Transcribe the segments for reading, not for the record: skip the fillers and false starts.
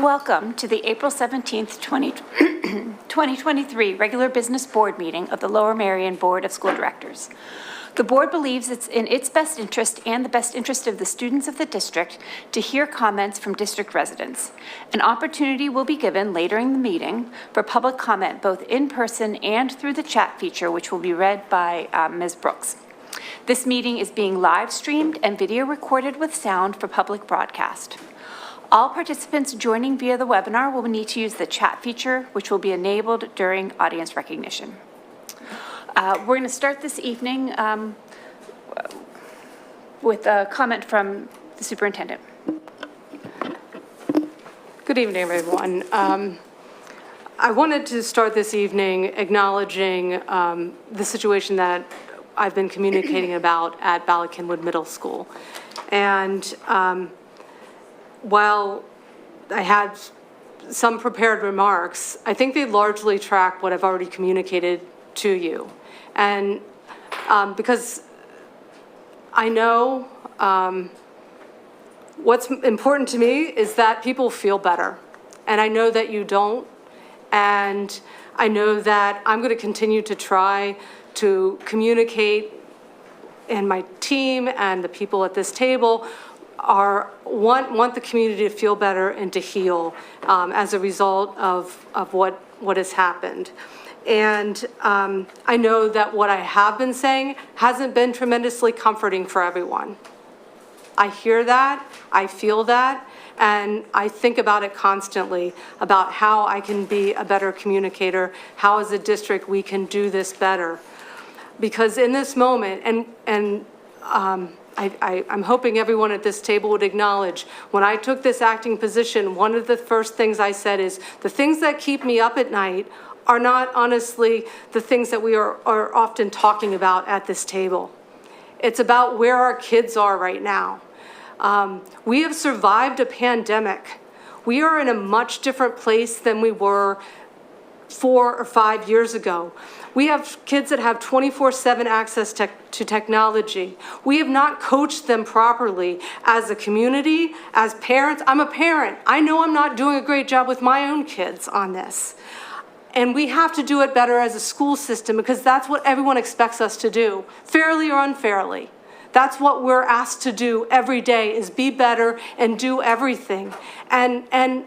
Welcome to the April 17th, 2023 regular business board meeting of the Lower Merion Board of School Directors. The board believes it's in its best interest and the best interest of the students of the district to hear comments from district residents. An opportunity will be given later in the meeting for public comment, both in person and through the chat feature, which will be read by Ms. Brooks. This meeting is being live streamed and video recorded with sound for public broadcast. All participants joining via the webinar will need to use the chat feature, which will be enabled during audience recognition. We're going to start this evening with a comment from the superintendent. Good evening, everyone. I wanted to start this evening acknowledging the situation that I've been communicating about at Ballackinwood Middle School. And while I had some prepared remarks, I think they largely track what I've already communicated to you. And because I know what's important to me is that people feel better. And I know that you don't. And I know that I'm going to continue to try to communicate, and my team and the people at this table want the community to feel better and to heal as a result of what has happened. And I know that what I have been saying hasn't been tremendously comforting for everyone. I hear that, I feel that, and I think about it constantly, about how I can be a better communicator, how as a district we can do this better. Because in this moment, I'm hoping everyone at this table would acknowledge, when I took this acting position, one of the first things I said is, the things that keep me up at night are not honestly the things that we are often talking about at this table. It's about where our kids are right now. We have survived a pandemic. We are in a much different place than we were 4 or 5 years ago. We have kids that have 24/7 access to technology. We have not coached them properly as a community, as parents. I'm a parent. I know I'm not doing a great job with my own kids on this. And we have to do it better as a school system, because that's what everyone expects us to do, fairly or unfairly. That's what we're asked to do every day, is be better and do everything. And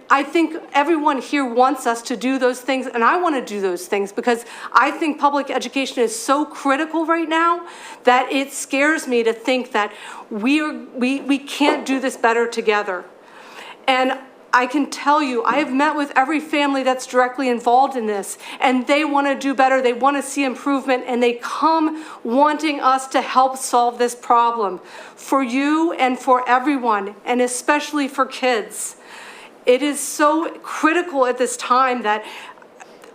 I think everyone here wants us to do those things, and I want to do those things, because I think public education is so critical right now that it scares me to think that we can't do this better together. And I can tell you, I have met with every family that's directly involved in this, and they want to do better, they want to see improvement, and they come wanting us to help solve this problem for you and for everyone, and especially for kids. It is so critical at this time that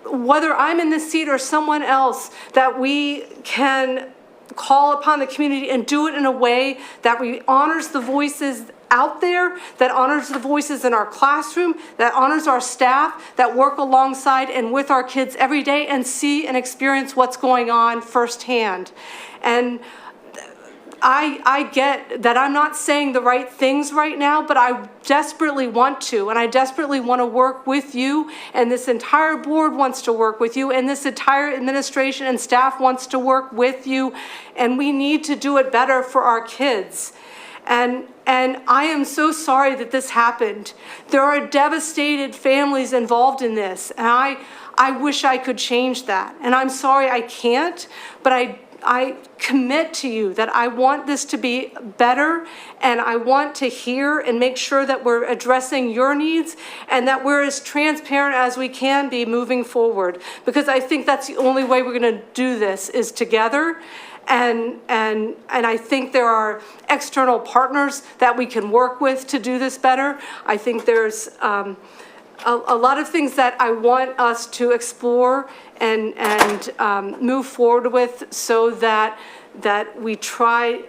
whether I'm in this seat or someone else, that we can call upon the community and do it in a way that honors the voices out there, that honors the voices in our classroom, that honors our staff that work alongside and with our kids every day and see and experience what's going on firsthand. And I get that I'm not saying the right things right now, but I desperately want to, and I desperately want to work with you, and this entire board wants to work with you, and this entire administration and staff wants to work with you, and we need to do it better for our kids. And I am so sorry that this happened. There are devastated families involved in this, and I wish I could change that. And I'm sorry I can't, but I commit to you that I want this to be better, and I want to hear and make sure that we're addressing your needs and that we're as transparent as we can be moving forward, because I think that's the only way we're going to do this, is together. And I think there are external partners that we can work with to do this better. I think there's a lot of things that I want us to explore and move forward with, so that we try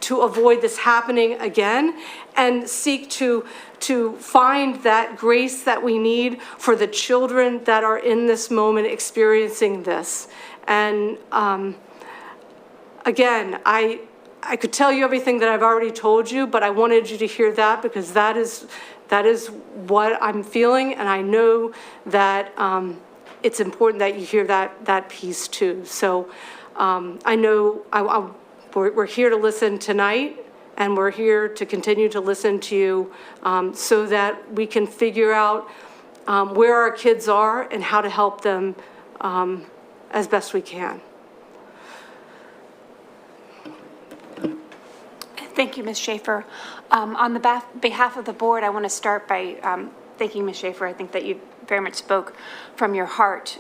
to avoid this happening again, and seek to find that grace that we need for the children that are in this moment experiencing this. And again, I could tell you everything that I've already told you, but I wanted you to hear that, because that is That is what I'm feeling, and I know that it's important that you hear that piece too. So I know we're here to listen tonight, and we're here to continue to listen to you so that we can figure out where our kids are and how to help them as best we can. Thank you, Ms. Schaefer. On the behalf of the board, I want to start by thanking Ms. Schaefer. I think that you very much spoke from your heart,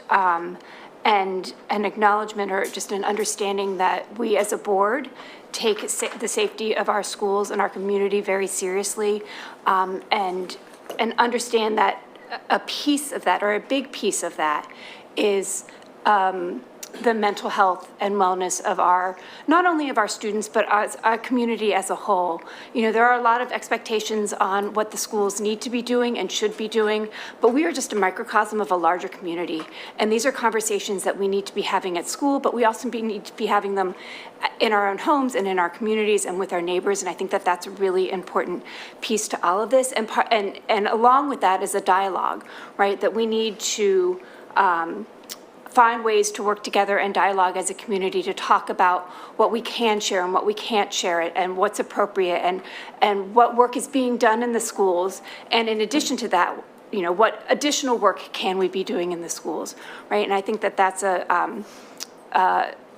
and an acknowledgement or just an understanding that we as a board take the safety of our schools and our community very seriously, and understand that a piece of that, or a big piece of that, is the mental health and wellness of not only of our students, but as our community as a whole. You know, there are a lot of expectations on what the schools need to be doing and should be doing, but we are just a microcosm of a larger community. And these are conversations that we need to be having at school, but we also need to be having them in our own homes and in our communities and with our neighbors. And I think that that's a really important piece to all of this. And along with that is a dialogue, right? That we need to find ways to work together and dialogue as a community to talk about what we can share and what we can't share, and what's appropriate, and what work is being done in the schools. And in addition to that, you know, what additional work can we be doing in the schools, right? And I think that that's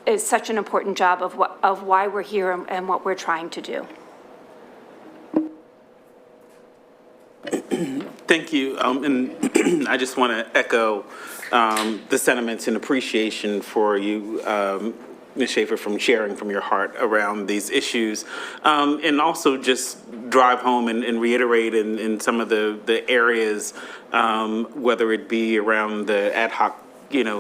is such an important job of why we're here and what we're trying to do. Thank you. And I just want to echo the sentiments and appreciation for you, Ms. Schaefer, from sharing from your heart around these issues. And also just drive home and reiterate in some of the areas, whether it be around the ad hoc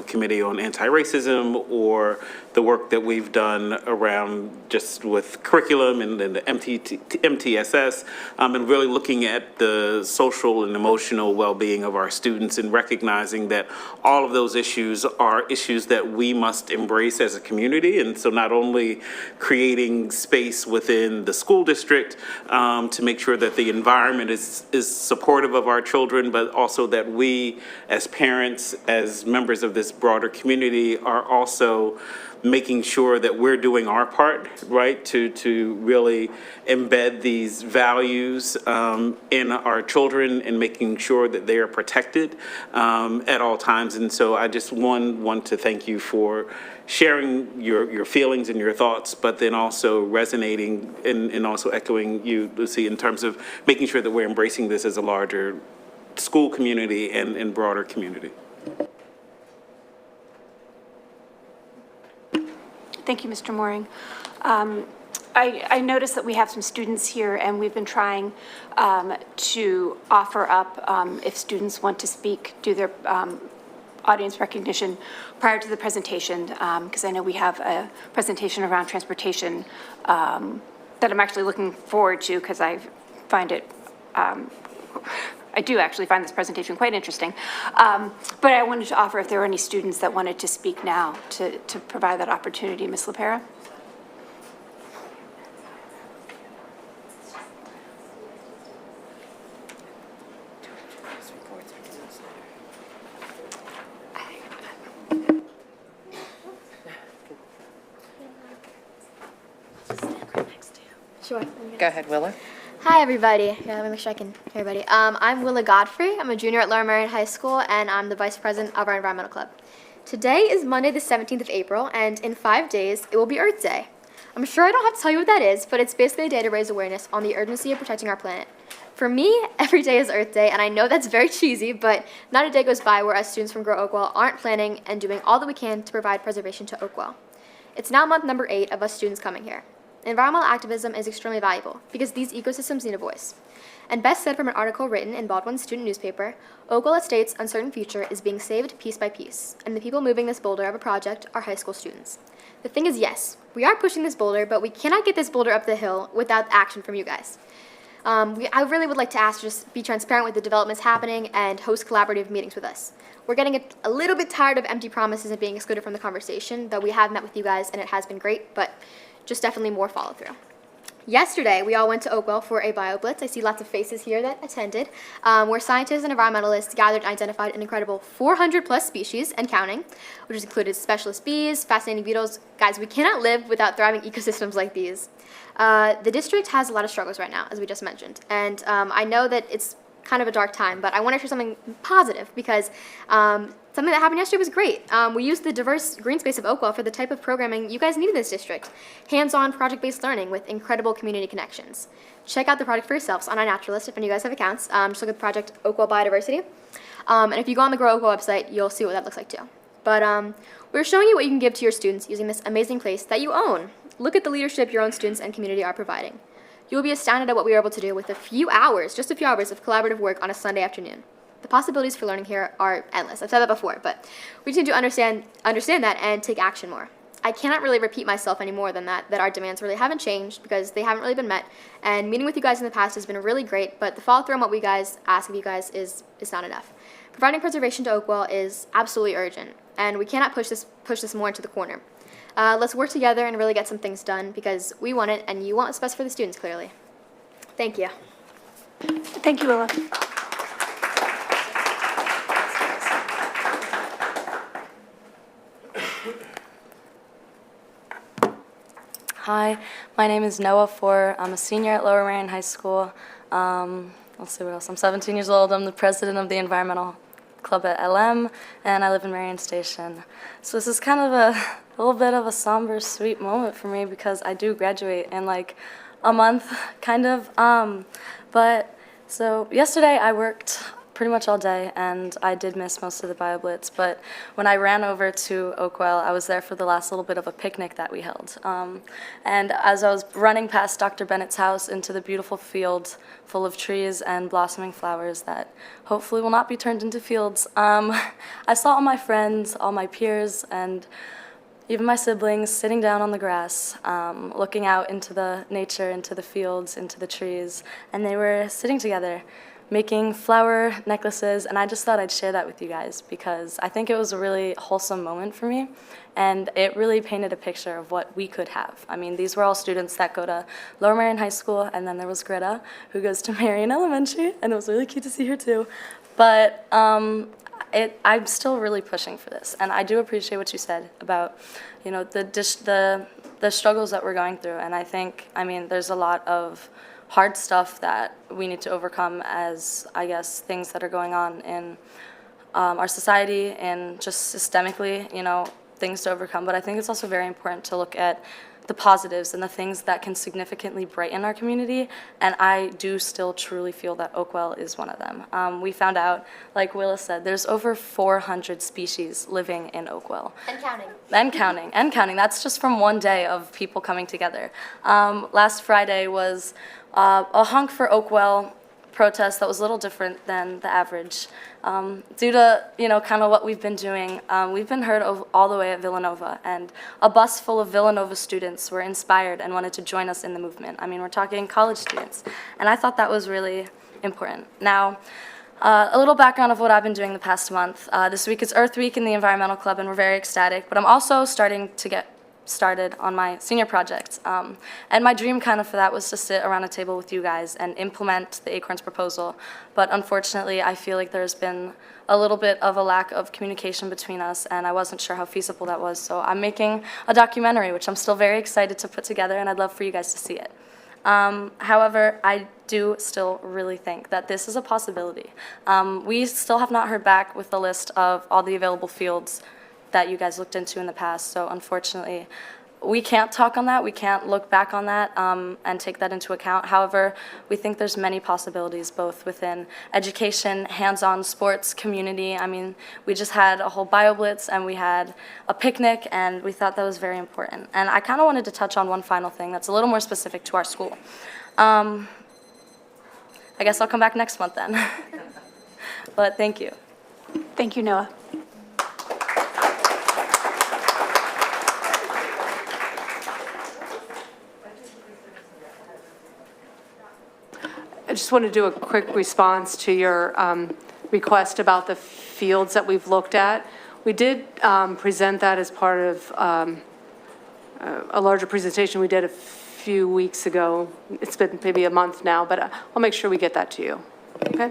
committee on anti-racism, or the work that we've done around just with curriculum and the MTSS, and really looking at the social and emotional well-being of our students, and recognizing that all of those issues are issues that we must embrace as a community. And so not only creating space within the school district to make sure that the environment is supportive of our children, but also that we as parents, as members of this broader community, are also making sure that we're doing our part, right, to really embed these values in our children, and making sure that they are protected at all times. And so I just want to thank you for sharing your feelings and your thoughts, but then also resonating and also echoing you, Lucy, in terms of making sure that we're embracing this as a larger school community and broader community. Thank you, Mr. Mooring. I noticed that we have some students here, and we've been trying to offer up, if students want to speak, do their audience recognition prior to the presentation, because I know we have a presentation around transportation that I'm actually looking forward to, because I find it I do actually find this presentation quite interesting. But I wanted to offer if there were any students that wanted to speak now to provide that opportunity. Ms. LaPera? Sure. Go ahead, Willa. Hi, everybody. Yeah, let me make sure I can hear everybody. I'm Willa Godfrey. I'm a junior at Lower Merion High School, and I'm the vice president of our environmental club. Today is Monday, the 17th of April, and in 5 days, it will be Earth Day. I'm sure I don't have to tell you what that is, but it's basically a day to raise awareness on the urgency of protecting our planet. For me, every day is Earth Day, and I know that's very cheesy, but not a day goes by where us students from Grow Oakwell aren't planning and doing all that we can to provide preservation to Oakwell. It's now month number 8 of us students coming here. Environmental activism is extremely valuable because these ecosystems need a voice. And best said from an article written in Baldwin's student newspaper, Oakwell Estate's uncertain future is being saved piece by piece, and the people moving this boulder of a project are high school students. The thing is, yes, we are pushing this boulder, but we cannot get this boulder up the hill without action from you guys. I really would like to ask to just be transparent with the developments happening and host collaborative meetings with us. We're getting a little bit tired of empty promises and being excluded from the conversation, though we have met with you guys and it has been great, but just definitely more follow through. Yesterday, we all went to Oakwell for a bio blitz. I see lots of faces here that attended, where scientists and environmentalists gathered and identified an incredible 400 plus species and counting, which has included specialist bees, fascinating beetles. Guys, we cannot live without thriving ecosystems like these. The district has a lot of struggles right now, as we just mentioned, and I know that it's kind of a dark time, but I want to share something positive because something that happened yesterday was great. We used the diverse green space of Oakwell for the type of programming you guys need in this district. Hands-on project-based learning with incredible community connections. Check out the project for yourselves on iNaturalist if any of you guys have accounts. Just look at the project Oakwell Biodiversity. And if you go on the Grow Oakwell website, you'll see what that looks like too. But we're showing you what you can give to your students using this amazing place that you own. Look at the leadership your own students and community are providing. You'll be astounded at what we were able to do with just a few hours of collaborative work on a Sunday afternoon. The possibilities for learning here are endless. I've said that before, but we just need to understand that and take action more. I cannot really repeat myself any more than that our demands really haven't changed because they haven't really been met. And meeting with you guys in the past has been really great, but the follow through on what we guys ask of you guys is not enough. Providing preservation to Oakwell is absolutely urgent, and we cannot push this more into the corner. Let's work together and really get some things done because we want it and you want what's best for the students, clearly. Thank you. Thank you, Willa. Hi, my name is Noah Four. I'm a senior at Lower Marion High School. Let's see what else. I'm 17 years old. I'm the president of the environmental club at LM, and I live in Marion Station. So this is kind of a little bit of a somber, sweet moment for me because I do graduate in like a month, kind of. But so yesterday I worked pretty much all day, and I did miss most of the bio blitz, but when I ran over to Oakwell, I was there for the last little bit of a picnic that we held. And as I was running past Dr. Bennett's house into the beautiful field full of trees and blossoming flowers that hopefully will not be turned into fields, I saw all my friends, all my peers, and even my siblings sitting down on the grass, looking out into the nature, into the fields, into the trees, and they were sitting together, making flower necklaces, and I just thought I'd share that with you guys because I think it was a really wholesome moment for me, and it really painted a picture of what we could have. I mean, these were all students that go to Lower Marion High School, and then there was Greta, who goes to Marion Elementary, and it was really cute to see her too. But I'm still really pushing for this, and I do appreciate what you said about, you know, the struggles that we're going through, and I mean, there's a lot of hard stuff that we need to overcome as, I guess, things that are going on in our society and just systemically, you know, things to overcome. But I think it's also very important to look at the positives and the things that can significantly brighten our community, and I do still truly feel that Oakwell is one of them. We found out, like Willa said, there's over 400 species living in Oakwell. And counting. And counting, and counting. That's just from one day of people coming together. Last Friday was a Honk for Oakwell protest that was a little different than the average. Due to, you know, kind of what we've been doing, we've been heard all the way at Villanova, and a bus full of Villanova students were inspired and wanted to join us in the movement. I mean, we're talking college students, and I thought that was really important. Now, a little background of what I've been doing the past month. This week is Earth Week in the Environmental Club, and we're very ecstatic, but I'm also starting to get started on my senior project. And my dream kind of for that was to sit around a table with you guys and implement the Acorns proposal. But unfortunately, I feel like there's been a little bit of a lack of communication between us, and I wasn't sure how feasible that was. So I'm making a documentary, which I'm still very excited to put together, and I'd love for you guys to see it. However, I do still really think that this is a possibility. We still have not heard back with the list of all the available fields that you guys looked into in the past, so unfortunately, we can't talk on that, we can't look back on that and take that into account. However, we think there's many possibilities, both within education, hands-on sports, community. I mean, we just had a whole bio blitz and we had a picnic, and we thought that was very important. And I kind of wanted to touch on one final thing that's a little more specific to our school. I guess I'll come back next month then. But thank you. Thank you, Noah. I just want to do a quick response to your request about the fields that we've looked at. We did present that as part of a larger presentation we did a few weeks ago. It's been maybe a month now, but I'll make sure we get that to you. Okay?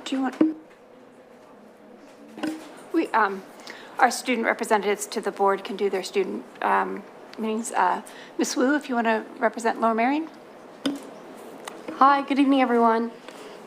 Do you want? Our student representatives to the board can do their student meetings. Ms. Wu, if you want to represent Lower Merion? Hi, good evening, everyone.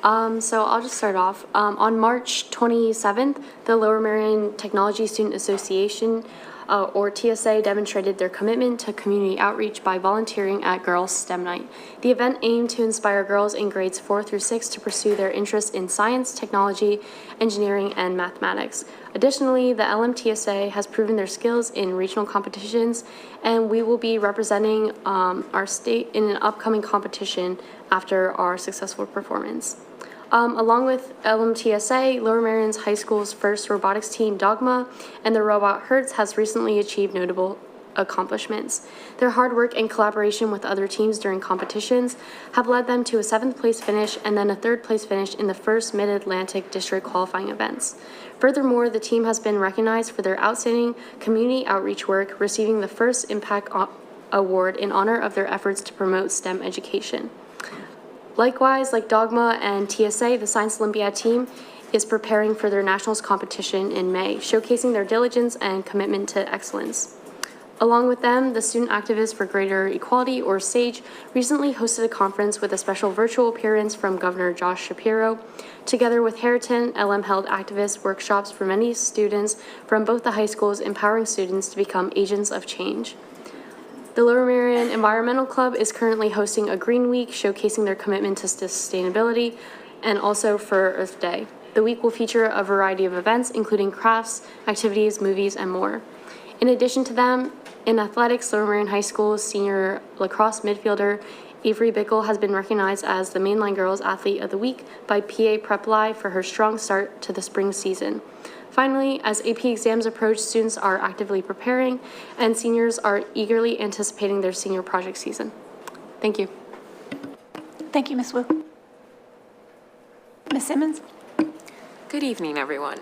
So I'll just start off. On March 27th, the Lower Merion Technology Student Association, or TSA, demonstrated their commitment to community outreach by volunteering at Girls STEM Night. The event aimed to inspire girls in grades 4 through 6 to pursue their interests in science, technology, engineering, and mathematics. Additionally, the LMTSA has proven their skills in regional competitions, and we will be representing our state in an upcoming competition after our successful performance. Along with LMTSA, Lower Merion's high school's first robotics team, Dogma, and the robot Hertz has recently achieved notable accomplishments. Their hard work and collaboration with other teams during competitions have led them to a 7th place finish and then a 3rd place finish in the first Mid-Atlantic District qualifying events. Furthermore, the team has been recognized for their outstanding community outreach work, receiving the first Impact Award in honor of their efforts to promote STEM education. Likewise, like Dogma and TSA, the Science Olympiad team is preparing for their nationals competition in May, showcasing their diligence and commitment to excellence. Along with them, the Student Activists for Greater Equality, or SAGE, recently hosted a conference with a special virtual appearance from Governor Josh Shapiro. Together with Harriton, LM held activist workshops for many students from both the high schools, empowering students to become agents of change. The Lower Merion Environmental Club is currently hosting a Green Week, showcasing their commitment to sustainability, and also for Earth Day. The week will feature a variety of events, including crafts, activities, movies, and more. In addition to them, in athletics, Lower Merion High School's senior lacrosse midfielder Avery Bickle has been recognized as the Mainline Girls Athlete of the Week by PA Prep Live for her strong start to the spring season. Finally, as AP exams approach, students are actively preparing, and seniors are eagerly anticipating their senior project season. Thank you. Thank you, Ms. Wu. Ms. Simmons? Good evening, everyone.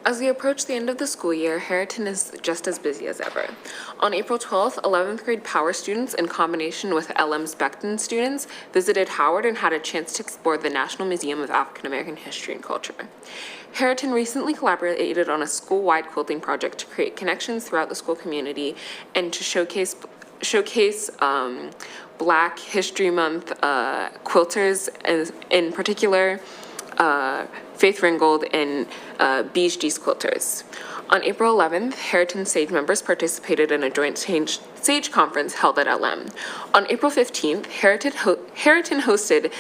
As we approach the end of the school year, Harriton is just as busy as ever. On April 12th, 11th grade Power students, in combination with Lmsb students, visited Howard and had a chance to explore the National Museum of African American History and Culture. Harriton recently collaborated on a school-wide quilting project to create connections throughout the school community and to showcase Black History Month quilters, and in particular, Faith Ringgold and BHG's quilters. On April 11th, Harriton SAGE members participated in a joint SAGE conference held at LM. On April 15th, Harriton hosted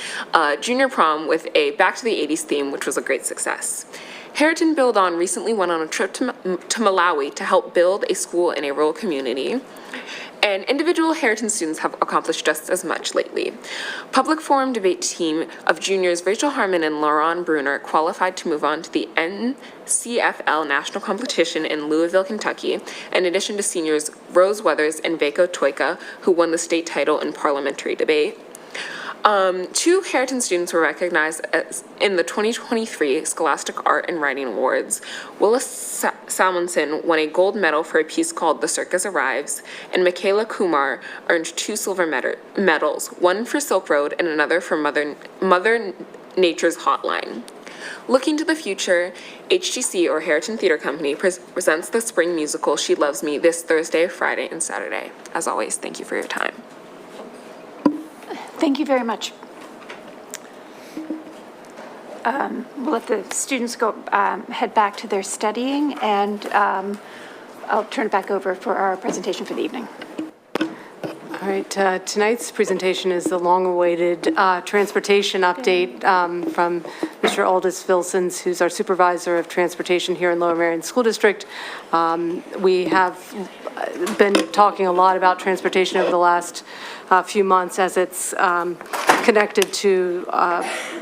junior prom with a Back to the 80s theme, which was a great success. Harriton Build On recently went on a trip to Malawi to help build a school in a rural community. And individual Harriton students have accomplished just as much lately. Public Forum debate team of juniors Rachel Harmon and Lauren Bruner qualified to move on to the NCFL national competition in Louisville, Kentucky, in addition to seniors Rose Weathers and Veko Toika, who won the state title in parliamentary debate. 2 Harriton students were recognized in the 2023 Scholastic Art and Writing Awards. Willis Salmonson won a gold medal for a piece called The Circus Arrives, and Michaela Kumar earned 2 silver medals, one for Silk Road and another for Mother Nature's Hotline. Looking to the future, HTC, or Harriton Theater Company, presents the spring musical She Loves Me this Thursday, Friday, and Saturday. As always, thank you for your time. Thank you very much. We'll let the students go head back to their studying, and I'll turn it back over for our presentation for the evening. All right, tonight's presentation is the long-awaited transportation update from Mr. Aldous Vilsons, who's our supervisor of transportation here in Lower Merion School District. We have been talking a lot about transportation over the last few months as it's connected to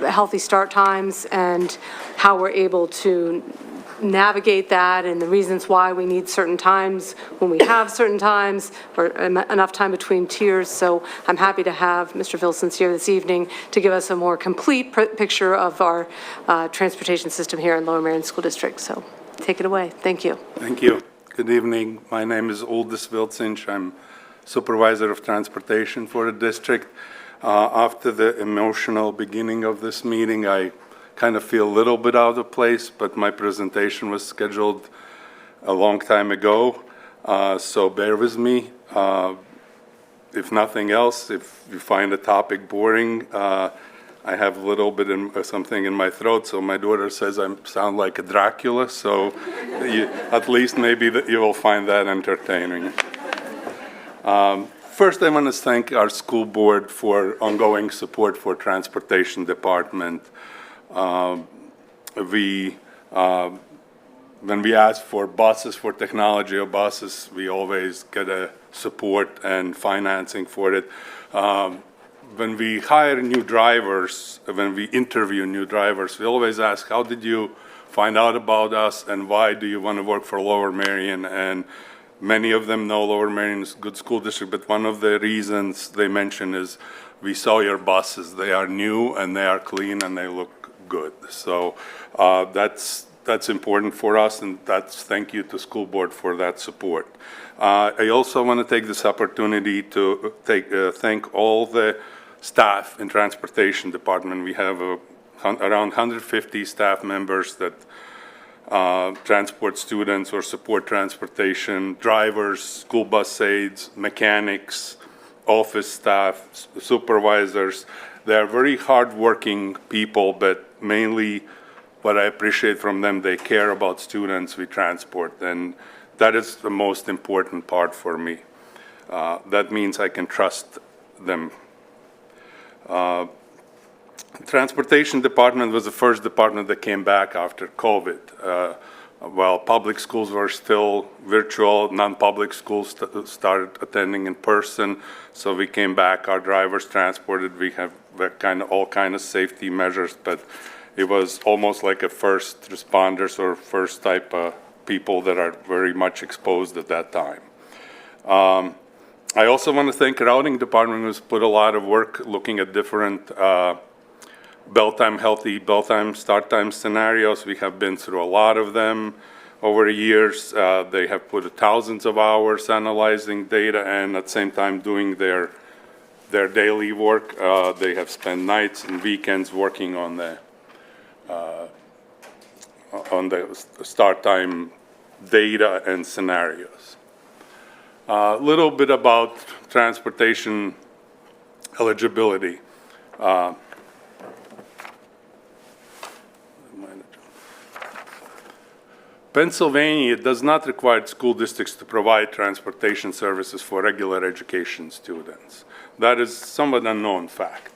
healthy start times and how we're able to navigate that and the reasons why we need certain times when we have certain times or enough time between tiers. So I'm happy to have Mr. Vilsons here this evening to give us a more complete picture of our transportation system here in Lower Merion School District. So Take it away. Thank you. Thank you. Good evening. My name is Uldis Vilcinch. I'm Supervisor of Transportation for the district. After the emotional beginning of this meeting, I kind of feel a little bit out of place, but my presentation was scheduled a long time ago, so bear with me. If nothing else, if you find the topic boring, I have a little bit of something in my throat, so my daughter says I sound like a Dracula, so at least maybe you will find that entertaining. First, I want to thank our school board for ongoing support for transportation department. When we ask for buses, for technology or buses, we always get a support and financing for it. When we hire new drivers, when we interview new drivers, we always ask, how did you find out about us and why do you want to work for Lower Merion? And many of them know Lower Merion is a good school district, but one of the reasons they mention is, we saw your buses. They are new and they are clean and they look good. So that's important for us, and that's thank you to school board for that support. I also want to take this opportunity to thank all the staff in transportation department. We have around 150 staff members that transport students or support transportation, drivers, school bus aides, mechanics, office staff, supervisors. They are very hardworking people, but mainly what I appreciate from them, they care about students we transport, and that is the most important part for me. That means I can trust them. Transportation department was the first department that came back after COVID. While public schools were still virtual, non-public schools started attending in person, so we came back. Our drivers transported. We have all kind of safety measures, but it was almost like a first responders or first type of people that are very much exposed at that time. I also want to thank the routing department, who's put a lot of work looking at different healthy bell time, start time scenarios. We have been through a lot of them over the years. They have put thousands of hours analyzing data and at the same time doing their daily work. They have spent nights and weekends working on the start time data and scenarios. A little bit about transportation eligibility. Pennsylvania does not require school districts to provide transportation services for regular education students. That is somewhat unknown fact.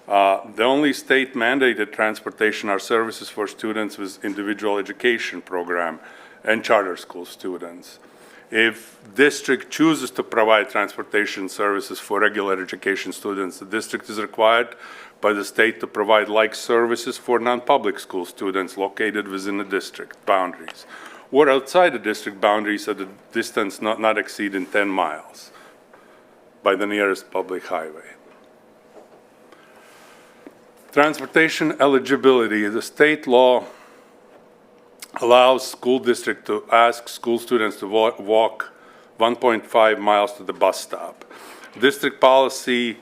The only state mandated transportation are services for students with individual education program and charter school students. If district chooses to provide transportation services for regular education students, the district is required by the state to provide like services for non-public school students located within the district boundaries or outside the district boundaries at a distance not exceeding 10 miles by the nearest public highway. Transportation eligibility. The state law allows school district to ask school students to walk 1.5 miles to the bus stop. District policy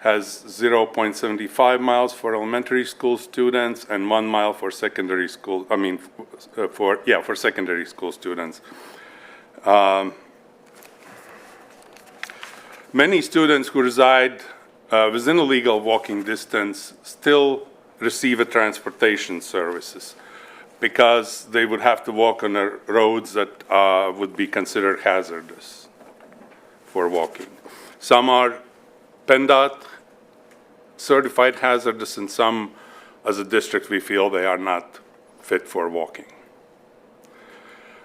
has 0.75 miles for elementary school students and 1 mile for secondary school. For secondary school students. Many students who reside within a legal walking distance still receive a transportation services because they would have to walk on the roads that would be considered hazardous for walking. Some are PennDOT certified hazardous, and some, as a district, we feel they are not fit for walking.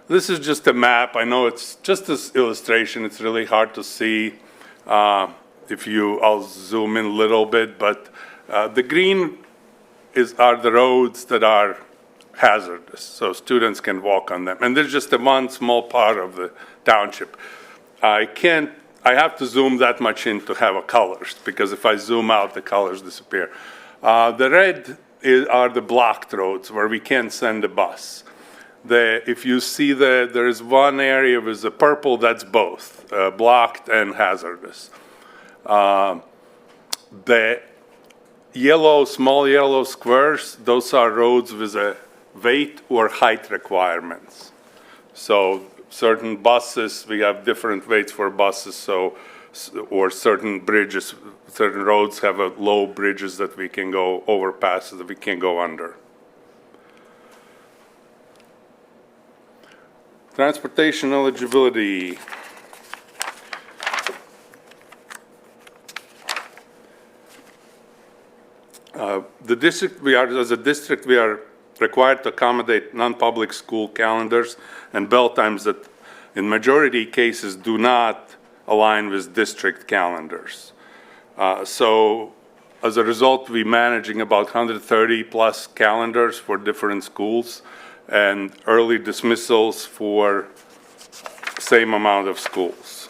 This is just a map. I know it's just an illustration. It's really hard to see. I'll zoom in a little bit, but the green are the roads that are hazardous, so students can walk on them. And there's just one small part of the township. I have to zoom that much in to have colors, because if I zoom out, the colors disappear. The red are the blocked roads where we can't send a bus. If you see there is one area with the purple, that's both blocked and hazardous. The small yellow squares, those are roads with a weight or height requirements. So certain buses, we have different weights for buses, or certain bridges, certain roads have low bridges that we can go overpasses that we can go under. Transportation eligibility. As a district, we are required to accommodate non-public school calendars and bell times that in majority cases do not align with district calendars. So as a result, we're managing about 130 plus calendars for different schools and early dismissals for same amount of schools.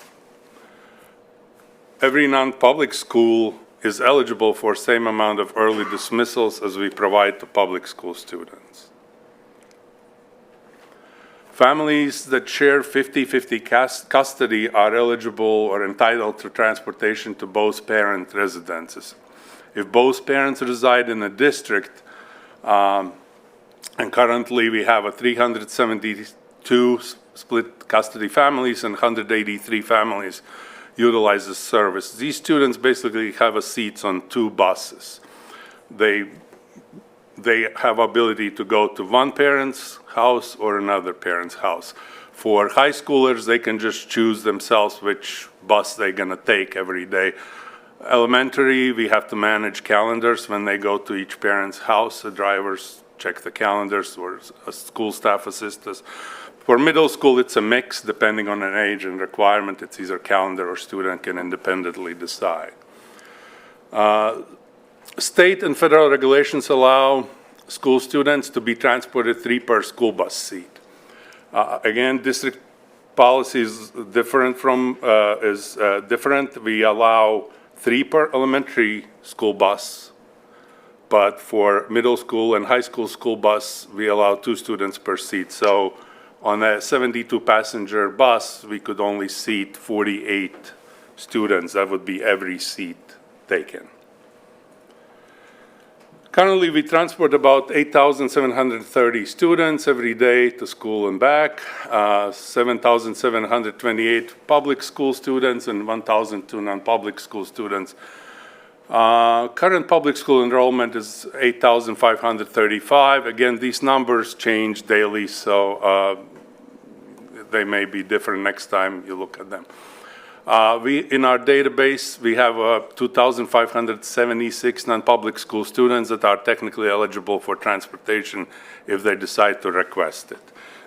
Every non-public school is eligible for same amount of early dismissals as we provide to public school students. Families that share 50-50 custody are eligible or entitled to transportation to both parent residences. If both parents reside in a district, and currently we have 372 split custody families and 183 families utilize this service. These students basically have seats on 2 buses. They have ability to go to one parent's house or another parent's house. For high schoolers, they can just choose themselves which bus they're gonna take every day. Elementary, we have to manage calendars when they go to each parent's house. The drivers check the calendars or a school staff assist us. For middle school, it's a mix depending on an age and requirement. It's either calendar or student can independently decide. State and federal regulations allow school students to be transported 3 per school bus seat. Again, district policy is different different. We allow 3 per elementary school bus, but for middle school and high school bus, we allow 2 students per seat. So on a 72 passenger bus, we could only seat 48 students. That would be every seat taken. Currently, we transport about 8,730 students every day to school and back, 7,728 public school students and 1,002 non-public school students. Current public school enrollment is 8,535. Again, these numbers change daily, so they may be different next time you look at them. In our database, we have 2,576 non-public school students that are technically eligible for transportation if they decide to request it.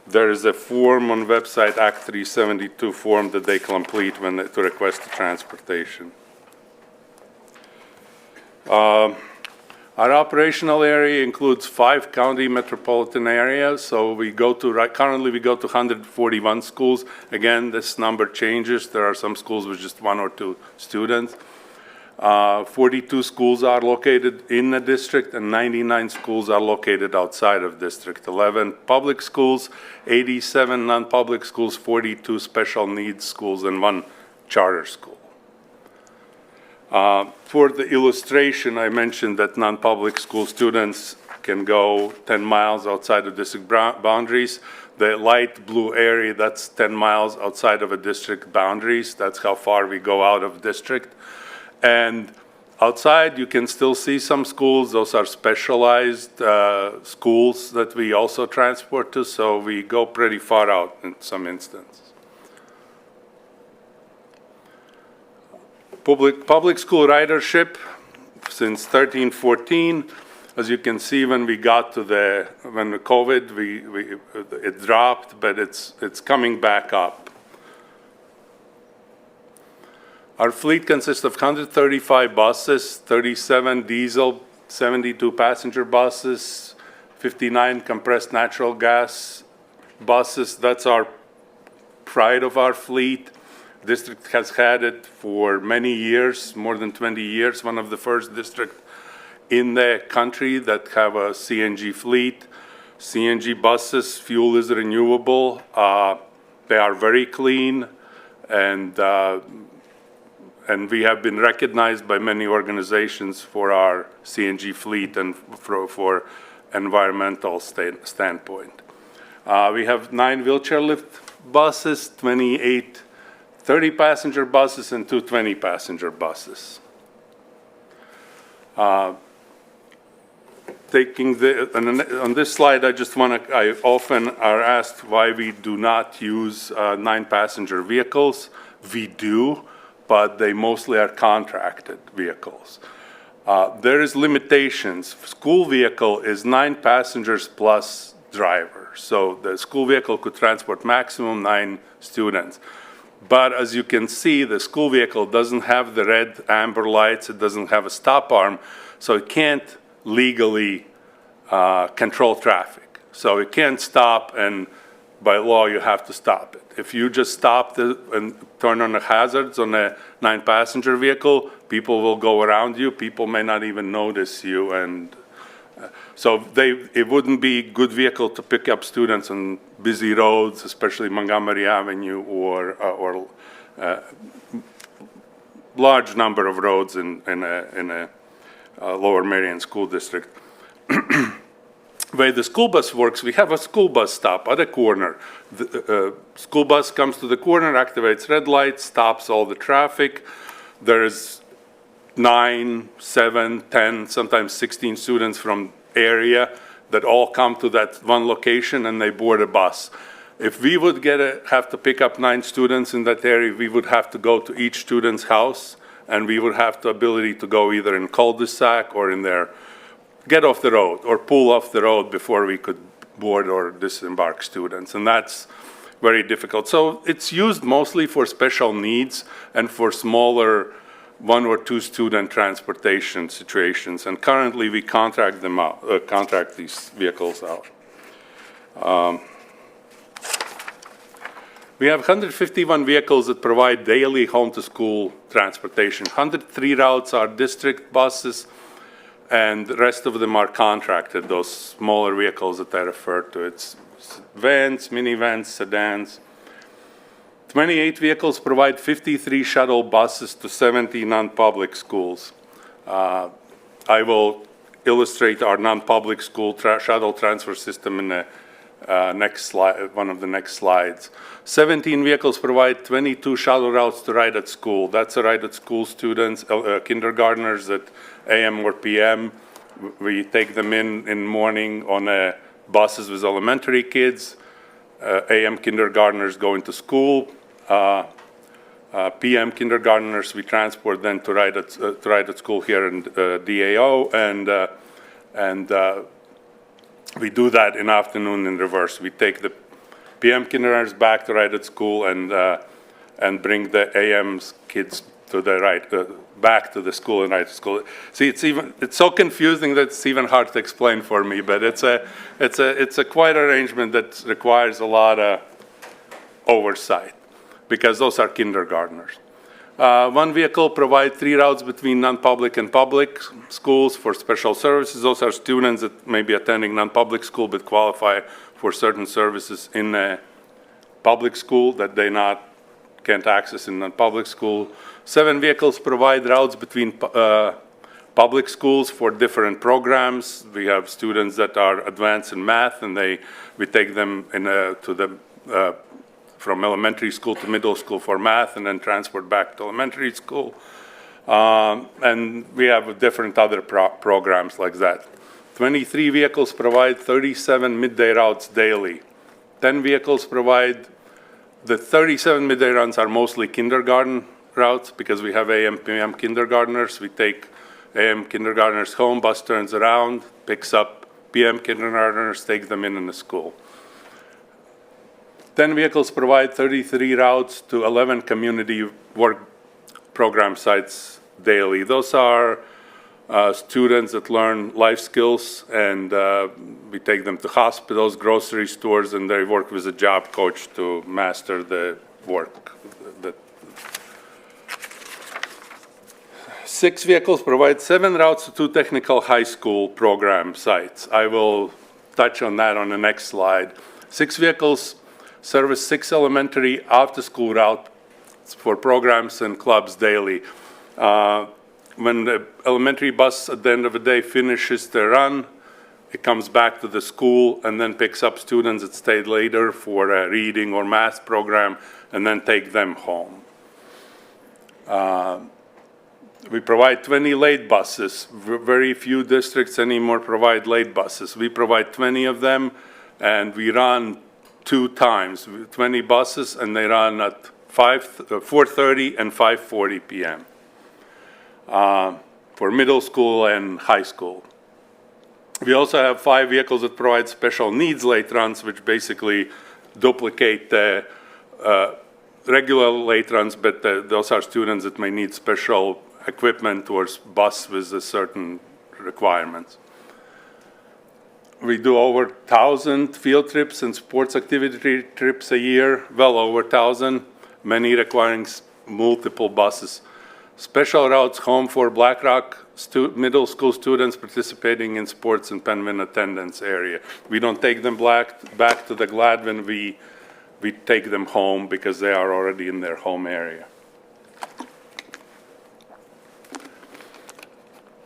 There is a form on website, Act 372 form that they complete to request the transportation. Our operational area includes 5 county metropolitan areas, so currently we go to 141 schools. Again, this number changes. There are some schools with just 1 or 2 students. 42 schools are located in the district and 99 schools are located outside of district. 11 public schools, 87 non-public schools, 42 special needs schools, and 1 charter school. For the illustration, I mentioned that non-public school students can go 10 miles outside of district boundaries. The light blue area, that's 10 miles outside of a district boundaries. That's how far we go out of district. And outside, you can still see some schools. Those are specialized schools that we also transport to, so we go pretty far out in some instances. Public school ridership since 13-14, as you can see, when the COVID, it dropped, but it's coming back up. Our fleet consists of 135 buses, 37 diesel, 72 passenger buses, 59 compressed natural gas buses. That's our pride of our fleet. District has had it for many years, more than 20 years, one of the first districts in the country that have a CNG fleet. CNG buses, fuel is renewable. They are very clean, and we have been recognized by many organizations for our CNG fleet and for environmental standpoint. We have 9 wheelchair lift buses, 28 30-passenger buses, and 2 20-passenger buses. On this slide, I often are asked why we do not use 9-passenger vehicles. We do, but they mostly are contracted vehicles. There is limitations. School vehicle is 9 passengers plus driver. So the school vehicle could transport maximum 9 students. But as you can see, the school vehicle doesn't have the red amber lights. It doesn't have a stop arm. So it can't legally control traffic. So it can't stop, and by law, you have to stop it. If you just stop and turn on the hazards on a 9-passenger vehicle, people will go around you. People may not even notice you. And so it wouldn't be a good vehicle to pick up students on busy roads, especially Montgomery Avenue or large number of roads in a Lower Merion School District. The way the school bus works, we have a school bus stop at a corner. The school bus comes to the corner, activates red lights, stops all the traffic. There's 9, 7, 10, sometimes 16 students from area that all come to that one location, and they board a bus. If we would have to pick up 9 students in that area, we would have to go to each student's house, and we would have the ability to go either in cul-de-sac or in their get off the road or pull off the road before we could board or disembark students. And that's very difficult. So it's used mostly for special needs and for smaller 1 or 2 student transportation situations. And currently we contract these vehicles out. We have 151 vehicles that provide daily home-to-school transportation. 103 routes are district buses, and the rest of them are contracted, those smaller vehicles that I referred to. It's vans, minivans, sedans. 28 vehicles provide 53 shuttle buses to 70 non-public schools. I will illustrate our non-public school shuttle transfer system in the next slide, one of the next slides. 17 vehicles provide 22 shuttle routes to ride at school. That's a ride at school students, kindergartners at AM or PM. We take them in morning on buses with elementary kids. AM kindergartners going to school. PM kindergartners we transport then to ride at school here in DAO, and we do that in afternoon in reverse. We take the PM kindergartners back to ride at school and bring the AM's kids to the back to the school and ride to school. See, it's so confusing that it's even hard to explain for me. But it's a quiet arrangement that requires a lot of oversight because those are kindergartners. One vehicle provides 3 routes between non-public and public schools for special services. Those are students that may be attending non-public school but qualify for certain services in a public school that they can't access in non-public school. 7 vehicles provide routes between public schools for different programs. We have students that are advanced in math, and we take them from elementary school to middle school for math, and then transport back to elementary school. And we have different other programs like that. 23 vehicles provide 37 midday routes daily. 10 vehicles provide, the 37 midday runs are mostly kindergarten routes because we have AM, PM kindergartners. We take AM kindergartners home, bus turns around, picks up PM kindergartners, takes them in the school. 10 vehicles provide 33 routes to 11 community work program sites daily. Those are students that learn life skills, and we take them to hospitals, grocery stores, and they work with a job coach to master the work. 6 vehicles provide 7 routes to 2 technical high school program sites. I will touch on that on the next slide. 6 vehicles service 6 elementary after-school routes for programs and clubs daily. When the elementary bus at the end of the day finishes their run, it comes back to the school and then picks up students that stayed later for a reading or math program and then take them home. We provide 20 late buses. Very few districts anymore provide late buses. We provide 20 of them, and we run 2 times, 20 buses, and they run at 4:30 and 5:40 p.m. For middle school and high school. We also have 5 vehicles that provide special needs late runs, which basically duplicate the regular late runs, but those are students that may need special equipment or bus with certain requirements. We do over 1,000 field trips and sports activity trips a year, well over 1,000, many requiring multiple buses. Special routes home for Black Rock middle school students participating in sports in Penman attendance area. We don't take them back to the Gladwin, we take them home because they are already in their home area.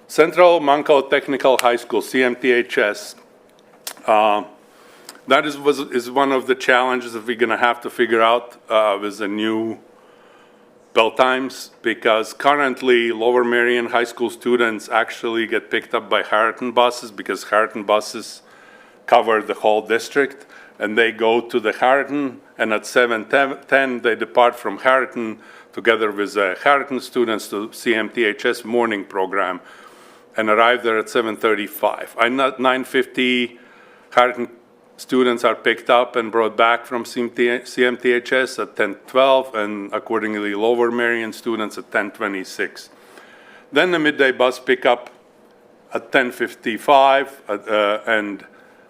Central Mankato Technical High School, CMTHS. That is one of the challenges that we're going to have to figure out with the new bell times, because currently Lower Merion High School students actually get picked up by Harriton buses because Harriton buses cover the whole district, and they go to the Harriton, and at 7:10 they depart from Harriton together with the Harriton students to CMTHS morning program and arrive there at 7:35. At 9:50, Harriton students are picked up and brought back from CMTHS at 10:12, and accordingly Lower Merion students at 10:26. Then the midday bus pickup at 10:55 and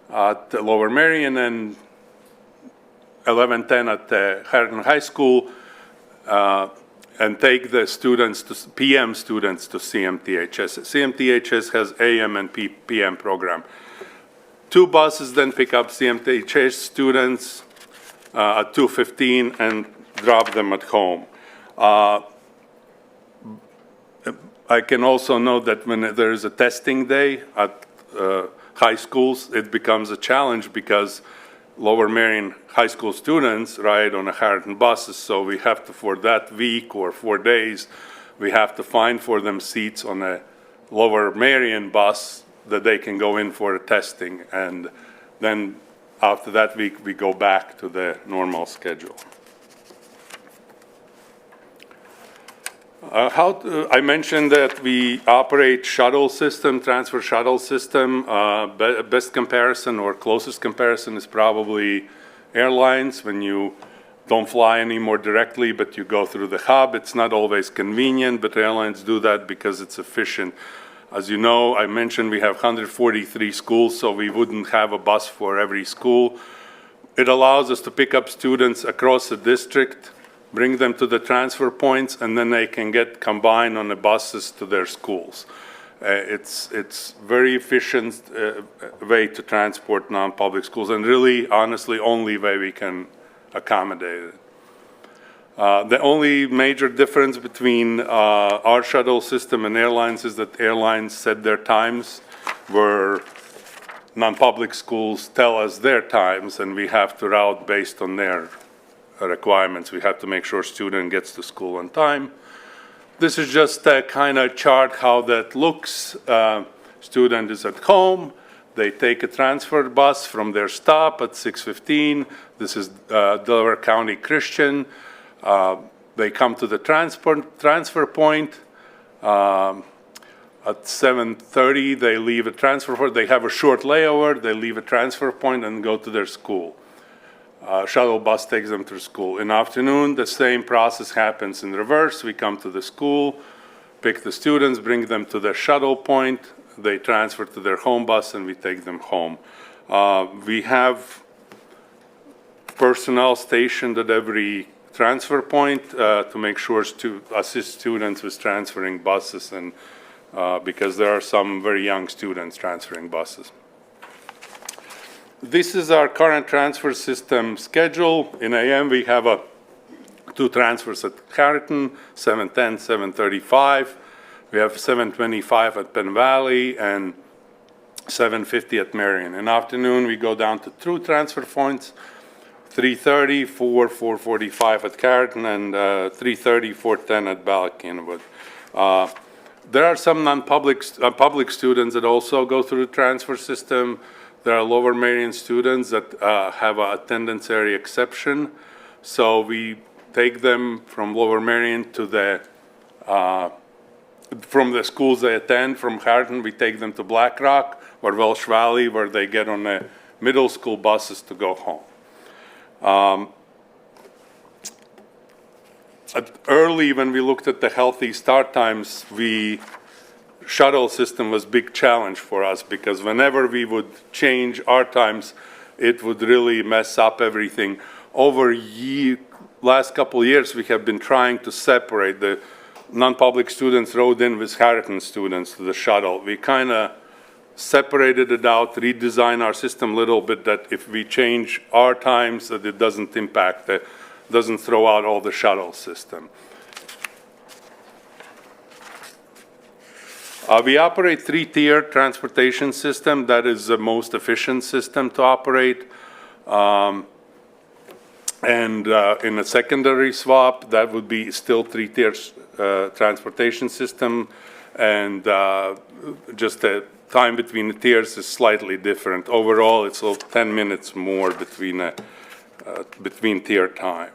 at Lower Merion, and 11:10 at Harriton High School, and take the students PM students to CMTHS. CMTHS has AM and PM program. 2 buses then pick up CMTHS students at 2:15 and drop them at home. I can also note that when there is a testing day at high schools, it becomes a challenge because Lower Merion High School students ride on a Harriton buses, so we have to, for that week or 4 days, we have to find for them seats on a Lower Merion bus that they can go in for testing, and then after that week we go back to the normal schedule. I mentioned that we operate shuttle system, transfer shuttle system. Best comparison or closest comparison is probably airlines. When you don't fly anymore directly, but you go through the hub, it's not always convenient, but airlines do that because it's efficient. As you know, I mentioned we have 143 schools, so we wouldn't have a bus for every school. It allows us to pick up students across the district, bring them to the transfer points, and then they can get combined on the buses to their schools. It's very efficient way to transport non-public schools, and really, honestly, only way we can accommodate it. The only major difference between our shuttle system and airlines is that airlines set their times, where non-public schools tell us their times, and we have to route based on their requirements. We have to make sure student gets to school on time. This is just a kind of chart how that looks. Student is at home. They take a transfer bus from their stop at 6:15. This is Delaware County Christian. They come to the transfer point. At 7:30, they leave a transfer point. They have a short layover. They leave a transfer point and go to their school. Shuttle bus takes them to school. In the afternoon, the same process happens in reverse. We come to the school, pick the students, bring them to the shuttle point. They transfer to their home bus, and we take them home. We have personnel stationed at every transfer point to make sure to assist students with transferring buses, and because there are some very young students transferring buses. This is our current transfer system schedule. In AM, we have 2 transfers at Carrollton, 7:10, 7:35. We have 7:25 at Penn Valley and 7:50 at Marion. In afternoon, we go down to 2 transfer points, 3:30, 4:45 at Carrollton, and 3:30, 4:10 at Ballackinwood. There are some public students that also go through the transfer system. There are Lower Marion students that have an attendance area exception. So we take them from Lower Marion to from the schools they attend. From Carrollton, we take them to Black Rock or Welsh Valley, where they get on the middle school buses to go home. Early, when we looked at the healthy start times, shuttle system was a big challenge for us, because whenever we would change our times, it would really mess up everything. Over last couple of years, we have been trying to separate the non-public students rode in with Carrollton students to the shuttle. We kind of separated it out, redesigned our system a little bit, that if we change our times, that it doesn't impact, doesn't throw out all the shuttle system. We operate 3-tier transportation system. That is the most efficient system to operate. And in a secondary swap, that would be still 3-tier transportation system. And just the time between the tiers is slightly different. Overall, it's 10 minutes more between tier time.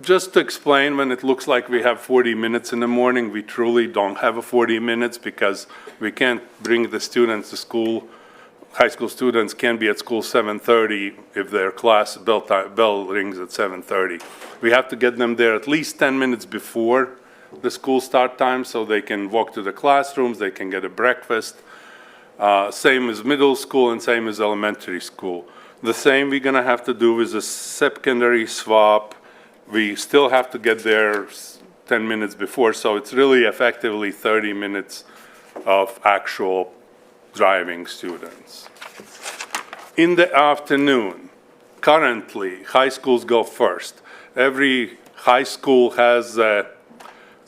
Just to explain, when it looks like we have 40 minutes in the morning, we truly don't have 40 minutes, because we can't bring the students to school. High school students can be at school 7:30 if their class bell rings at 7:30. We have to get them there at least 10 minutes before the school start time, so they can walk to the classrooms, they can get a breakfast. Same as middle school and same as elementary school. The same we're gonna have to do with the secondary swap. We still have to get there 10 minutes before, so it's really effectively 30 minutes of actual driving students. In the afternoon, currently, high schools go first. Every high school has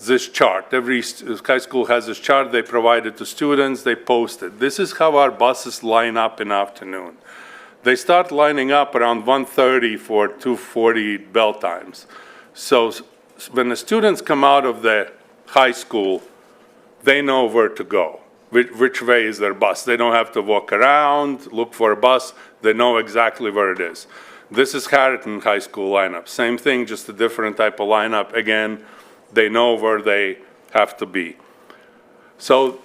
this chart. Every high school has this chart. They provide it to students. They post it. This is how our buses line up in afternoon. They start lining up around 1:30 for 2:40 bell times. So when the students come out of the high school, they know where to go, which way is their bus. They don't have to walk around, look for a bus. They know exactly where it is. This is Carrollton High School lineup. Same thing, just a different type of lineup. Again, they know where they have to be. So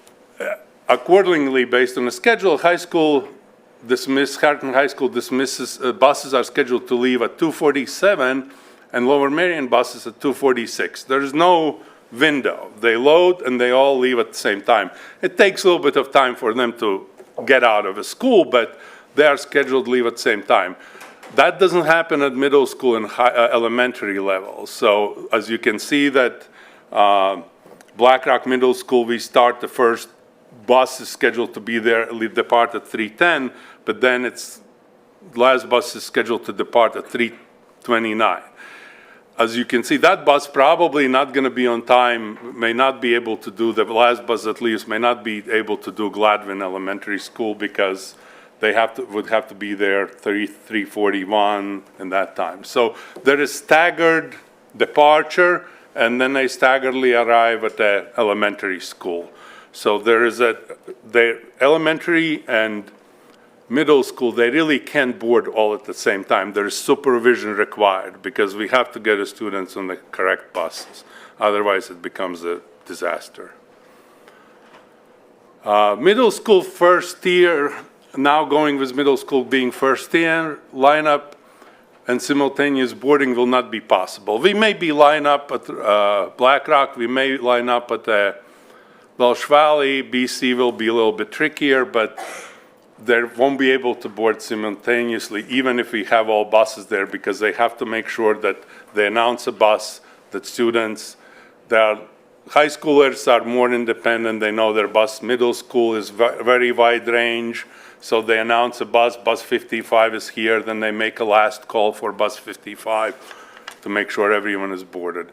accordingly, based on the schedule, Carrollton High School dismisses, buses are scheduled to leave at 2:47 and Lower Marion buses at 2:46. There's no window. They load and they all leave at the same time. It takes a little bit of time for them to get out of a school, but they are scheduled to leave at the same time. That doesn't happen at middle school and elementary levels. So as you can see that Black Rock Middle School, we start the first bus is scheduled to be there, depart at 3:10, but then last bus is scheduled to depart at 3:29. As you can see, that bus probably not going to be on time, may not be able to do, the last bus at least, may not be able to do Gladwin Elementary School, because they would have to be there 3:41 in that time. So there is staggered departure, and then they staggeredly arrive at the elementary school. So the elementary and middle school, they really can't board all at the same time. There is supervision required, because we have to get the students on the correct buses. Otherwise, it becomes a disaster. Middle school first tier, now going with middle school being first tier, lineup and simultaneous boarding will not be possible. We may be line up at Black Rock, we may line up at Welsh Valley. BC will be a little bit trickier, but they won't be able to board simultaneously, even if we have all buses there, because they have to make sure that they announce a bus, that students that are high schoolers are more independent. They know their bus. Middle school is very wide range. So they announce a bus 55 is here, then they make a last call for bus 55 to make sure everyone is boarded.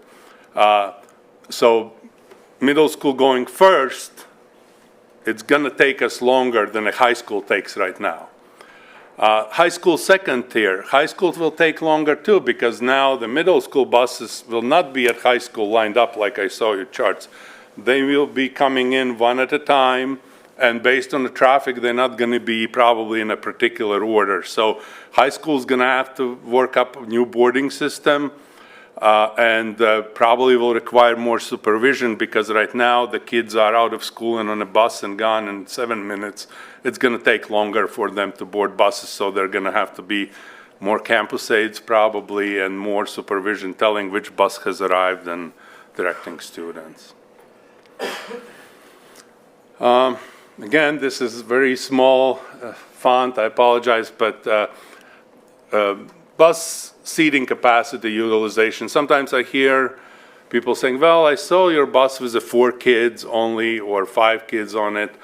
So middle school going first, it's gonna take us longer than a high school takes right now. High school second tier, high schools will take longer too, because now the middle school buses will not be at high school lined up like I saw your charts. They will be coming in one at a time, and based on the traffic, they're not gonna be probably in a particular order. So high school's gonna have to work up a new boarding system, and probably will require more supervision, because right now the kids are out of school and on a bus and gone in 7 minutes. It's gonna take longer for them to board buses, so they're gonna have to be more campus aides probably, and more supervision telling which bus has arrived and directing students. Again, this is very small font, I apologize, but bus seating capacity utilization. Sometimes I hear people saying, well, I saw your bus with 4 kids only or 5 kids on it.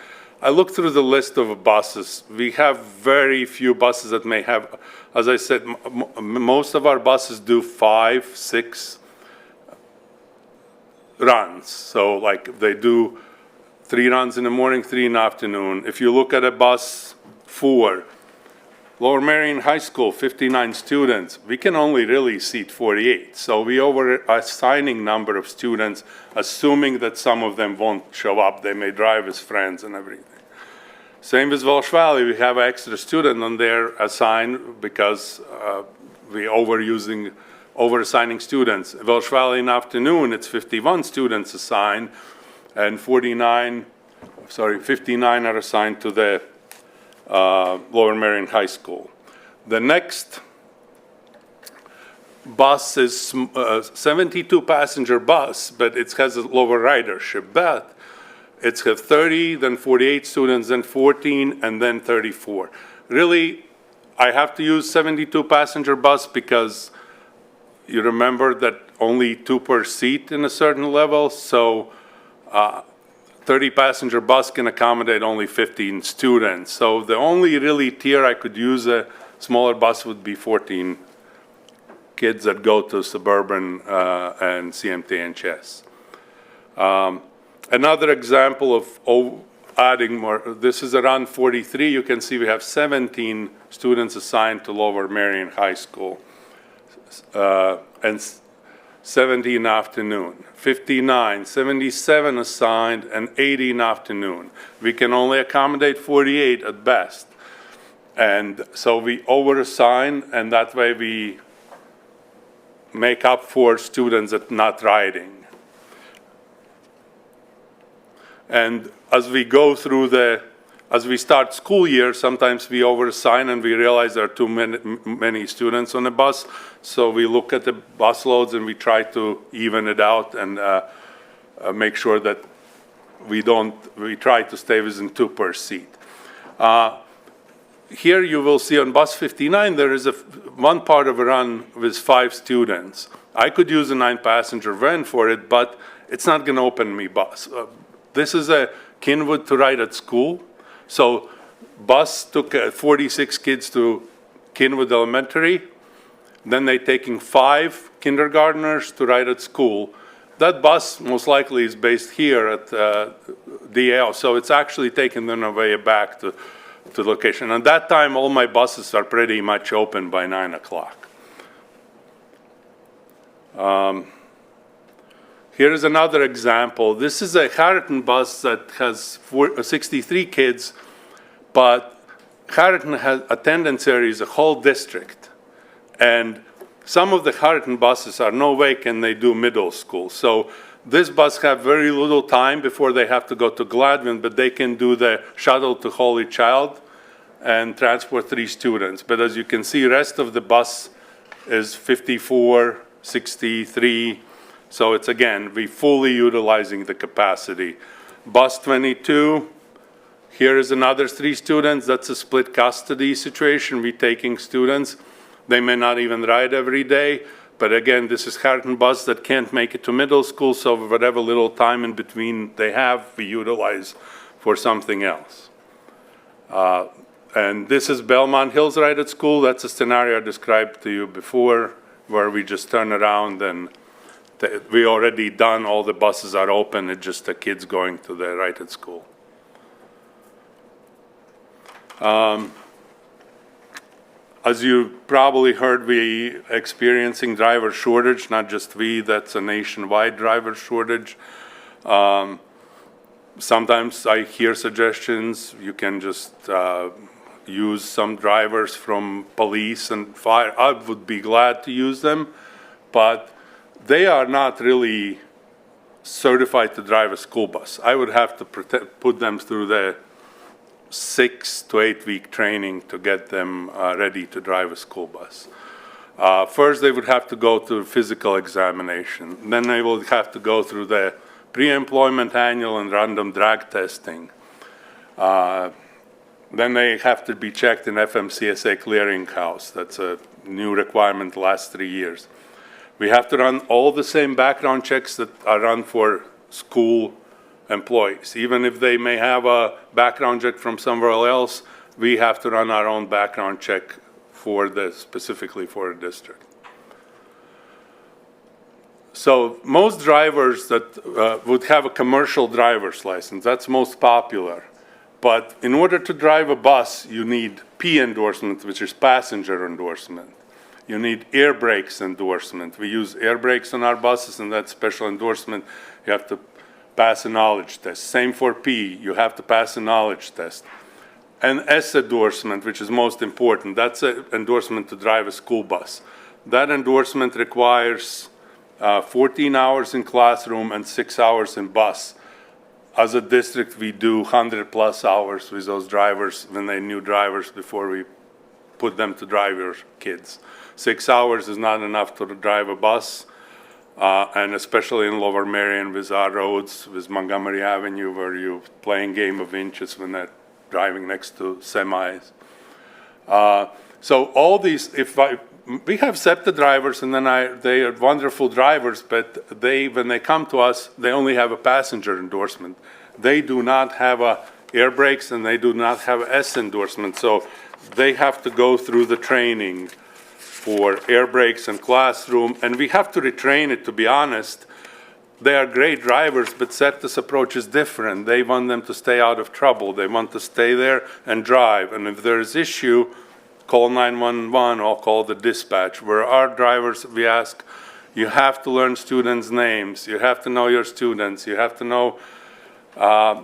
I looked through the list of buses. We have very few buses that may have, as I said, most of our buses do 5, 6 runs. So like they do 3 runs in the morning, 3 in the afternoon. If you look at a bus 4, Lower Merion High School, 59 students, we can only really seat 48. So we over assigning number of students, assuming that some of them won't show up. They may drive as friends and everything. Same with Welsh Valley, we have an extra student on there assigned because we over assigning students. Welsh Valley in the afternoon, it's 51 students assigned, and 59 are assigned to the Lower Merion High School. The next bus is 72 passenger bus, but it has a lower ridership. But it's 30, then 48 students, then 14, and then 34. Really, I have to use 72 passenger bus because you remember that only 2 per seat in a certain level, so 30 passenger bus can accommodate only 15 students. So the only really tier I could use a smaller bus would be 14 kids that go to Suburban and CMT-NHS. Another example of adding more, this is around 43. You can see we have 17 students assigned to Lower Merion High School, and 70 in the afternoon, 59, 77 assigned, and 80 in the afternoon. We can only accommodate 48 at best. And so we over-assign, and that way we make up for students that not riding. And as we go through as we start school year, sometimes we over-assign and we realize there are too many students on the bus. So we look at the bus loads and we try to even it out and make sure that we try to stay within 2 per seat. Here you will see on bus 59, there is one part of a run with 5 students. I could use a 9-passenger van for it, but it's not gonna open me bus. This is a Kinwood to ride at school. So bus took 46 kids to Kinwood Elementary. Then they taking 5 kindergartners to ride at school. That bus most likely is based here at DAO. So it's actually taking them away back to the location. And that time, all my buses are pretty much open by 9 o'clock. Here is another example. This is a Harriton bus that has 63 kids, but Harriton has attendance area is a whole district. And some of the Harriton buses are no way can they do middle school. So this bus have very little time before they have to go to Gladwin, but they can do the shuttle to Holy Child and transport 3 students. But as you can see, rest of the bus is 54, 63. So it's, again, we fully utilizing the capacity. Bus 22, here is another 3 students. That's a split custody situation. We taking students. They may not even ride every day, But again, this is Harrington bus that can't make it to middle school, so whatever little time in between they have, we utilize for something else. And this is Belmont Hills Ride at School. That's a scenario I described to you before, where we just turn around and we already done, all the buses are open, it's just the kids going to the ride at school. As you probably heard, we experiencing driver shortage, not just we, that's a nationwide driver shortage. Sometimes I hear suggestions, you can just use some drivers from police and fire. I would be glad to use them, but they are not really certified to drive a school bus. I would have to put them through the 6 to 8 week training to get them ready to drive a school bus. First, they would have to go through physical examination. Then they will have to go through the pre-employment annual and random drag testing. Then they have to be checked in FMCSA clearinghouse. That's a new requirement the last 3 years. We have to run all the same background checks that are run for school employees. Even if they may have a background check from somewhere else, we have to run our own background check for specifically for a district. So most drivers that would have a commercial driver's license, that's most popular. But in order to drive a bus, you need P endorsement, which is passenger endorsement. You need air brakes endorsement. We use air brakes on our buses, and that special endorsement, you have to pass a knowledge test. Same for P, you have to pass a knowledge test. And S endorsement, which is most important, that's an endorsement to drive a school bus. That endorsement requires 14 hours in classroom and 6 hours in bus. As a district, we do 100+ hours with those drivers when they're new drivers before we put them to drive your kids. 6 hours is not enough to drive a bus, and especially in Lower Merion with our roads, with Montgomery Avenue, where you're playing game of inches when they're driving next to semis. So all these, we have SEPTA drivers, and then they are wonderful drivers, but when they come to us, they only have a passenger endorsement. They do not have air brakes, and they do not have S endorsement. So they have to go through the training for air brakes and classroom, and we have to retrain it, to be honest. They are great drivers, but SEPTA's approach is different. They want them to stay out of trouble. They want to stay there and drive. And if there is issue, call 911 or call the dispatch. Where our drivers, we ask, you have to learn students' names. You have to know your students. You have to know,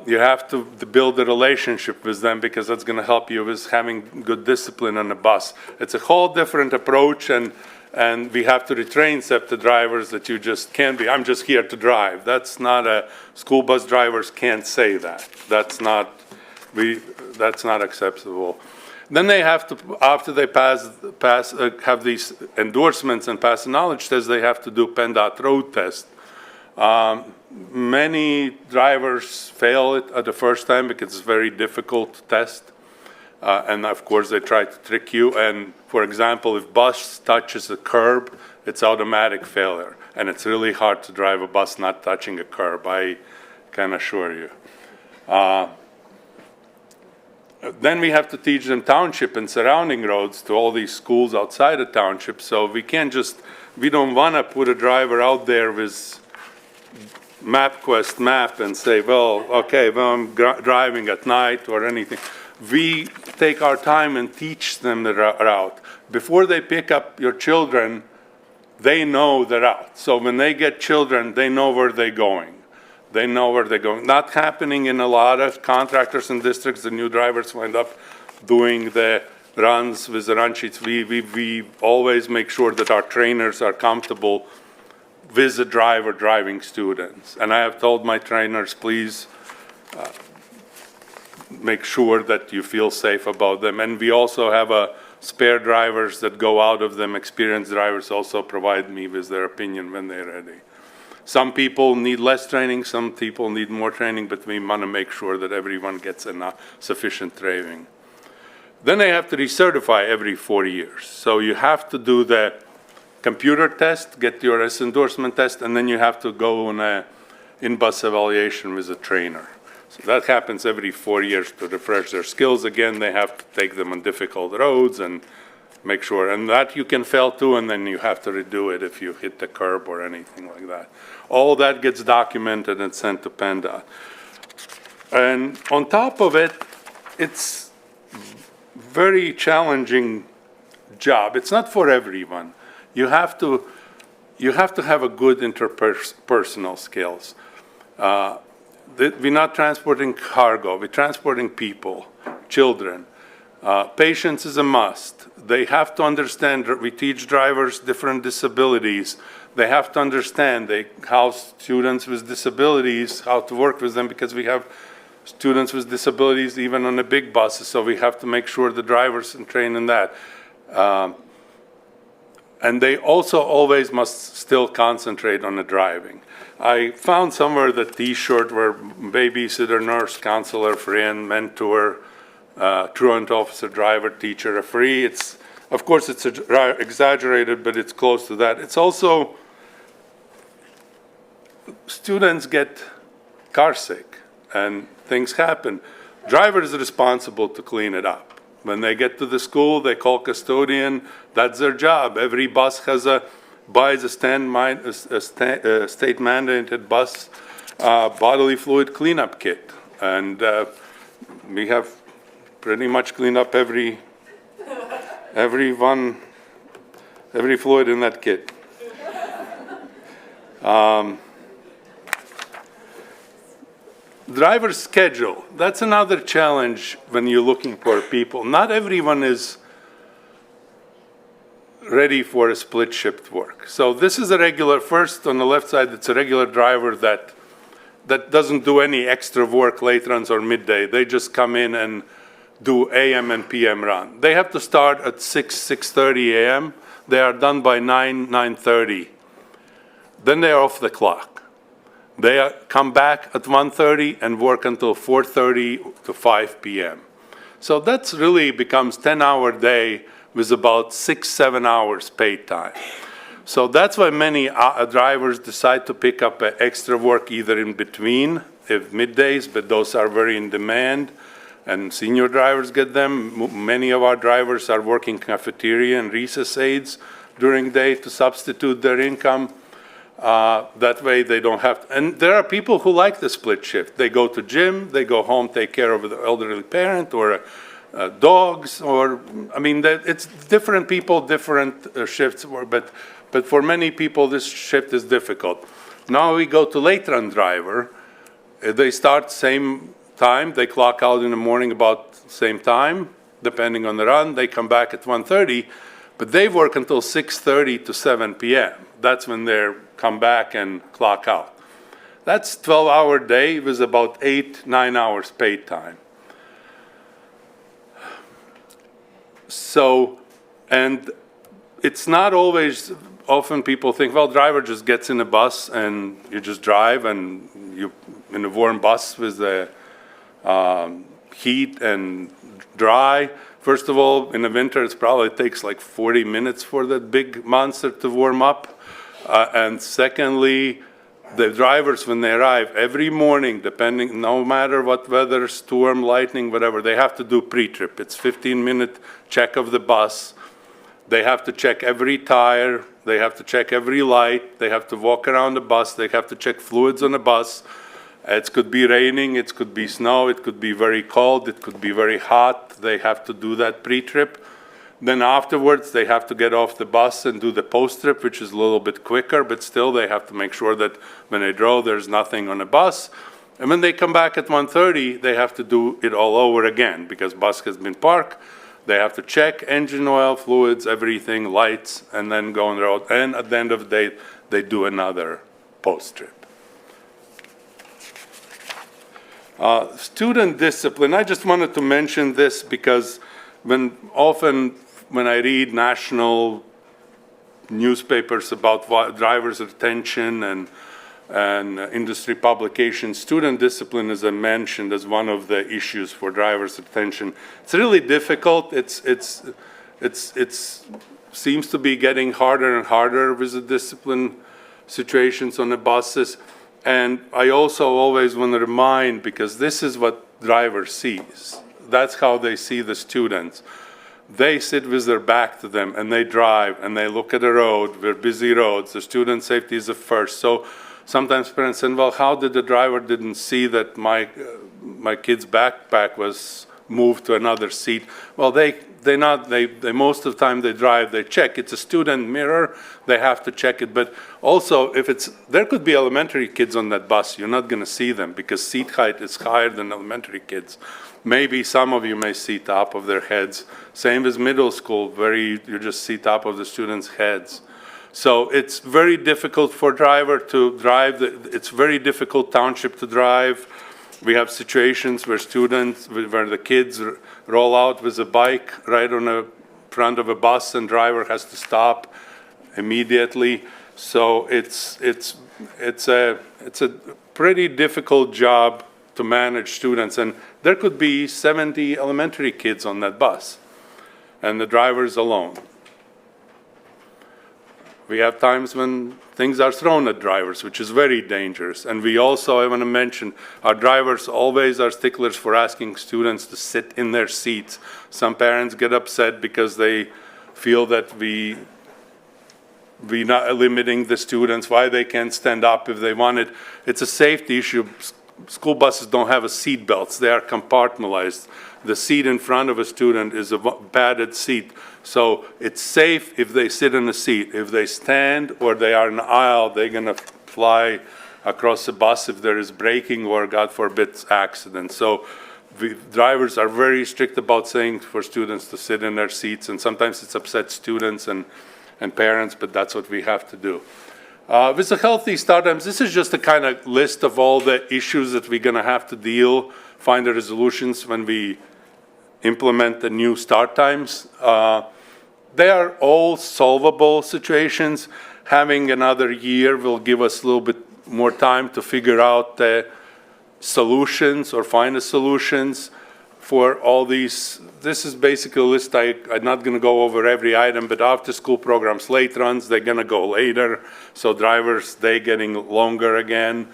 you have to build a relationship with them, because that's going to help you with having good discipline on the bus. It's a whole different approach, and we have to retrain SEPTA drivers that you just can't be, I'm just here to drive. That's not school bus drivers can't say that. That's not acceptable. Then they have to, after they have these endorsements and pass a knowledge test, they have to do PennDOT road test. Many drivers fail it at the first time because it's a very difficult test. And of course they try to trick you. And for example, if bus touches a curb, it's automatic failure. And it's really hard to drive a bus not touching a curb, I can assure you. Then we have to teach them township and surrounding roads to all these schools outside the township. So we don't want to put a driver out there with MapQuest map and say, well, okay, well, I'm driving at night or anything. We take our time and teach them the route. Before they pick up your children, they know the route. So when they get children, they know where they're going. They know where they're going. Not happening in a lot of contractors and districts. The new drivers wind up doing the runs with the run sheets. We always make sure that our trainers are comfortable with the driver driving students. And I have told my trainers, please make sure that you feel safe about them. And we also have spare drivers that go out of them. Experienced drivers also provide me with their opinion when they're ready. Some people need less training, some people need more training, but we want to make sure that everyone gets enough sufficient training. Then they have to recertify every 4 years. So you have to do the computer test, get your endorsement test, and then you have to go on a in-bus evaluation with a trainer. So that happens every 4 years to refresh their skills. Again, they have to take them on difficult roads and make sure, and that you can fail too, and then you have to redo it if you hit the curb or anything like that. All that gets documented and sent to PennDOT. And on top of it, it's very challenging job. It's not for everyone. You have to have a good interpersonal skills. We're not transporting cargo, we're transporting people, children. Patience is a must. They have to understand that we teach drivers different disabilities. They have to understand how students with disabilities, how to work with them, because we have students with disabilities even on the big buses, so we have to make sure the drivers are trained in that. And they also always must still concentrate on the driving. I found somewhere the T-shirt where babysitter, nurse, counselor, friend, mentor, truant officer, driver, teacher, referee. Of course, it's exaggerated, but it's close to that. It's also, students get car sick and things happen. Driver is responsible to clean it up. When they get to the school, they call custodian. That's their job. Every bus buys a state-mandated bus bodily fluid cleanup kit, and we have pretty much cleaned up every fluid in that kit. Driver's schedule, that's another challenge when you're looking for people. Not everyone is ready for a split shift work. So this is a regular, first on the left side, it's a regular driver that doesn't do any extra work late runs or midday. They just come in and do AM and PM run. They have to start at 6:30 AM. They are done by 9:30. Then they are off the clock. They come back at 1:30 and work until 4:30 to 5 p.m. So that's really becomes 10-hour day with about 6-7 hours paid time. So that's why many drivers decide to pick up extra work either in between, if middays, but those are very in demand, and senior drivers get them. Many of our drivers are working cafeteria and recess aides during day to substitute their income. That way they don't have to, and there are people who like the split shift. They go to gym, they go home, take care of the elderly parent or dogs, or, I mean, it's different people, different shifts, but for many people this shift is difficult. Now we go to late run driver. They start same time, they clock out in the morning about same time, depending on the run. They come back at 1:30, but they work until 6:30 to 7 p.m. That's when they come back and clock out. That's 12-hour day with about 8-9 hours paid time. So, and it's not always, often people think, well, driver just gets in a bus and you just drive, and you in a warm bus with the heat and dry. First of all, in the winter, it probably takes like 40 minutes for that big monster to warm up. And secondly, the drivers, when they arrive every morning, depending, no matter what weather, storm, lightning, whatever, they have to do pre-trip. It's 15-minute check of the bus. They have to check every tire. They have to check every light. They have to walk around the bus. They have to check fluids on the bus. It could be raining. It could be snow. It could be very cold. It could be very hot. They have to do that pre-trip. Then afterwards, they have to get off the bus and do the post-trip, which is a little bit quicker, but still they have to make sure that when they drove, there's nothing on the bus. And when they come back at 1:30, they have to do it all over again because bus has been parked. They have to check engine oil, fluids, everything, lights, and then go on the road. And at the end of the day, they do another post-trip. Student discipline, I just wanted to mention this because when I read national newspapers about drivers' retention and industry publications, student discipline is mentioned as one of the issues for drivers' retention. It's really difficult. It's seems to be getting harder and harder with the discipline situations on the buses. And I also always want to remind, because this is what driver sees. That's how they see the students. They sit with their back to them and they drive and they look at the road. We're busy roads. The student safety is the first. So sometimes parents say, well, how did the driver didn't see that my kid's backpack was moved to another seat? Well, they most of the time they drive, they check. It's a student mirror, they have to check it. But also, there could be elementary kids on that bus. You're not going to see them because seat height is higher than elementary kids. Maybe some of you may see top of their heads. Same as middle school, you just see top of the students' heads. So it's very difficult for driver to drive. It's very difficult township to drive. We have situations where the kids roll out with a bike right on the front of a bus and driver has to stop immediately. So it's a pretty difficult job to manage students. And there could be 70 elementary kids on that bus and the driver's alone. We have times when things are thrown at drivers, which is very dangerous. And we also, I want to mention, our drivers always are sticklers for asking students to sit in their seats. Some parents get upset because they feel that we not limiting the students, why they can't stand up if they want it. It's a safety issue. School buses don't have seat belts. They are compartmentalized. The seat in front of a student is a padded seat. So it's safe if they sit in the seat. If they stand or they are in the aisle, they're going to fly across the bus if there is braking or, God forbid, accident. So drivers are very strict about saying for students to sit in their seats, and sometimes it's upset students and parents, but that's what we have to do. With the healthy start times, this is just a kind of list of all the issues that we're going to have to find the resolutions when we implement the new start times. They are all solvable situations. Having another year will give us a little bit more time to figure out the solutions or find the solutions for all these. This is basically a list. I'm not going to go over every item, but after school programs, late runs, they're going to go later. So drivers, they getting longer again.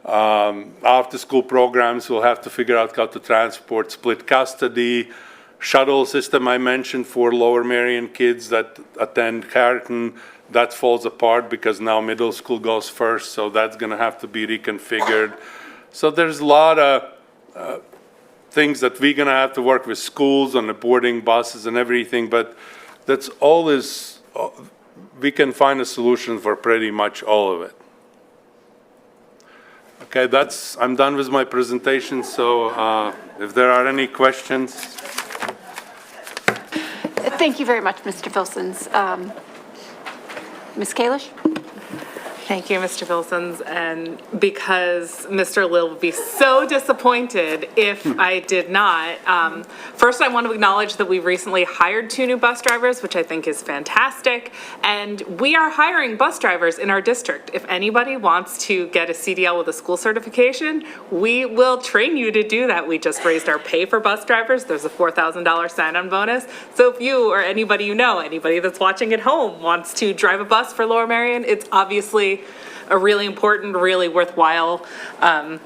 After school programs, we'll have to figure out how to transport split custody. Shuttle system I mentioned for Lower Merion kids that attend Harrington, that falls apart because now middle school goes first, so that's going to have to be reconfigured. So there's a lot of things that we're going to have to work with schools on the boarding buses and everything, but that's all we can find a solution for pretty much all of it. Okay, I'm done with my presentation, so if there are any questions. Thank you very much, Mr. Filsons. Ms. Kalish? Thank you, Mr. Filsons, and because Mr. Lill would be so disappointed if I did not. First, I want to acknowledge that we've recently hired 2 new bus drivers, which I think is fantastic, and we are hiring bus drivers in our district. If anybody wants to get a CDL with a school certification, we will train you to do that. We just raised our pay for bus drivers. There's a $4,000 sign-on bonus. So if you or anybody you know, anybody that's watching at home wants to drive a bus for Lower Merion, it's obviously a really important, really worthwhile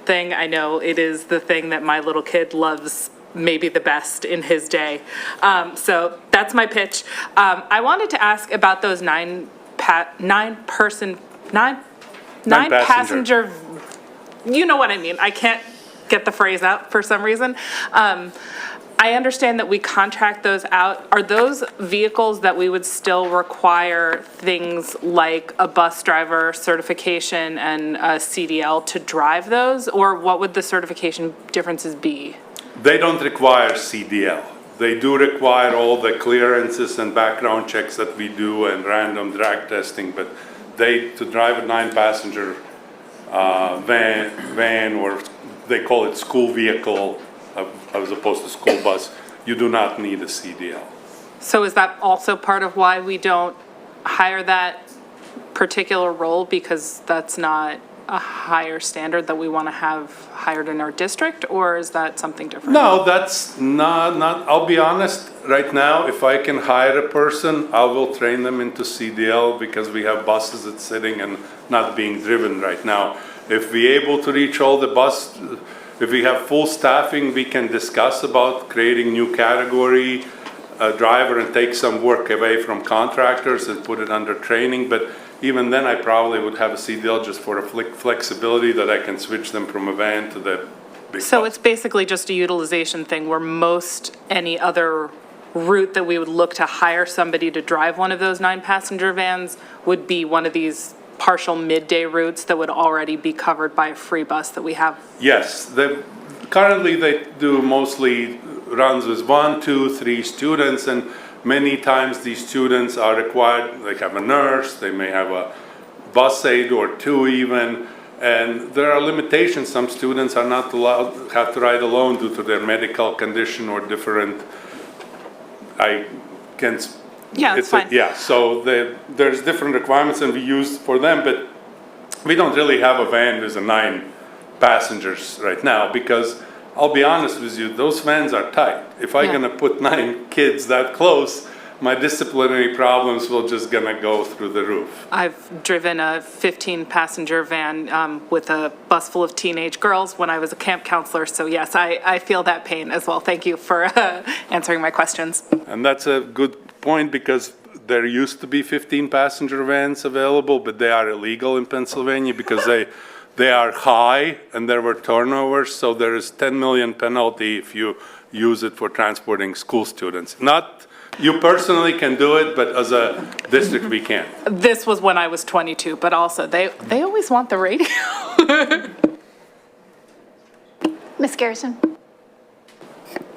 thing. I know it is the thing that my little kid loves maybe the best in his day. So that's my pitch. I wanted to ask about those nine passenger, you know what I mean. I can't get the phrase out for some reason. I understand that we contract those out. Are those vehicles that we would still require things like a bus driver certification and a CDL to drive those? Or what would the certification differences be? They don't require CDL. They do require all the clearances and background checks that we do and random drag testing, but to drive a 9-passenger van, or they call it school vehicle, as opposed to school bus, you do not need a CDL. So is that also part of why we don't hire that particular role, because that's not a higher standard that we want to have hired in our district, or is that something different? No, that's not, I'll be honest, right now, if I can hire a person, I will train them into CDL because we have buses that's sitting and not being driven right now. If we're able to reach all the if we have full staffing, we can discuss about creating new category driver and take some work away from contractors and put it under training. But even then, I probably would have a CDL just for a flexibility that I can switch them from a van to the big So bus. it's basically just a utilization thing where most any other route that we would look to hire somebody to drive one of those 9-passenger vans would be one of these partial midday routes that would already be covered by a free bus that we have. Yes, currently they do mostly runs with 1, 2, 3 students, and many times these students are required, they have a nurse, they may have a bus aide or 2 even, and there are limitations. Some students are not allowed, have to ride alone due to their medical condition or different, Yeah, that's fine. Yeah, so there's different requirements and we use for them, but we don't really have a van with 9 passengers right now because I'll be honest with you, those vans are tight. If I'm gonna put 9 kids that close, my disciplinary problems will just gonna go through the roof. I've driven a 15-passenger van with a bus full of teenage girls when I was a camp counselor, so yes, I feel that pain as well. Thank you for answering my questions. And that's a good point because there used to be 15-passenger vans available, but they are illegal in Pennsylvania because they are high and there were turnovers, so there is 10 million penalty if you use it for transporting school students. Not, you personally can do it, but as a district, we can't. This was when I was 22, but also they always want the radio. Ms. Garrison?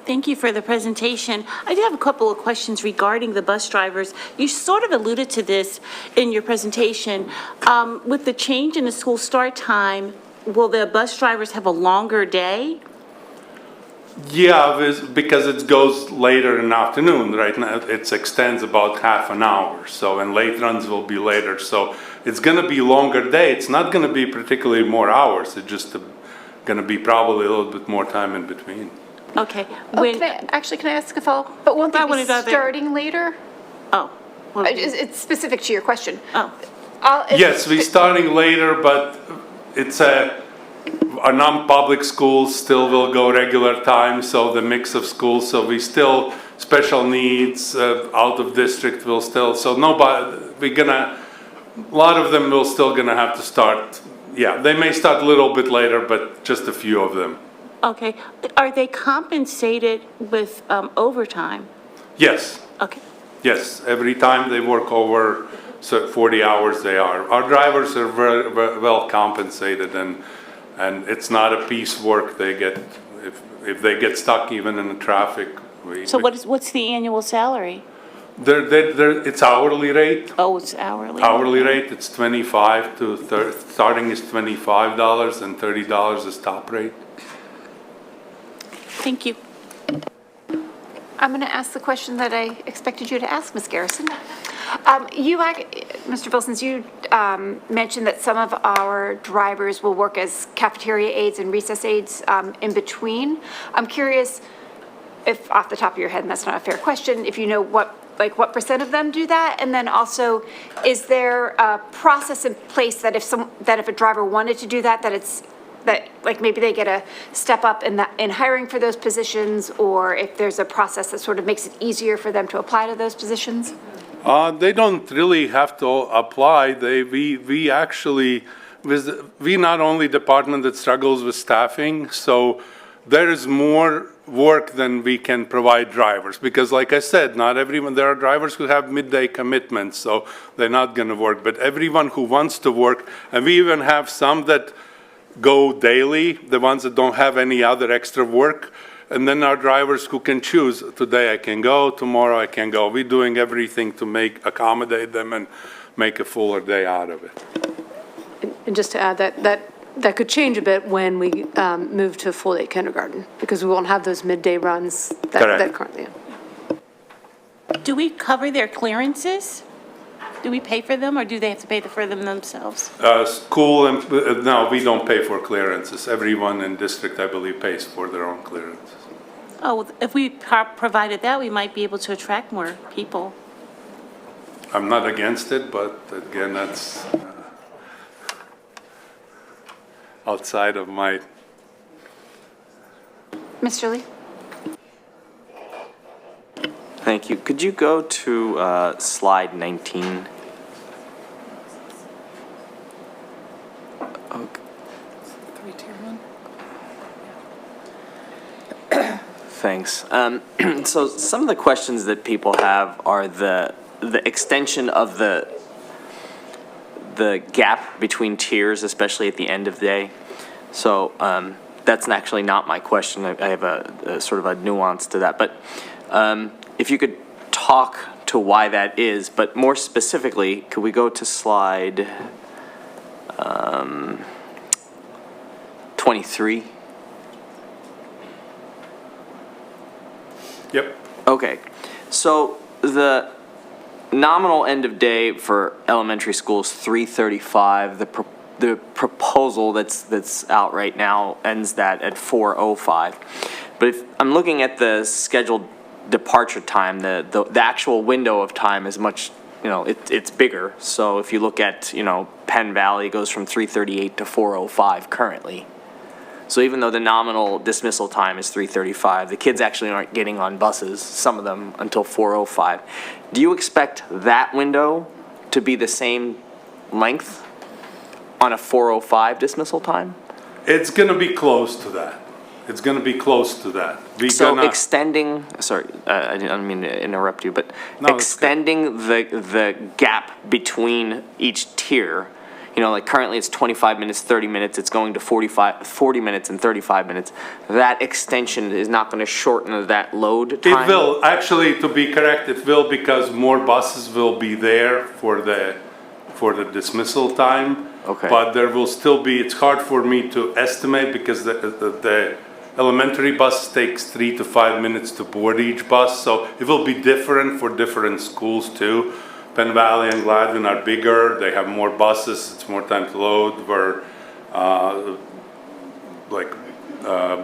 Thank you for the presentation. I do have a couple of questions regarding the bus drivers. You sort of alluded to this in your presentation. With the change in the school start time, will the bus drivers have a longer day? Yeah, because it goes later in the afternoon. Right now, it extends about half an hour. So, and late runs will be later. So it's going to be longer day. It's not going to be particularly more hours. It's just going to be probably a little bit more time in between. Okay. Can I ask a follow-up? But won't they be starting later? Oh. well, It's specific to your question. Oh. Yes, we're starting later, but it's our non-public schools still will go regular time, so the mix of schools, so we still, special needs, out of district will still, so nobody, a lot of them will still gonna have to start, yeah, they may start a little bit later, but just a few of them. Okay. Are they compensated with overtime? Yes. Okay. Yes, every time they work over 40 hours they are. Our drivers are very well compensated and it's not a piece work they get, if they get stuck even in the traffic. So what's the annual salary? It's hourly rate. Oh, it's hourly. Hourly rate, it's 25 to 30, starting is $25 and $30 is top rate. Thank you. I'm going to ask the question that I expected you to ask, Ms. Garrison. Mr. Wilsons, you mentioned that some of our drivers will work as cafeteria aides and recess aides in between. I'm curious if, off the top of your head, and that's not a fair question, if you know what % of them do that? And then also, is there a process in place that if a driver wanted to do that maybe they get a step up in hiring for those positions, or if there's a process that sort of makes it easier for them to apply to those positions? They don't really have to apply. We actually, we not only department that struggles with staffing, so there is more work than we can provide drivers. Because like I said, not everyone, there are drivers who have midday commitments, so they're not gonna work. But everyone who wants to work, and we even have some that go daily, the ones that don't have any other extra work, and then our drivers who can choose, today I can go, tomorrow I can go. We're doing everything to accommodate them and make a fuller day out of it. And just to add that could change a bit when we move to full-day kindergarten, because we won't have those midday runs that currently have. Do we cover their clearances? Do we pay for them, or do they have to pay for them themselves? School, no, we don't pay for clearances. Everyone in district, I believe, pays for their own clearances. Oh, well, if we provided that, we might be able to attract more people. I'm not against it, but again, that's outside of my... Mr. Lee? Thank you. Could you go to slide 19? Okay. Thanks. So some of the questions that people have are the extension of the gap between tiers, especially at the end of the day. So that's actually not my question. I have a sort of a nuance to that. But if you could talk to why that is, but more specifically, could we go to slide 23? Yep. Okay, so the nominal end of day for elementary school is 3:35. The proposal that's out right now ends that at 4:05. But if I'm looking at the scheduled departure time, the actual window of time is much, it's bigger. So if you look at, Penn Valley goes from 3:38 to 4:05 currently. So even though the nominal dismissal time is 3:35, the kids actually aren't getting on buses, some of them, until 4:05. Do you expect that window to be the same length on a 4:05 dismissal time? It's going to be close to that. It's going to be close to that. Extending, sorry, I didn't mean to interrupt you, but No, extending the gap between each tier, like currently it's 25 minutes, 30 minutes, it's going to 40 minutes and 35 minutes. That extension is not going to shorten that load time? It will. Actually, to be correct, it will, because more buses will be there for the dismissal time. Okay. But there will still be, it's hard for me to estimate, because the elementary bus takes 3 to 5 minutes to board each bus, so it will be different for different schools too. Penn Valley and Gladwin are bigger, they have more buses, it's more time to load, where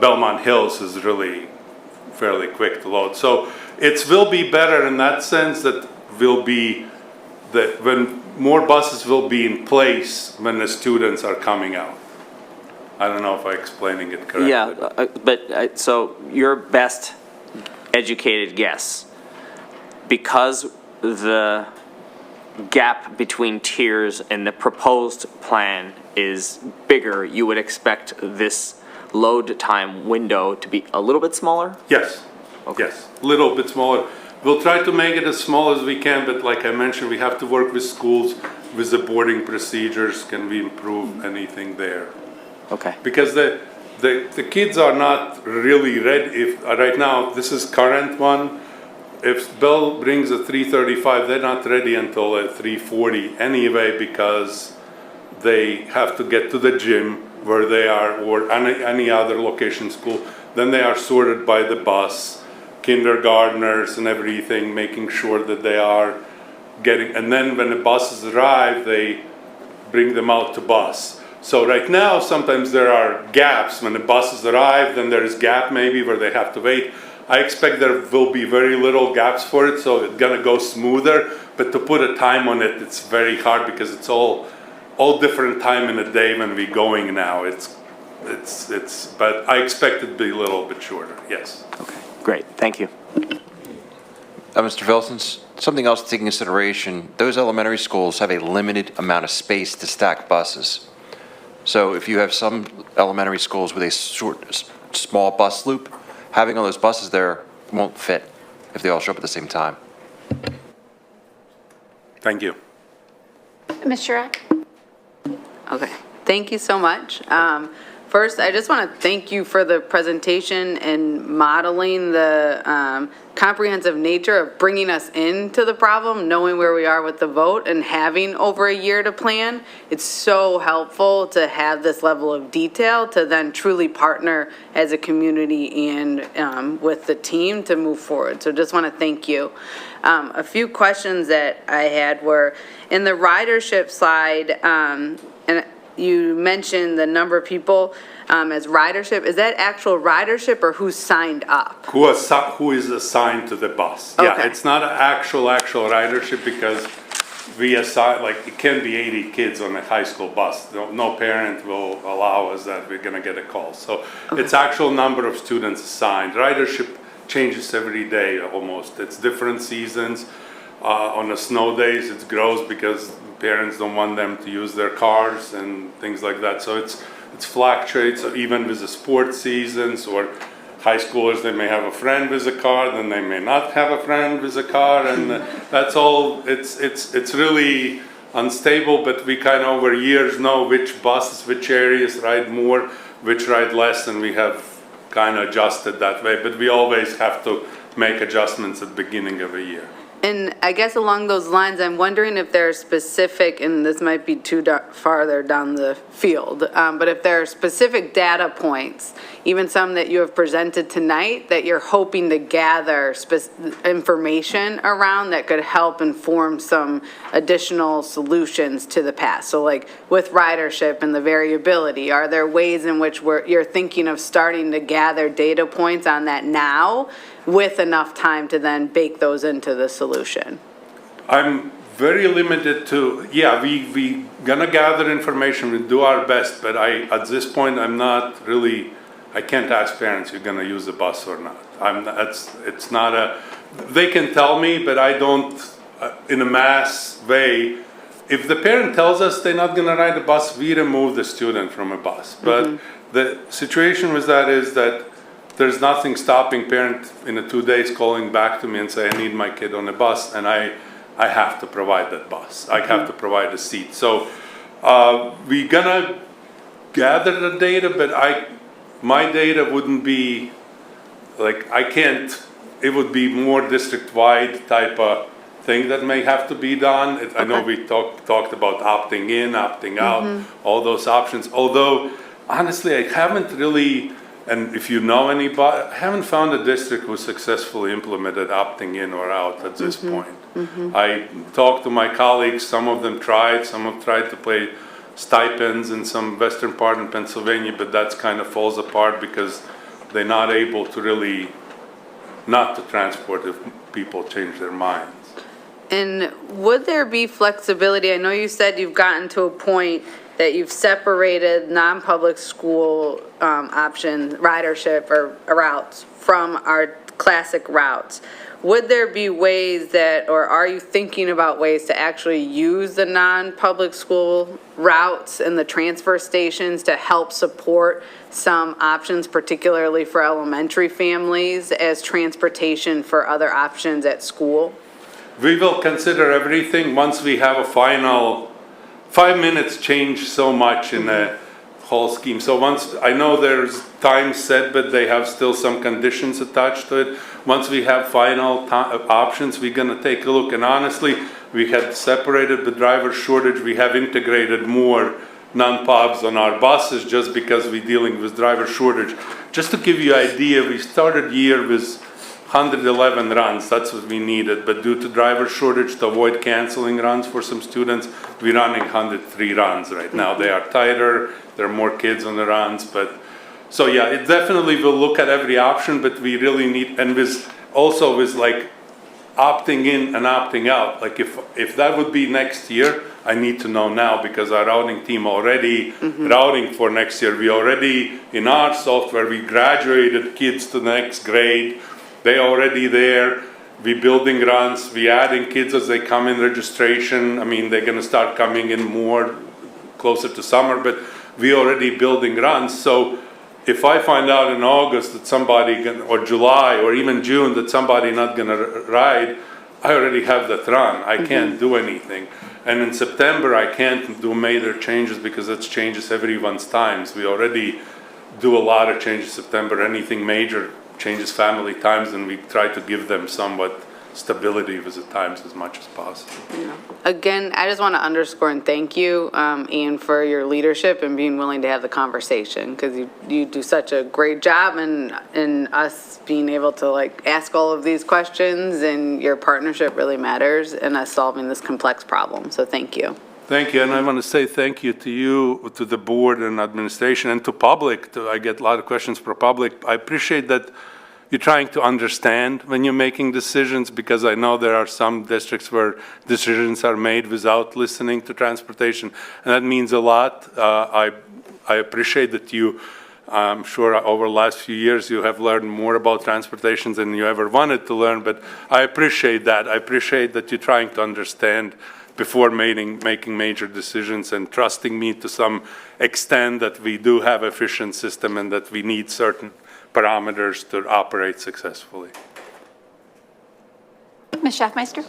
Belmont Hills is really fairly quick to load. So it will be better in that sense, that when more buses will be in place when the students are coming out. I don't know if I'm explaining it correctly. Yeah, so your best educated guess, because the gap between tiers and the proposed plan is bigger, you would expect this load time window to be a little bit smaller? Yes, Okay. yes, a little bit smaller. We'll try to make it as small as we can, but like I mentioned, we have to work with schools, with the boarding procedures. Can we improve anything there? Okay. Because the kids are not really ready. If right now, this is current one. If Bell brings a 3:35, they're not ready until at 3:40 anyway, because they have to get to the gym where they are, or any other location school. Then they are sorted by the bus, kindergartners and everything, making sure that they are getting, and then when the buses arrive, they bring them out to bus. So right now, sometimes there are gaps. When the buses arrive, then there is gap maybe where they have to wait. I expect there will be very little gaps for it, so it's gonna go smoother. But to put a time on it, it's very hard, because it's all different time in the day when we're going now. But I expect it to be a little bit shorter, yes. Okay, great, thank you. Mr. Filson, something else to take into consideration, those elementary schools have a limited amount of space to stack buses. So if you have some elementary schools with a small bus loop, having all those buses there won't fit if they all show up at the same time. Thank you. Ms. Chirac? Okay, thank you so much. First, I just want to thank you for the presentation and modeling the comprehensive nature of bringing us into the problem, knowing where we are with the vote and having over a year to plan. It's so helpful to have this level of detail to then truly partner as a community and with the team to move forward. So just want to thank you. A few questions that I had were, in the ridership slide, and you mentioned the number of people as ridership. Is that actual ridership or who's signed up? Who is assigned to the bus? Yeah, Okay. it's not an actual ridership because we assign, like, it can be 80 kids on a high school bus. No parent will allow us that we're gonna get a call. So it's actual number of students assigned. Ridership changes every day almost. It's different seasons. On the snow days, it grows because parents don't want them to use their cars and things like that. So it fluctuates, even with the sports seasons, or high schoolers, they may have a friend with a car, then they may not have a friend with a car, and that's all. It's really unstable, but we kind of over years know which buses, which areas ride more, which ride less, and we have kind of adjusted that way. But we always have to make adjustments at the beginning of a year. And I guess along those lines, I'm wondering if there are specific, and this might be too farther down the field, but if there are specific data points, even some that you have presented tonight, that you're hoping to gather information around that could help inform some additional solutions to the past. So like with ridership and the variability, are there ways in which you're thinking of starting to gather data points on that now with enough time to then bake those into the solution? I'm very limited to, we gonna gather information, we do our best, but at this point, I'm not really, I can't ask parents, you're gonna use the bus or not. It's not they can tell me, but I don't, in a mass way. If the parent tells us they're not gonna ride the bus, we remove the student from a bus. But the situation with that is that there's nothing stopping parent in the 2 days calling back to me and say, I need my kid on a bus, and I have to provide that bus. I have to provide a seat. So we're gonna gather the data, but my data wouldn't be, like, it would be more district-wide type of thing that may have to be done. I know we talked about opting in, opting out, all those options. Although, honestly, I haven't really, and if you know anybody, I haven't found a district who successfully implemented opting in or out at this point. I talked to my colleagues, some of them tried, some have tried to pay stipends in some western part in Pennsylvania, but that's kind of falls apart because they're not able to really, not to transport if people change their minds. And would there be flexibility? I know you said you've gotten to a point that you've separated non-public school option ridership or routes from our classic routes. Would there be ways that, or are you thinking about ways to actually use the non-public school routes and the transfer stations to help support some options, particularly for elementary families, as transportation for other options at school? We will consider everything once we have a final. 5 minutes change so much in the whole scheme. So once, I know there's time set, but they have still some conditions attached to it. Once we have final options, we're gonna take a look. And honestly, we had separated the driver shortage. We have integrated more non-pubs on our buses just because we're dealing with driver shortage. Just to give you an idea, we started year with 111 runs, that's what we needed, but due to driver shortage, to avoid canceling runs for some students, we're running 103 runs right now. They are tighter, there are more kids on the runs, but, so yeah, it definitely will look at every option, but we really need, and with like opting in and opting out, like if that would be next year, I need to know now because our routing team already routing for next year. We already, in our software, we graduated kids to the next grade. They already there. We building runs. We adding kids as they come in registration. I mean, they're gonna start coming in more closer to summer, but we already building runs. So if I find out in August that somebody, or July, or even June, that somebody not gonna ride, I already have that run. I can't do anything. And in September, I can't do major changes because it changes everyone's times. We already do a lot of changes September. Anything major changes family times, and we try to give them somewhat stability visit times as much as possible. Again, I just want to underscore and thank you, Ian, for your leadership and being willing to have the conversation, because you do such a great job, and us being able to like ask all of these questions, and your partnership really matters in us solving this complex problem. So thank you. Thank you, and I want to say thank you to you, to the board and administration, and to public. I get a lot of questions from public. I appreciate that you're trying to understand when you're making decisions, because I know there are some districts where decisions are made without listening to transportation, and that means a lot. I appreciate that you, I'm sure over the last few years you have learned more about transportation than you ever wanted to learn, but I appreciate that. I appreciate that you're trying to understand before making major decisions, and trusting me to some extent that we do have efficient system and that we need certain parameters to operate successfully. Ms. Schaffmeister?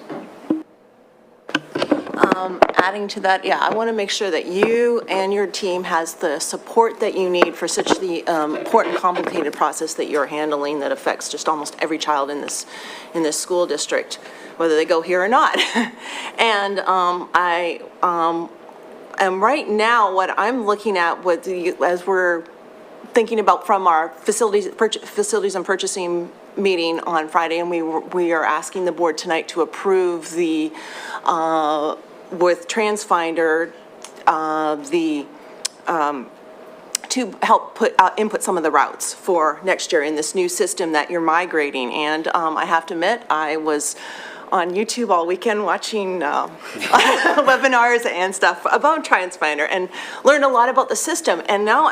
Adding to that, yeah, I want to make sure that you and your team has the support that you need for such the important, complicated process that you're handling that affects just almost every child in this school district, whether they go here or not. And and right now, what I'm looking at as we're thinking about from our facilities and purchasing meeting on Friday, and we are asking the board tonight to approve the with TransFinder to help input some of the routes for next year in this new system that you're migrating. And I have to admit, I was on YouTube all weekend watching webinars and stuff about TransFinder, and learned a lot about the system. And now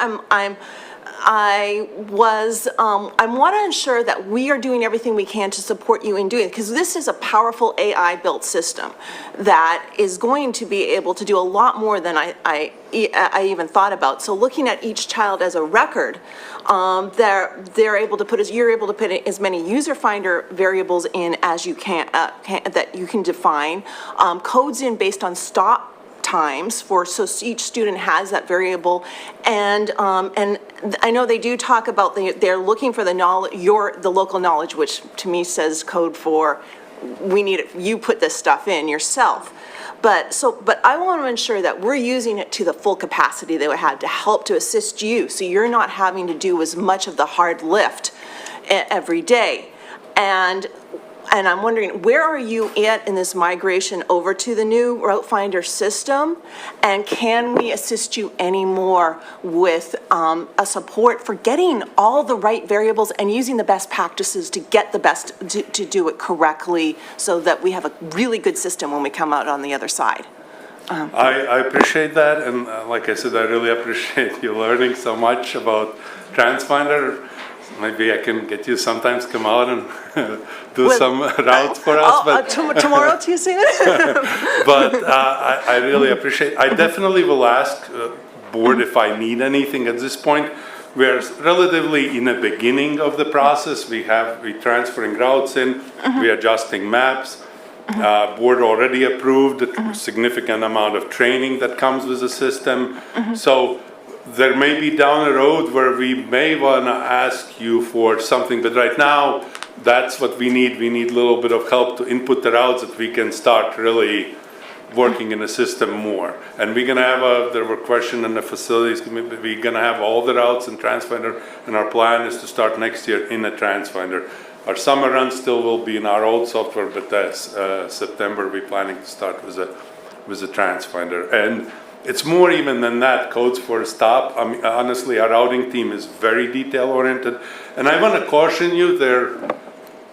I want to ensure that we are doing everything we can to support you in doing it, because this is a powerful AI-built system that is going to be able to do a lot more than I even thought about. So looking at each child as a record, you're able to put as many user finder variables in as you can that you can define, codes in based on stop times so each student has that variable, and I know they do talk about they're looking for the knowledge, the local knowledge, which to me says code for we need it, you put this stuff in yourself. But I want to ensure that we're using it to the full capacity that we have to help to assist you, so you're not having to do as much of the hard lift every day. And I'm wondering, where are you at in this migration over to the new Route Finder system? And can we assist you any more with a support for getting all the right variables and using the best practices to get the best, to do it correctly, so that we have a really good system when we come out on the other side? I appreciate that, and like I said, I really appreciate you learning so much about TransFinder. Maybe I can get you sometimes come out and do some routes for us. But tomorrow, too soon? But I really appreciate. I definitely will ask board if I need anything at this point. We're relatively in the beginning of the process. We're transferring routes in, we're adjusting maps. Board already approved a significant amount of training that comes with the system. So there may be down the road where we may want to ask you for something, but right now, that's what we need. We need a little bit of help to input the routes that we can start really working in the system more. And we're going to have there were questions in the facilities, we're going to have all the routes in TransFinder, and our plan is to start next year in a TransFinder. Our summer run still will be in our old software, but that's September we're planning to start with a TransFinder. And it's more even than that, codes for a stop. I mean, honestly, our routing team is very detail-oriented. And I want to caution you, their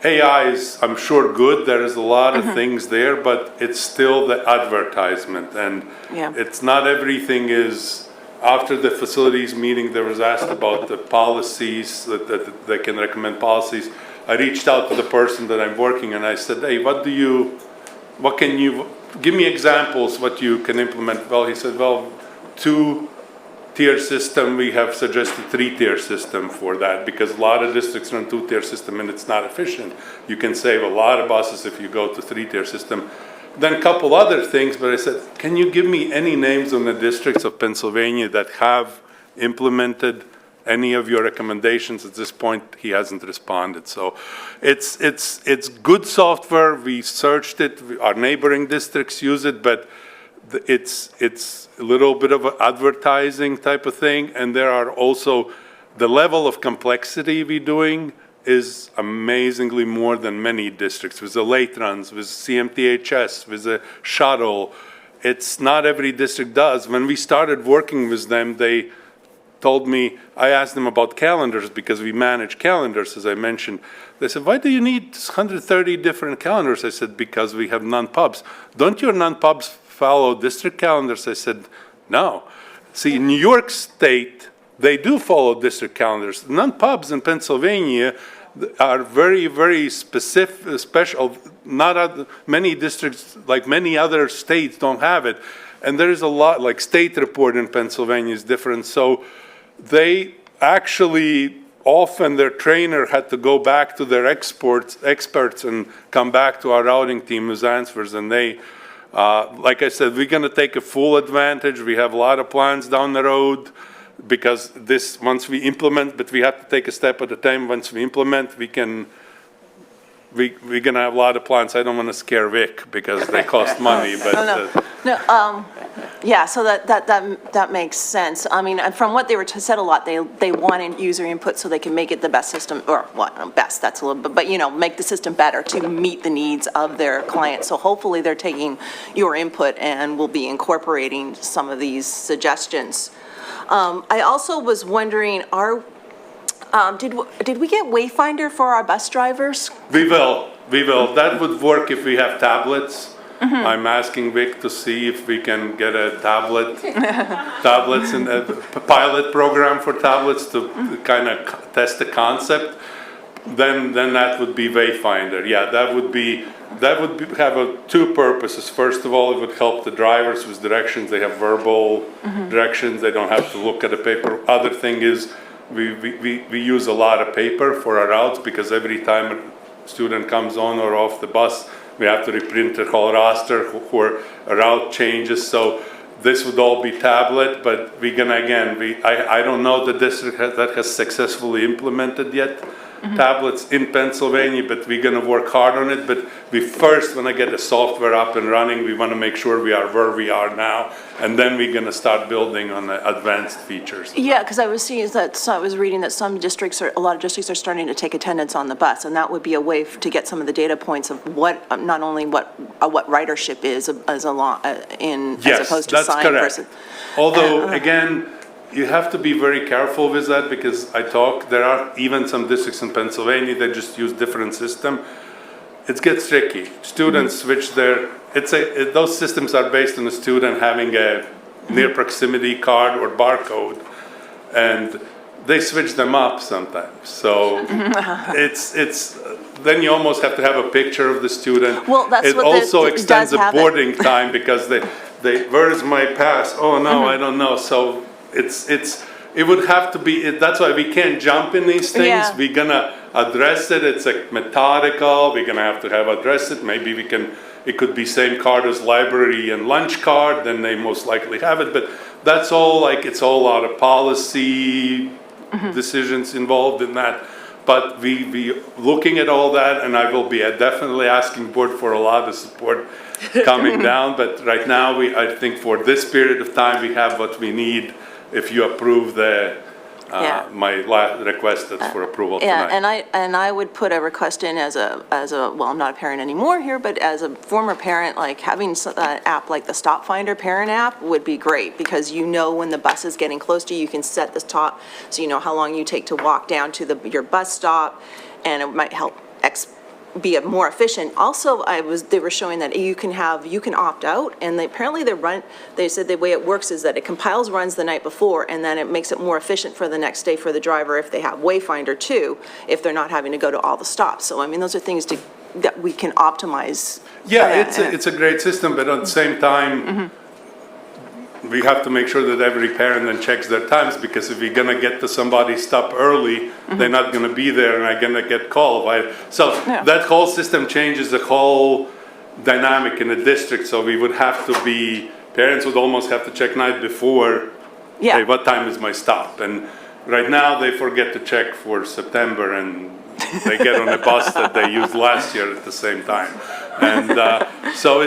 AI is, I'm sure, good. There is a lot of things there, but it's still the advertisement. And it's not everything is, after the facilities meeting, there was asked about the policies, that they can recommend policies. I reached out to the person that I'm working, and I said, hey, what can you, give me examples what you can implement. Well, he said, well, 2-tier system, we have suggested 3-tier system for that, because a lot of districts run 2-tier system and it's not efficient. You can save a lot of buses if you go to 3-tier system. Then a couple other things, but I said, can you give me any names on the districts of Pennsylvania that have implemented any of your recommendations. At this point, he hasn't responded. So it's good software. We searched it. Our neighboring districts use it, but it's a little bit of an advertising type of thing. And there are also the level of complexity we're doing is amazingly more than many districts, with the late runs, with CMTHS, with the shuttle. It's not every district does. When we started working with them, they told me, I asked them about calendars because we manage calendars, as I mentioned. They said, why do you need 130 different calendars? I said, because we have non-pubs. Don't your non-pubs follow district calendars? I said, no. See, in New York State, they do follow district calendars. Non-pubs in Pennsylvania are very, very specific, special. Many districts, like many other states, don't have it. And there is a lot, like state report in Pennsylvania is different. So they actually, often their trainer had to go back to their experts and come back to our routing team with answers. And they, like I said, we're going to take a full advantage. We have a lot of plans down the road. Because this, once we implement, but we have to take a step at a time. Once we implement, we're gonna have a lot of plans. I don't want to scare Vic because they cost money, but. Yeah, so that makes sense. I mean, from what they were said a lot, they wanted user input so they can make it the best system, or what, best, that's a little bit, but make the system better to meet the needs of their clients. So hopefully they're taking your input and will be incorporating some of these suggestions. I also was wondering, did we get Wayfinder for our bus drivers? We will. That would work if we have tablets. I'm asking Vic to see if we can get a tablets and a pilot program for tablets to kind of test the concept. Then that would be Wayfinder. Yeah, that would have two purposes. First of all, it would help the drivers with directions. They have verbal directions. They don't have to look at the paper. Other thing is we use a lot of paper for our routes because every time a student comes on or off the bus, we have to reprint the whole roster where a route changes. So this would all be tablet, but we're gonna, again, I don't know the district that has successfully implemented yet tablets in Pennsylvania, but we're going to work hard on it. But we first want to get the software up and running. We want to make sure we are where we are now, and then we're going to start building on the advanced features. Yeah, because I was seeing that, so I was reading that a lot of districts are starting to take attendance on the bus, and that would be a way to get some of the data points of what, not only what ridership is as opposed to sign versus. Although, again, you have to be very careful with that because there are even some districts in Pennsylvania that just use different system. It gets tricky. Students switch those systems are based on the student having a near proximity card or barcode, and they switch them up sometimes. So then you almost have to have a picture of the student. Well, that's it also extends the boarding time because they where is my pass? Oh no, I don't know. So it would have to be, that's why we can't jump in these things. Yeah. We're gonna address it. It's like methodical. We're gonna have to address it. Maybe it could be same card as library and lunch card, then they most likely have it. But that's all it's all a lot of policy decisions involved in that. But we looking at all that, and I will be definitely asking board for a lot of support coming down. But right now, I think for this period of time, we have what we need. If you approve my last request, that's for approval tonight. Yeah, and I would put a request in as a well, I'm not a parent anymore here, but as a former parent, like having an app like the Stop Finder parent app would be great because when the bus is getting close to you, you can set the stop so you know how long you take to walk down to your bus stop, and it might help be more efficient. Also, they were showing that you can opt out, and they said the way it works is that it compiles runs the night before, and then it makes it more efficient for the next day for the driver if they have Wayfinder too, if they're not having to go to all the stops. So I mean, those are things that we can optimize. Yeah, it's a great system, but at the same time, we have to make sure that every parent then checks their times, because if we're going to get to somebody's stop early, they're not going to be there and are going to get called. Right? So that whole system changes the whole dynamic in the district. So we would have to parents would almost have to check night before, hey, what time is my stop? And right now, they forget to check for September, and they get on a bus that they used last year at the same time. And so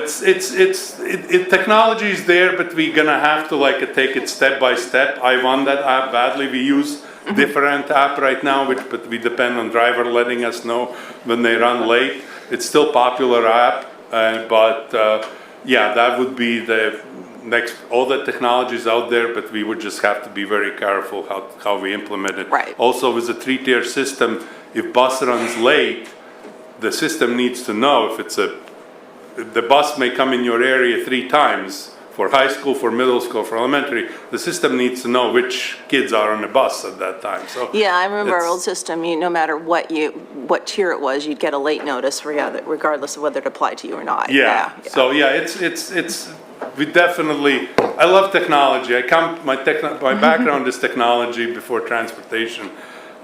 technology is there, but we're gonna have to take it step by step. I want that app badly. We use different app right now, but we depend on driver letting us know when they run late. It's still popular app, but yeah, that would be the next. All the technology is out there, but we would just have to be very careful how we implement it. Right. Also, with a 3-tier system, if bus runs late, the system needs to know if the bus may come in your area 3 times for high school, for middle school, for elementary. The system needs to know which kids are on the bus at that time. So Yeah, I remember our old system, no matter what tier it was, you'd get a late notice regardless of whether it applied to you or not. Yeah. So yeah, we definitely. I love technology. My background is technology before transportation.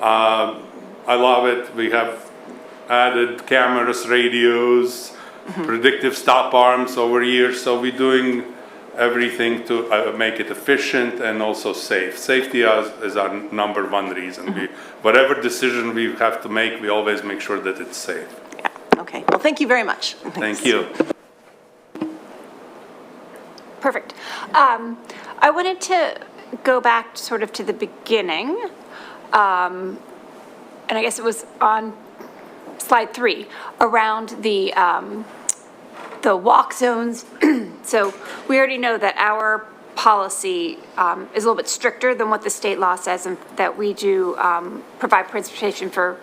I love it. We have added cameras, radios, predictive stop arms over years. So we're doing everything to make it efficient and also safe. Safety is our number 1 reason. Whatever decision we have to make, we always make sure that it's safe. Yeah, okay. Well, thank you very much. Thank you. Perfect. I wanted to go back sort of to the beginning, and I guess it was on slide 3, around the walk zones. So we already know that our policy is a little bit stricter than what the state law says, and that we do provide transportation for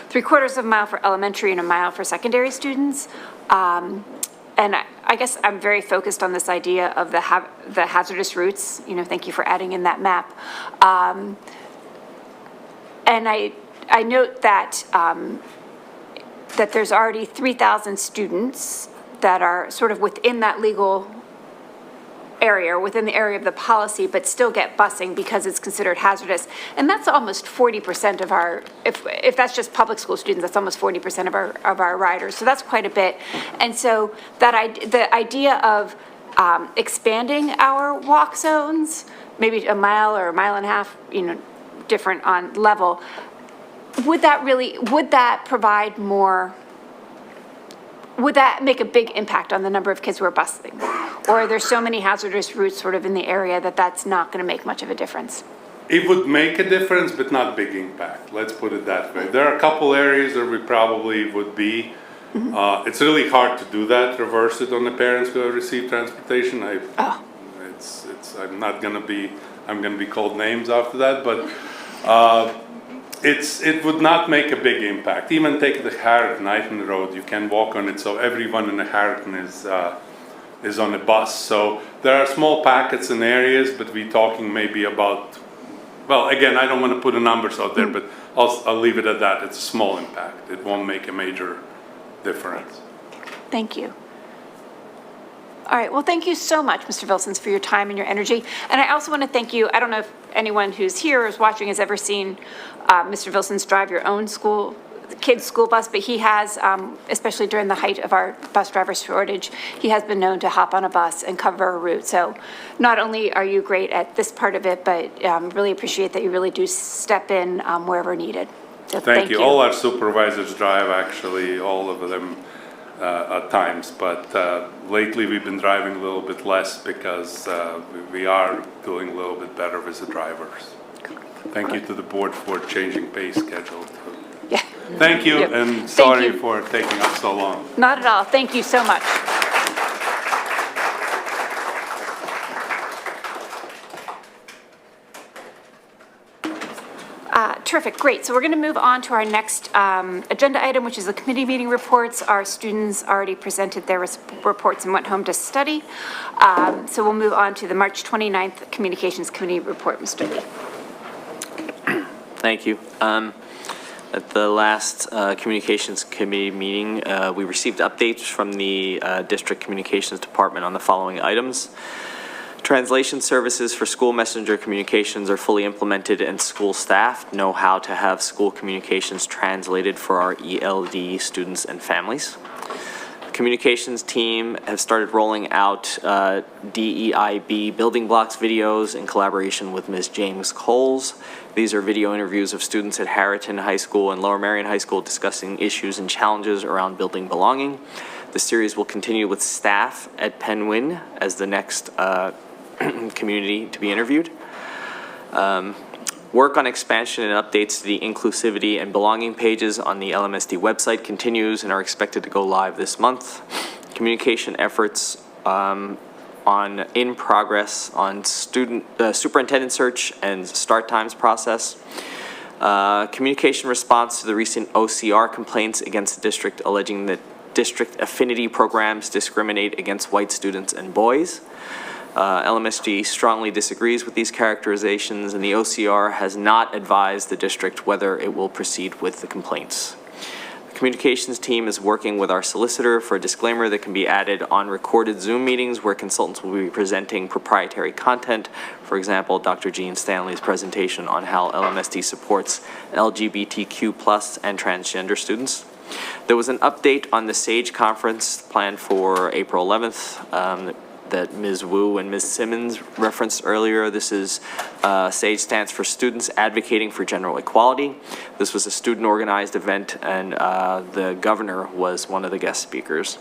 3/4 of a mile for elementary and a mile for secondary students. And I guess I'm very focused on this idea of the hazardous routes. Thank you for adding in that map. And I note that that there's already 3,000 students that are sort of within that legal area, within the area of the policy, but still get busing because it's considered hazardous. And that's almost 40% of our, if that's just public school students, that's almost 40% of our riders. So that's quite a bit. And so the idea of expanding our walk zones, maybe a mile or a mile and a half, different on level, would that provide more? Would that make a big impact on the number of kids who are busing? Or are there so many hazardous routes sort of in the area that that's not going to make much of a difference? It would make a difference, but not big impact. Let's put it that way. There are a couple areas where we probably would be. It's really hard to do that, reverse it on the parents who have received transportation. I'm going to be called names after that, but it would not make a big impact. Even take the Harrington Road, you can walk on it, so everyone in the Harrington is on a bus. So there are small packets and areas, but we're talking maybe about, well, again, I don't want to put the numbers out there, but I'll leave it at that. It's a small impact. It won't make a major difference. Thank you. All right, well, thank you so much, Mr. Vilsons, for your time and your energy. And I also want to thank you. I don't know if anyone who's here or is watching has ever seen Mr. Vilsons drive your own kid's school bus, but he has, especially during the height of our bus driver shortage, he has been known to hop on a bus and cover a route. So not only are you great at this part of it, but really appreciate that you really do step in wherever needed. So thank you. All our supervisors drive, actually, all of them at times, but lately we've been driving a little bit less because we are doing a little bit better with the drivers. Thank you to the board for changing pay schedule. Yeah. Thank you, and sorry for taking up so long. Not at all. Thank you so much. Terrific, great. So we're going to move on to our next agenda item, which is the committee meeting reports. Our students already presented their reports and went home to study. So we'll move on to the March 29th Communications Committee report. Mr. Lee. Thank you. At the last Communications Committee meeting, we received updates from the District Communications Department on the following items. Translation services for school messenger communications are fully implemented, and school staff know how to have school communications translated for our ELD students and families. The Communications team has started rolling out DEIB building blocks videos in collaboration with Ms. James Coles. These are video interviews of students at Harriton High School and Lower Merion High School discussing issues and challenges around building belonging. The series will continue with staff at Penguin as the next community to be interviewed. Work on expansion and updates to the inclusivity and belonging pages on the LMSD website continues and are expected to go live this month. Communication efforts in progress on student superintendent search and start times process. Communication response to the recent OCR complaints against the district alleging that district affinity programs discriminate against white students and boys. LMSD strongly disagrees with these characterizations, and the OCR has not advised the district whether it will proceed with the complaints. The communications team is working with our solicitor for a disclaimer that can be added on recorded Zoom meetings where consultants will be presenting proprietary content. For example, Dr. Jean Stanley's presentation on how LMSD supports LGBTQ+ and transgender students. There was an update on the SAGE conference planned for April 11th. That Ms. Wu and Ms. Simmons referenced earlier. This is, SAGE stands for Students Advocating for General Equality. This was a student-organized event, and the governor was one of the guest speakers.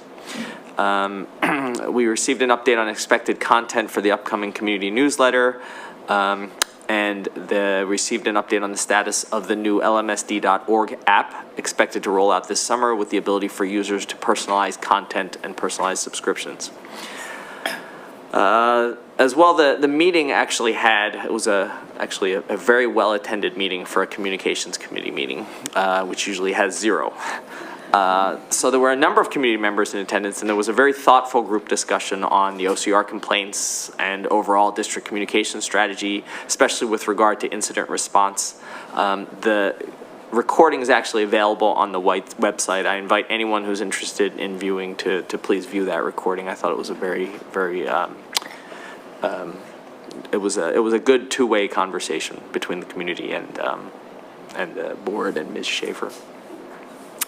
We received an update on expected content for the upcoming community newsletter, and received an update on the status of the new lmsd.org app, expected to roll out this summer with the ability for users to personalize content and personalize subscriptions. As well, the meeting actually was actually a very well-attended meeting for a communications committee meeting, which usually has 0. So there were a number of community members in attendance, and there was a very thoughtful group discussion on the OCR complaints and overall district communication strategy, especially with regard to incident response. The recording is actually available on the website. I invite anyone who's interested in viewing to please view that recording. I thought it was a very, very, it was a good two-way conversation between the community and the board and Ms. Schaefer.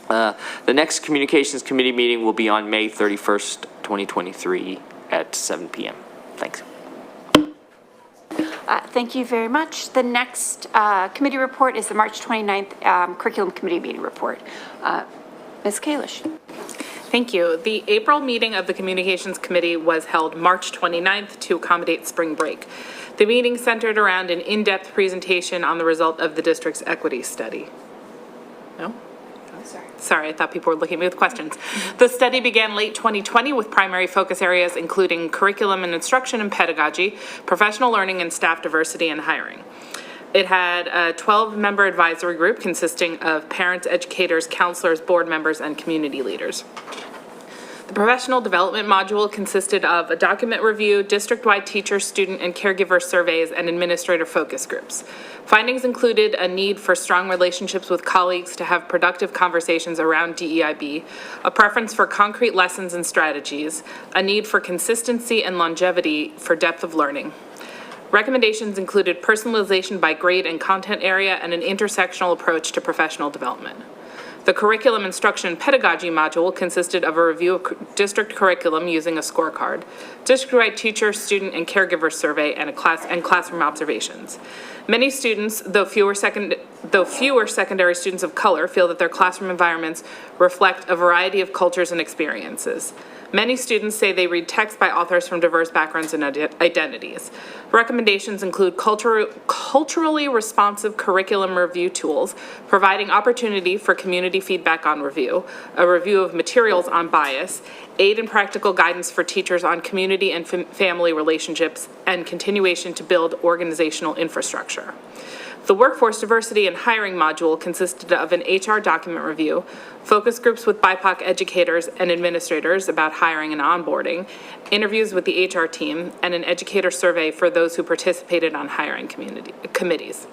The next communications committee meeting will be on May 31st, 2023 at 7 p.m. Thanks. Thank you very much. The next committee report is the March 29th Curriculum Committee meeting report. Ms. Kalish. Thank you. The April meeting of the Communications Committee was held March 29th to accommodate spring break. The meeting centered around an in-depth presentation on the result of the district's equity study. No? Sorry, I thought people were looking at me with questions. The study began late 2020 with primary focus areas including curriculum and instruction and pedagogy, professional learning and staff diversity and hiring. It had a 12-member advisory group consisting of parents, educators, counselors, board members, and community leaders. The professional development module consisted of a document review, district-wide teacher, student, and caregiver surveys, and administrator focus groups. Findings included a need for strong relationships with colleagues to have productive conversations around DEIB, a preference for concrete lessons and strategies, a need for consistency and longevity for depth of learning. Recommendations included personalization by grade and content area and an intersectional approach to professional development. The curriculum instruction and pedagogy module consisted of a review of district curriculum using a scorecard, district-wide teacher, student, and caregiver survey, and classroom observations. Many students, though fewer secondary students of color, feel that their classroom environments reflect a variety of cultures and experiences. Many students say they read texts by authors from diverse backgrounds and identities. Recommendations include culturally responsive curriculum review tools, providing opportunity for community feedback on review, a review of materials on bias, aid and practical guidance for teachers on community and family relationships, and continuation to build organizational infrastructure. The workforce diversity and hiring module consisted of an HR document review, focus groups with BIPOC educators and administrators about hiring and onboarding, interviews with the HR team, and an educator survey for those who participated on hiring committees.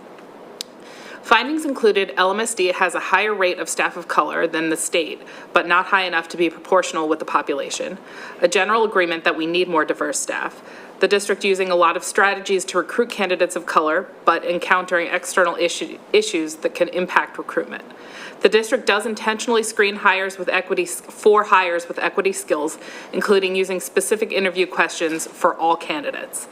Findings included LMSD has a higher rate of staff of color than the state, but not high enough to be proportional with the population. A general agreement that we need more diverse staff. The district using a lot of strategies to recruit candidates of color, but encountering external issues that can impact recruitment. The district does intentionally screen hires with equity skills, including using specific interview questions for all candidates.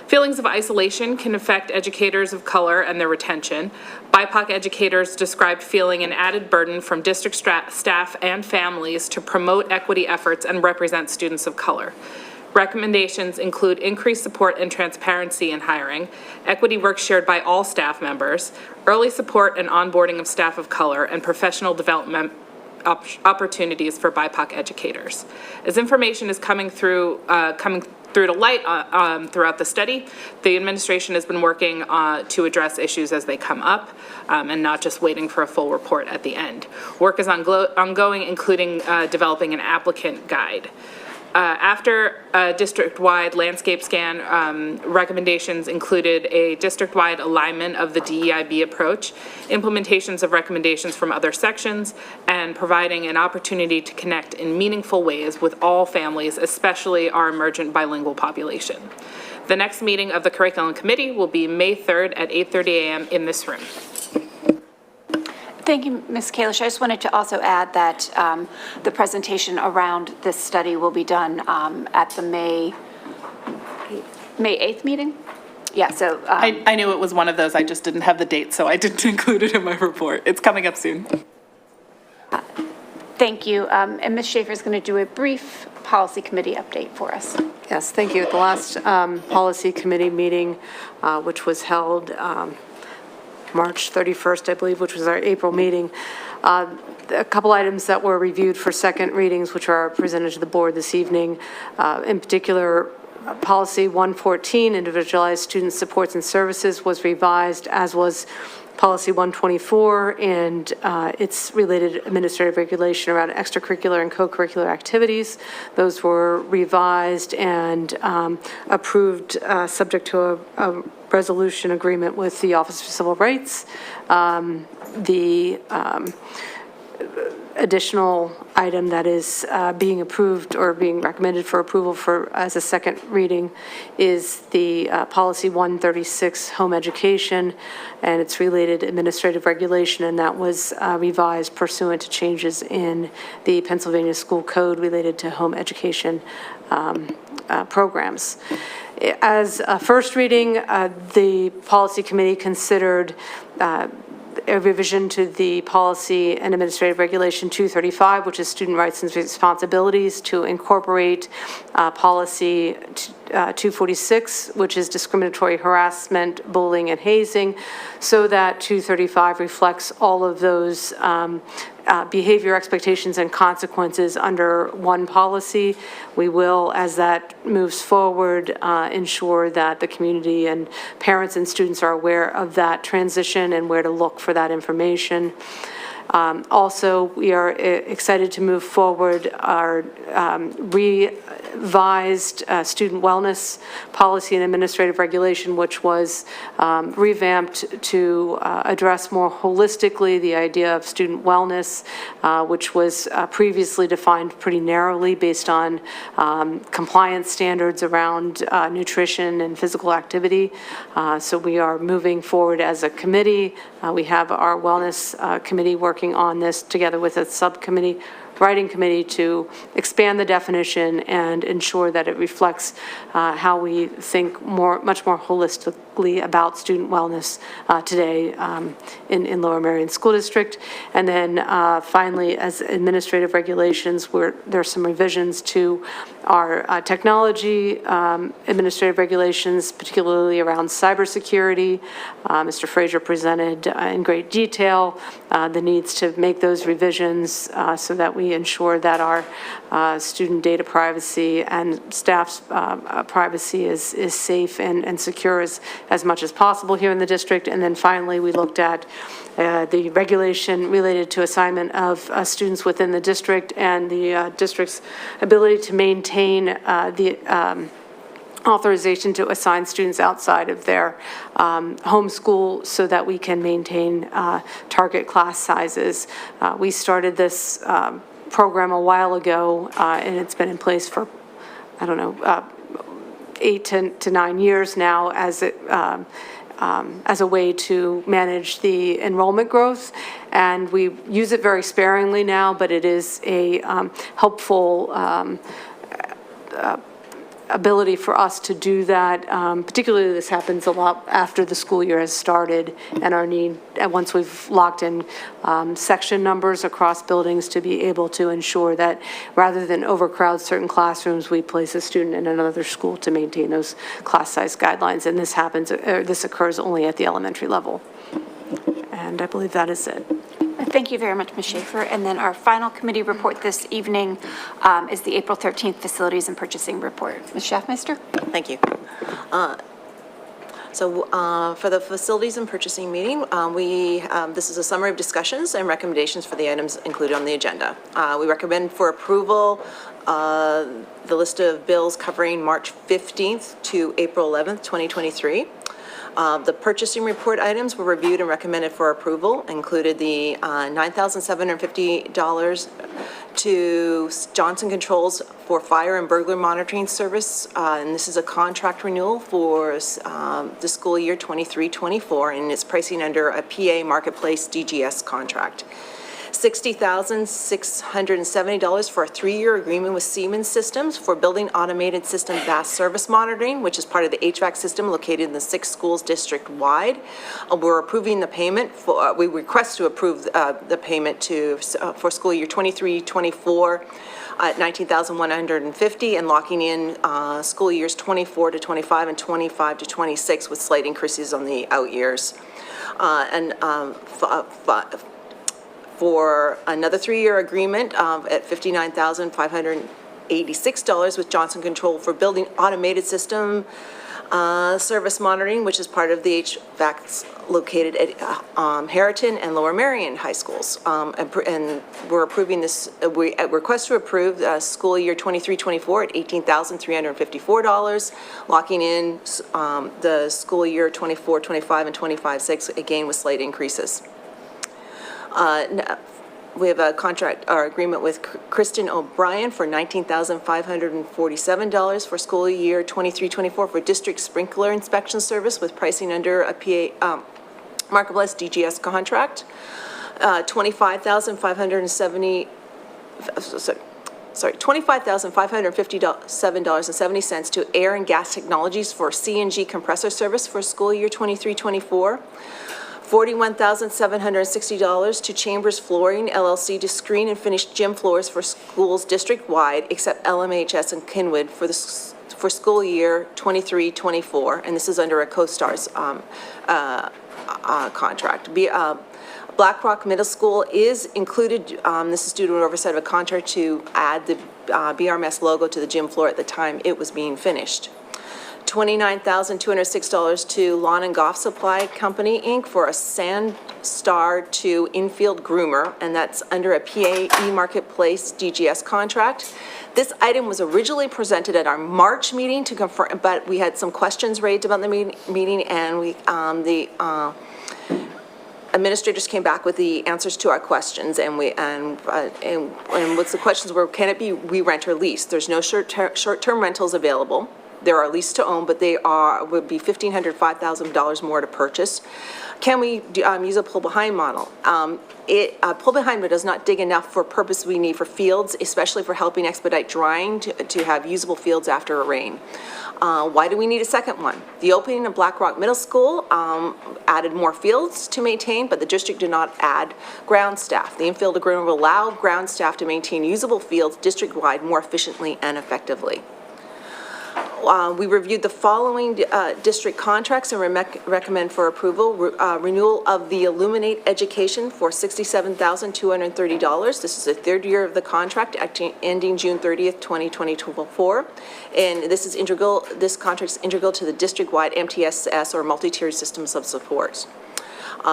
Feelings of isolation can affect educators of color and their retention. BIPOC educators described feeling an added burden from district staff and families to promote equity efforts and represent students of color. Recommendations include increased support and transparency in hiring, equity work shared by all staff members, early support and onboarding of staff of color, and professional development opportunities for BIPOC educators. As information is coming through to light throughout the study, the administration has been working to address issues as they come up and not just waiting for a full report at the end. Work is ongoing, including developing an applicant guide. After a district-wide landscape scan, recommendations included a district-wide alignment of the DEIB approach, implementations of recommendations from other sections, and providing an opportunity to connect in meaningful ways with all families, especially our emergent bilingual population. The next meeting of the Curriculum Committee will be May 3rd at 8:30 a.m. in this room. Thank you, Ms. Kalish. I just wanted to also add that the presentation around this study will be done at the May 8th meeting? Yeah, so. I knew it was one of those, I just didn't have the date, so I didn't include it in my report. It's coming up soon. Thank you. And Ms. Schaefer is going to do a brief policy committee update for us. Yes, thank you. At the last policy committee meeting, which was held March 31st, I believe, which was our April meeting. A couple items that were reviewed for second readings, which are presented to the board this evening. In particular, policy 114, individualized student supports and services, was revised, as was policy 124 and its related administrative regulation around extracurricular and co-curricular activities. Those were revised and approved subject to a resolution agreement with the Office for Civil Rights. The additional item that is being approved or being recommended for approval for as a second reading is the policy 136, home education, and its related administrative regulation, and that was revised pursuant to changes in the Pennsylvania School Code related to home education programs. As a first reading, the policy committee considered a revision to the policy and administrative regulation 235, which is student rights and responsibilities, to incorporate policy 246, which is discriminatory harassment, bullying, and hazing, so that 235 reflects all of those behavior expectations and consequences under one policy. We will, as that moves forward, ensure that the community and parents and students are aware of that transition and where to look for that information. Also, we are excited to move forward our revised student wellness policy and administrative regulation, which was revamped to address more holistically the idea of student wellness, which was previously defined pretty narrowly based on compliance standards around nutrition and physical activity. So we are moving forward as a committee. We have our wellness committee working on this together with a subcommittee, writing committee, to expand the definition and ensure that it reflects how we think much more holistically about student wellness today in Lower Merion School District. And then finally, as administrative regulations, there's some revisions to our technology administrative regulations, particularly around cybersecurity. Mr. Frazier presented in great detail the needs to make those revisions so that we ensure that our student data privacy and staff's privacy is safe and secure as much as possible here in the district. And then finally, we looked at the regulation related to assignment of students within the district and the district's ability to maintain the authorization to assign students outside of their home school so that we can maintain target class sizes. We started this program a while ago, and it's been in place for, I don't know, 8 to 9 years now as a way to manage the enrollment growth. And we use it very sparingly now, but it is a helpful ability for us to do that. Particularly, this happens a lot after the school year has started, and our need, and once we've locked in section numbers across buildings, to be able to ensure that rather than overcrowd certain classrooms, we place a student in another school to maintain those class size guidelines. And this happens, this occurs only at the elementary level. And I believe that is it. Thank you very much, Ms. Schaefer. And then our final committee report this evening is the April 13th Facilities and Purchasing Report. Ms. Schaffmeister? Thank you. For the Facilities and Purchasing meeting, this is a summary of discussions and recommendations for the items included on the agenda. We recommend for approval the list of bills covering March 15th to April 11th, 2023. The purchasing report items were reviewed and recommended for approval, included the $9,750 to Johnson Controls for fire and burglar monitoring service, and this is a contract renewal for the school year 23-24, and it's pricing under a PA Marketplace DGS contract. $60,670 for a 3-year agreement with Siemens Systems for building automated system gas service monitoring, which is part of the HVAC system located in the 6 schools district-wide. We're approving the payment for, we request to approve the payment for school year 23-24 at $19,150 and locking in school years 24 to 25 and 25 to 26 with slight increases on the out years. For another 3-year agreement at $59,586 with Johnson Control for building automated system service monitoring, which is part of the HVAC located at Harriton and Lower Merion High Schools. And we're approving this, we request to approve school year 23-24 at $18,354, locking in the school year 24-25 and 25-6, again with slight increases. We have a contract or agreement with Kristen O'Brien for $19,547 for school year 23-24 for district sprinkler inspection service with pricing under a PA Marketplace DGS contract. $25,557.70 to Air and Gas Technologies for CNG compressor service for school year 23-24. $41,760 to Chambers Flooring LLC to screen and finish gym floors for schools district-wide except LMHS and Kinwood for school year 23-24, and this is under a CoStar's contract. Blackrock Middle School is included, this is due to an oversight of a contract to add the BRMS logo to the gym floor at the time it was being finished. $29,206 to Lawn and Golf Supply Company, Inc. for a Sandstar 2 infield groomer, and that's under a PAE Marketplace DGS contract. This item was originally presented at our March meeting to confirm, but we had some questions raised about the meeting, and the administrators came back with the answers to our questions, and what's the questions were, can it be re-rent or lease? There's no short-term rentals available. There are lease to own, but they would be $1,500, $5,000 more to purchase. Can we use a pull-behind model? Pull-behind does not dig enough for purpose we need for fields, especially for helping expedite drying to have usable fields after a rain. Why do we need a second one? The opening of Blackrock Middle School added more fields to maintain, but the district did not add ground staff. The infield agreement will allow ground staff to maintain usable fields district-wide more efficiently and effectively. We reviewed the following district contracts and recommend for approval. Renewal of the Illuminate Education for $67,230. This is the 3rd year of the contract ending June 30th, 2024. And this is integral, this contract is integral to the district-wide MTSS or multi-tiered systems of support.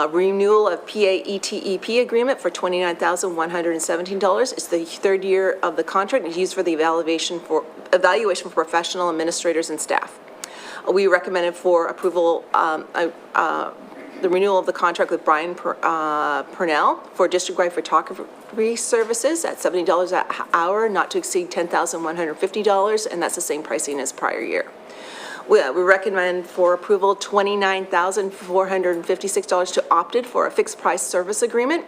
Renewal of PA-ETEP agreement for $29,117. It's the 3rd year of the contract. It's used for the evaluation for professional administrators and staff. We recommended for approval the renewal of the contract with Brian Purnell for district-wide photography services at $70 an hour, not to exceed $10,150, and that's the same pricing as prior year. We recommend for approval $29,456 to Opted for a fixed-price service agreement.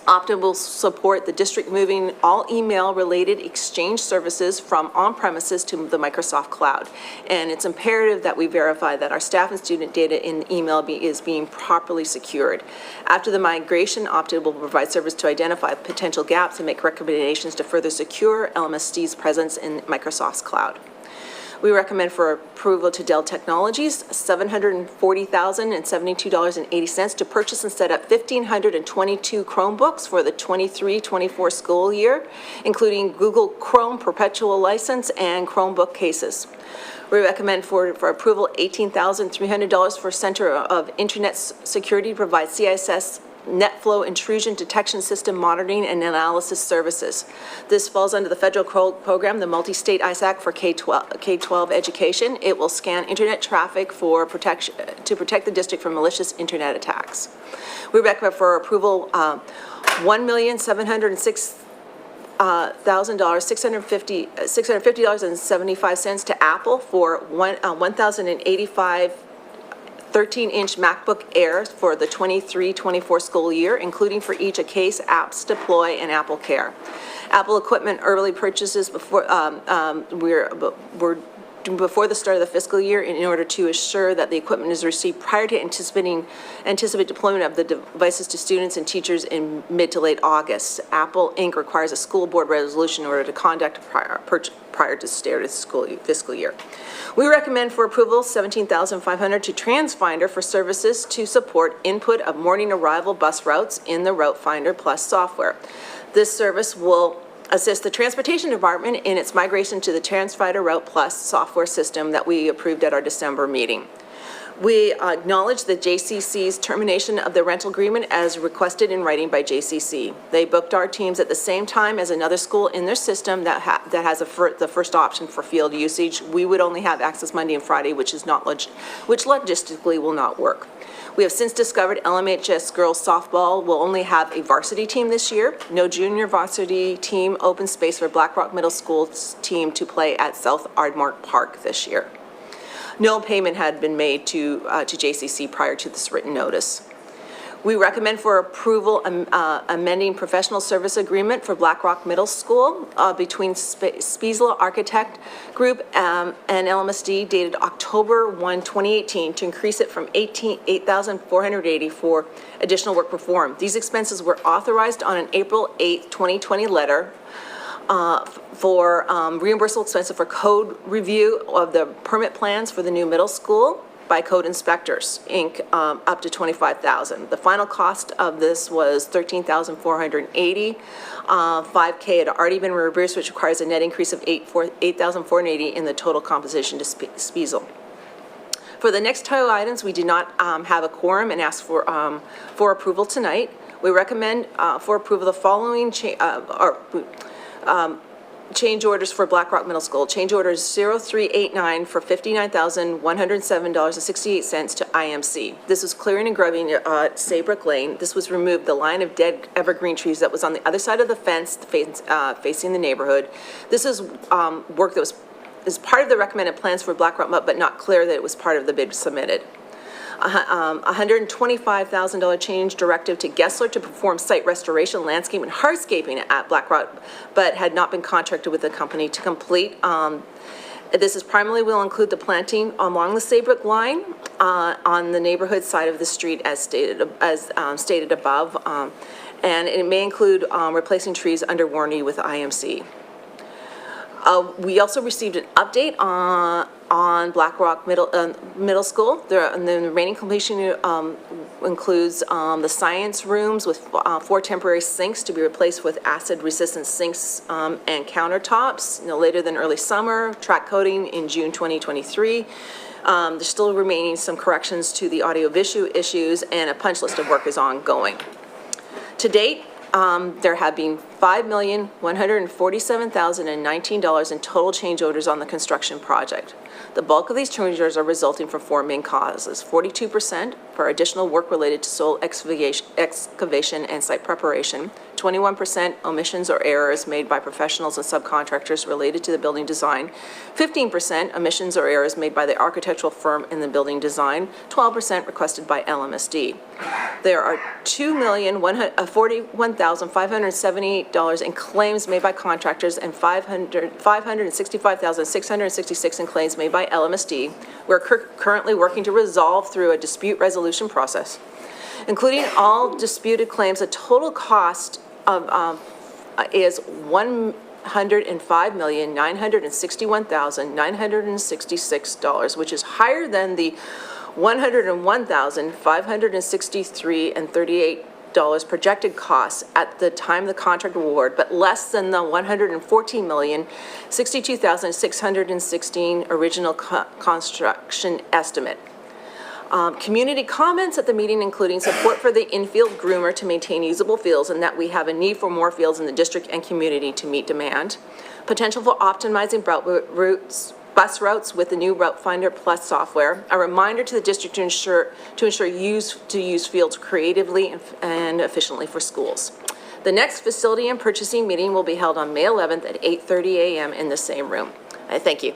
Opted will support the district moving all email-related exchange services from on-premises to the Microsoft Cloud. And it's imperative that we verify that our staff and student data in email is being properly secured. After the migration, Opted will provide service to identify potential gaps and make recommendations to further secure Lmsb's presence in Microsoft's cloud. We recommend for approval to Dell Technologies, $740,072.80 to purchase and set up 1,522 Chromebooks for the 23-24 school year, including Google Chrome perpetual license and Chromebook cases. We recommend for approval $18,300 for Center of Internet Security to provide CISS NetFlow intrusion detection system monitoring and analysis services. This falls under the federal program, the multi-state ISAC for K-12 education. It will scan internet traffic for protection to protect the district from malicious internet attacks. We recommend for approval $1,706,650.75 to Apple for 1,085 13-inch MacBook Air for the 23-24 school year, including for each a case, apps, deploy, and Apple Care. Apple equipment early purchases before before the start of the fiscal year in order to assure that the equipment is received prior to anticipate deployment of the devices to students and teachers in mid to late August. Apple Inc. requires a school board resolution in order to conduct prior to start of the fiscal year. We recommend for approval $17,500 to TransFinder for services to support input of morning arrival bus routes in the Route Finder Plus software. This service will assist the Transportation Department in its migration to the TransFinder Route Plus software system that we approved at our December meeting. We acknowledge the JCC's termination of the rental agreement as requested in writing by JCC. They booked our teams at the same time as another school in their system that has the first option for field usage. We would only have access Monday and Friday, which logistically will not work. We have since discovered LMHS girls softball will only have a varsity team this year. No junior varsity team, open space for Black Rock Middle School's team to play at South Ardmore Park this year. No payment had been made to JCC prior to this written notice. We recommend for approval amending professional service agreement for Black Rock Middle School between Spiesla Architect Group and Lmsb dated October 1, 2018 to increase it from $8,480 for additional work performed. These expenses were authorized on an April 8, 2020 letter for reimbursable expenses for code review of the permit plans for the new middle school by Code Inspectors, Inc., up to $25,000. The final cost of this was $13,480. $5K had already been reimbursed, which requires a net increase of $8,480 in the total composition to Spiesel. For the next two items, we do not have a quorum and ask for approval tonight. We recommend for approval the following change orders for Black Rock Middle School. Change orders 0389 for $59,107.68 to IMC. This was clearing and grubbing at Saybrook Lane. This was removed the line of dead evergreen trees that was on the other side of the fence facing the neighborhood. This is work that is part of the recommended plans for Black Rock, but not clear that it was part of the bid submitted. $125,000 change directive to Gessler to perform site restoration, landscape, and hardscaping at Black Rock, but had not been contracted with the company to complete. This is primarily will include the planting along the Saybrook line on the neighborhood side of the street as stated above, and it may include replacing trees under warranty with IMC. We also received an update on Black Rock Middle School. The remaining completion includes the science rooms with 4 temporary sinks to be replaced with acid-resistant sinks and countertops no later than early summer, track coating in June 2023. There's still remaining some corrections to the audio-visual issues, and a punch list of work is ongoing. To date, there have been $5,147,019 in total change orders on the construction project. The bulk of these change orders are resulting from four main causes: 42% for additional work related to soil excavation and site preparation, 21% omissions or errors made by professionals and subcontractors related to the building design, 15% omissions or errors made by the architectural firm in the building design, 12% requested by Lmsd. There are $2,041,578 in claims made by contractors and $565,666 in claims made by Lmsd. We're currently working to resolve through a dispute resolution process. Including all disputed claims, the total cost of is $105,961,966, which is higher than the $101,563.38 projected costs at the time of the contract award, but less than the $114,062,616 original construction estimate. Community comments at the meeting, including support for the infield groomer to maintain usable fields and that we have a need for more fields in the district and community to meet demand. Potential for optimizing bus routes with the new Route Finder Plus software. A reminder to the district to ensure use fields creatively and efficiently for schools. The next facility and purchasing meeting will be held on May 11th at 8:30 a.m. in the same room. Thank you.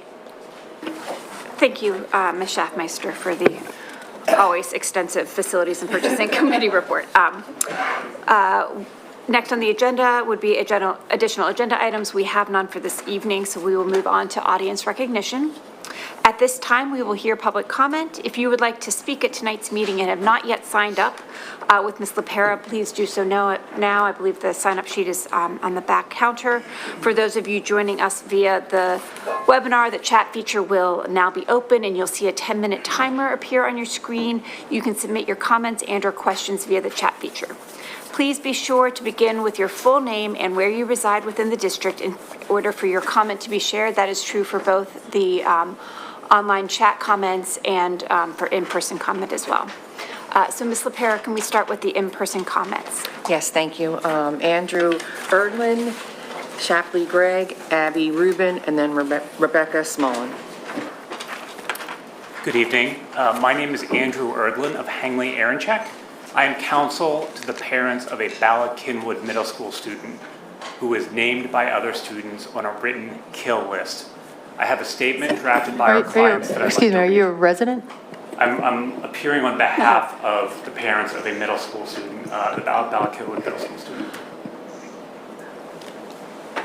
Thank you, Ms. Schaffmeister, for the always extensive Facilities and Purchasing Committee report. Next on the agenda would be additional agenda items. We have none for this evening, so we will move on to audience recognition. At this time, we will hear public comment. If you would like to speak at tonight's meeting and have not yet signed up with Ms. LaPera, please do so now. I believe the sign-up sheet is on the back counter. For those of you joining us via the webinar, the chat feature will now be open, and you'll see a 10-minute timer appear on your screen. You can submit your comments and/or questions via the chat feature. Please be sure to begin with your full name and where you reside within the district in order for your comment to be shared. That is true for both the online chat comments and for in-person comment as well. So Ms. LaPera, can we start with the in-person comments? Yes, thank you. Andrew Erdlin, Shapley Gregg, Abby Rubin, and then Rebecca Smolin. Good evening. My name is Andrew Erdlin of Hangley Aaroncheck. I am counsel to the parents of a Bala Kinwood Middle School student who is named by other students on a written kill list. I have a statement drafted by our clients that I'd like to read. Excuse me, are you a resident? I'm appearing on behalf of the parents of a middle school student, the Bala Kinwood Middle School student.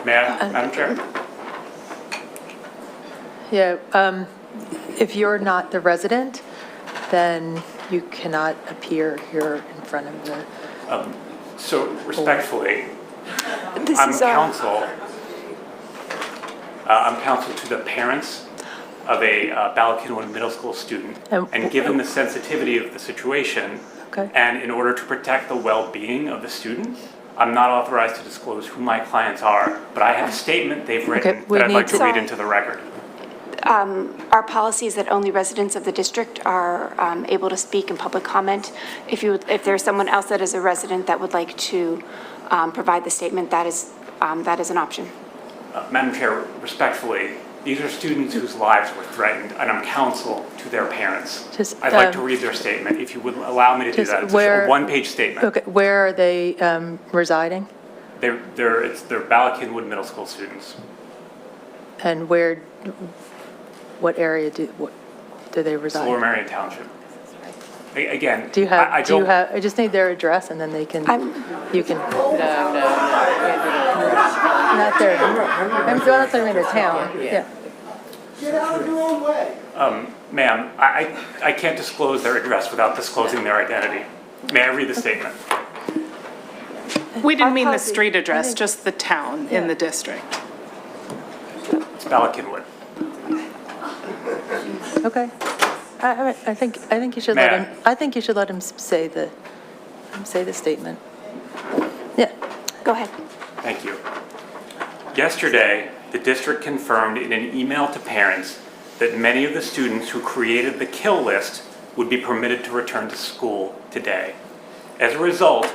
May I, Madam Chair? Yeah, if you're not the resident, then you cannot appear here in front of the... So respectfully, I'm counsel to the parents of a Bala Kinwood Middle School student. And given the sensitivity of the situation, and in order to protect the well-being of the student, I'm not authorized to disclose who my clients are, but I have a statement they've written that I'd like to read into the record. Our policy is that only residents of the district are able to speak in public comment. If there's someone else that is a resident that would like to provide the statement, that is an option. Madam Chair, respectfully, these are students whose lives were threatened, and I'm counsel to their parents. I'd like to read their statement, if you would allow me to do that. It's a one-page statement. Okay, where are they residing? It's Bala Kinwood Middle School students. And what area do they reside? Lower Marion Township. Again, I just need their address and then they can, you can. No. Not there. I'm going to the town, yeah. Get out of your own way. Ma'am, I can't disclose their address without disclosing their identity. May I read the statement? We didn't mean the street address, just the town in the district. It's Bala Kinwood. Okay. I think you should let him. I think you should let him say the statement. Yeah. Go ahead. Thank you. Yesterday, the district confirmed in an email to parents that many of the students who created the kill list would be permitted to return to school today. As a result,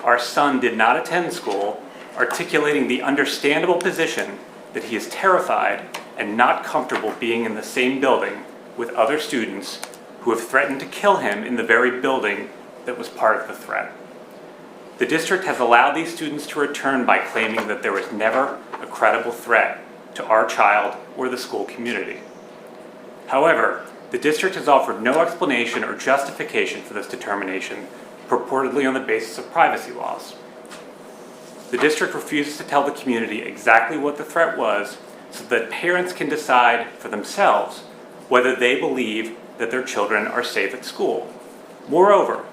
our son did not attend school articulating the understandable position that he is terrified and not comfortable being in the same building with other students who have threatened to kill him in the very building that was part of the threat. The district has allowed these students to return by claiming that there was never a credible threat to our child or the school community. However, the district has offered no explanation or justification for this determination, purportedly on the basis of privacy laws. The district refuses to tell the community exactly what the threat was so that parents can decide for themselves whether they believe that their children are safe at school. Moreover,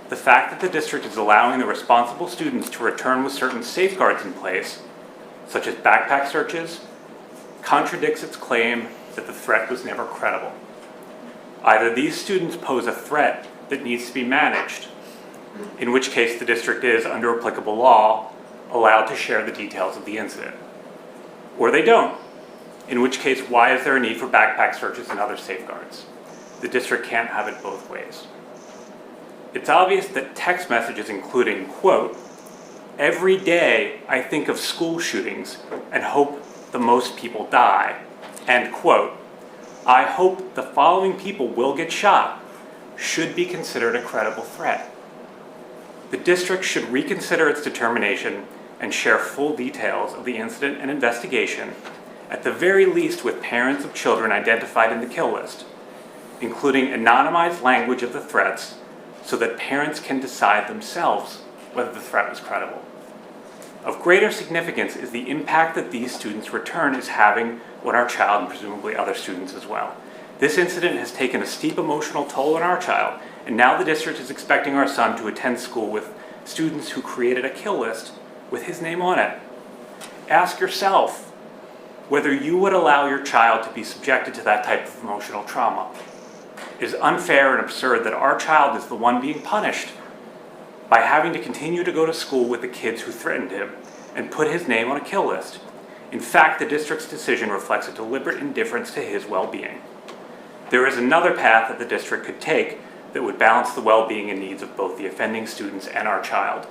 the fact that the district is allowing the responsible students to return with certain safeguards in place, such as backpack searches, contradicts its claim that the threat was never credible. Either these students pose a threat that needs to be managed, in which case the district is, under applicable law, allowed to share the details of the incident, or they don't, in which case why is there a need for backpack searches and other safeguards? The district can't have it both ways. It's obvious that text messages including, quote, "Every day I think of school shootings and hope the most people die," and quote, "I hope the following people will get shot," should be considered a credible threat. The district should reconsider its determination and share full details of the incident and investigation, at the very least with parents of children identified in the kill list, including anonymized language of the threats so that parents can decide themselves whether the threat was credible. Of greater significance is the impact that these students' return is having on our child and presumably other students as well. This incident has taken a steep emotional toll on our child, and now the district is expecting our son to attend school with students who created a kill list with his name on it. Ask yourself whether you would allow your child to be subjected to that type of emotional trauma. It is unfair and absurd that our child is the one being punished by having to continue to go to school with the kids who threatened him and put his name on a kill list. In fact, the district's decision reflects a deliberate indifference to his well-being. There is another path that the district could take that would balance the well-being and needs of both the offending students and our child.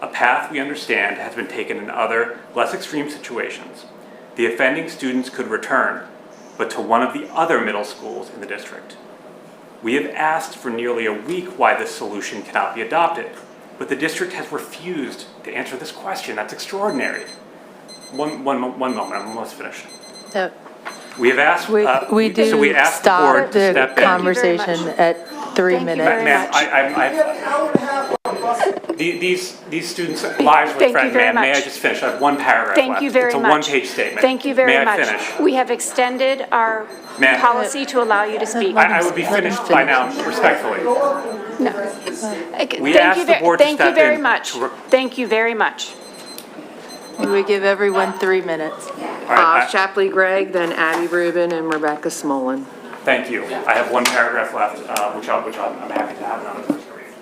A path we understand has been taken in other, less extreme situations. The offending students could return, but to one of the other middle schools in the district. We have asked for nearly a week why this solution cannot be adopted, but the district has refused to answer this question. That's extraordinary. One moment, I'm almost finished. We have asked, We do so we asked the board stop to the step in. conversation at 3 minutes. Ma'am, these students' lives were Thank you threatened, very ma'am. May I much. just finish? I have one paragraph left. Thank you very much. It's a one-page statement. Thank you very much. May I finish? We have extended our Ma'am. policy to allow you to speak. I would be finished by now, respectfully. No. We asked the board to Thank you step very in much. Thank you very much. We give everyone 3 minutes. Shapley Gregg, then Abby Rubin, and Rebecca Smolin. Thank you. I have one paragraph left, which I'm happy to have another person read.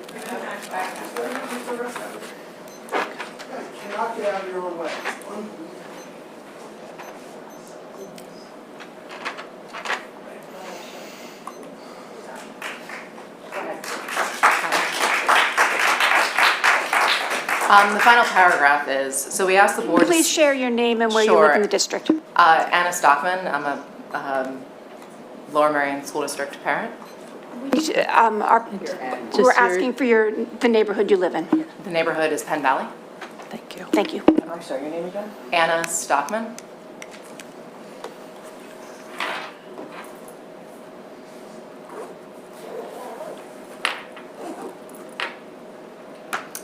Cannot get out of your own way. The final paragraph is, so we asked the board. Please share your name and where you live in the district. Anna Stockman, I'm a Lower Merion School District parent. We're asking for the neighborhood you live in. The neighborhood is Penn Valley. Thank you. Thank you. I'm sorry, your name again? Anna Stockman.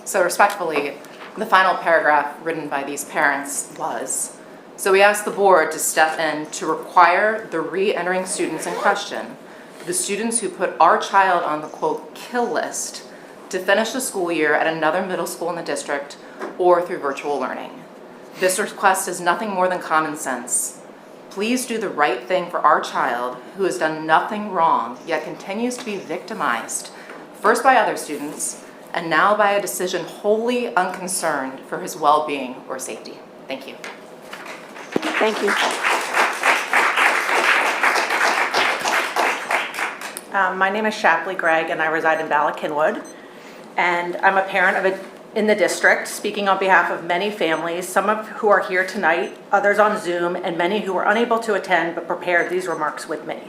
So respectfully, the final paragraph written by these parents was, so we asked the board to step in to require the re-entering students in question, the students who put our child on the quote kill list, to finish the school year at another middle school in the district or through virtual learning. This request is nothing more than common sense. Please do the right thing for our child who has done nothing wrong yet continues to be victimized, first by other students, and now by a decision wholly unconcerned for his well-being or safety. Thank you. Thank you. My name is Shapley Gregg, and I reside in Bala Cynwyd. And I'm a parent of a in the district, speaking on behalf of many families, some of who are here tonight, others on Zoom, and many who were unable to attend but prepared these remarks with me.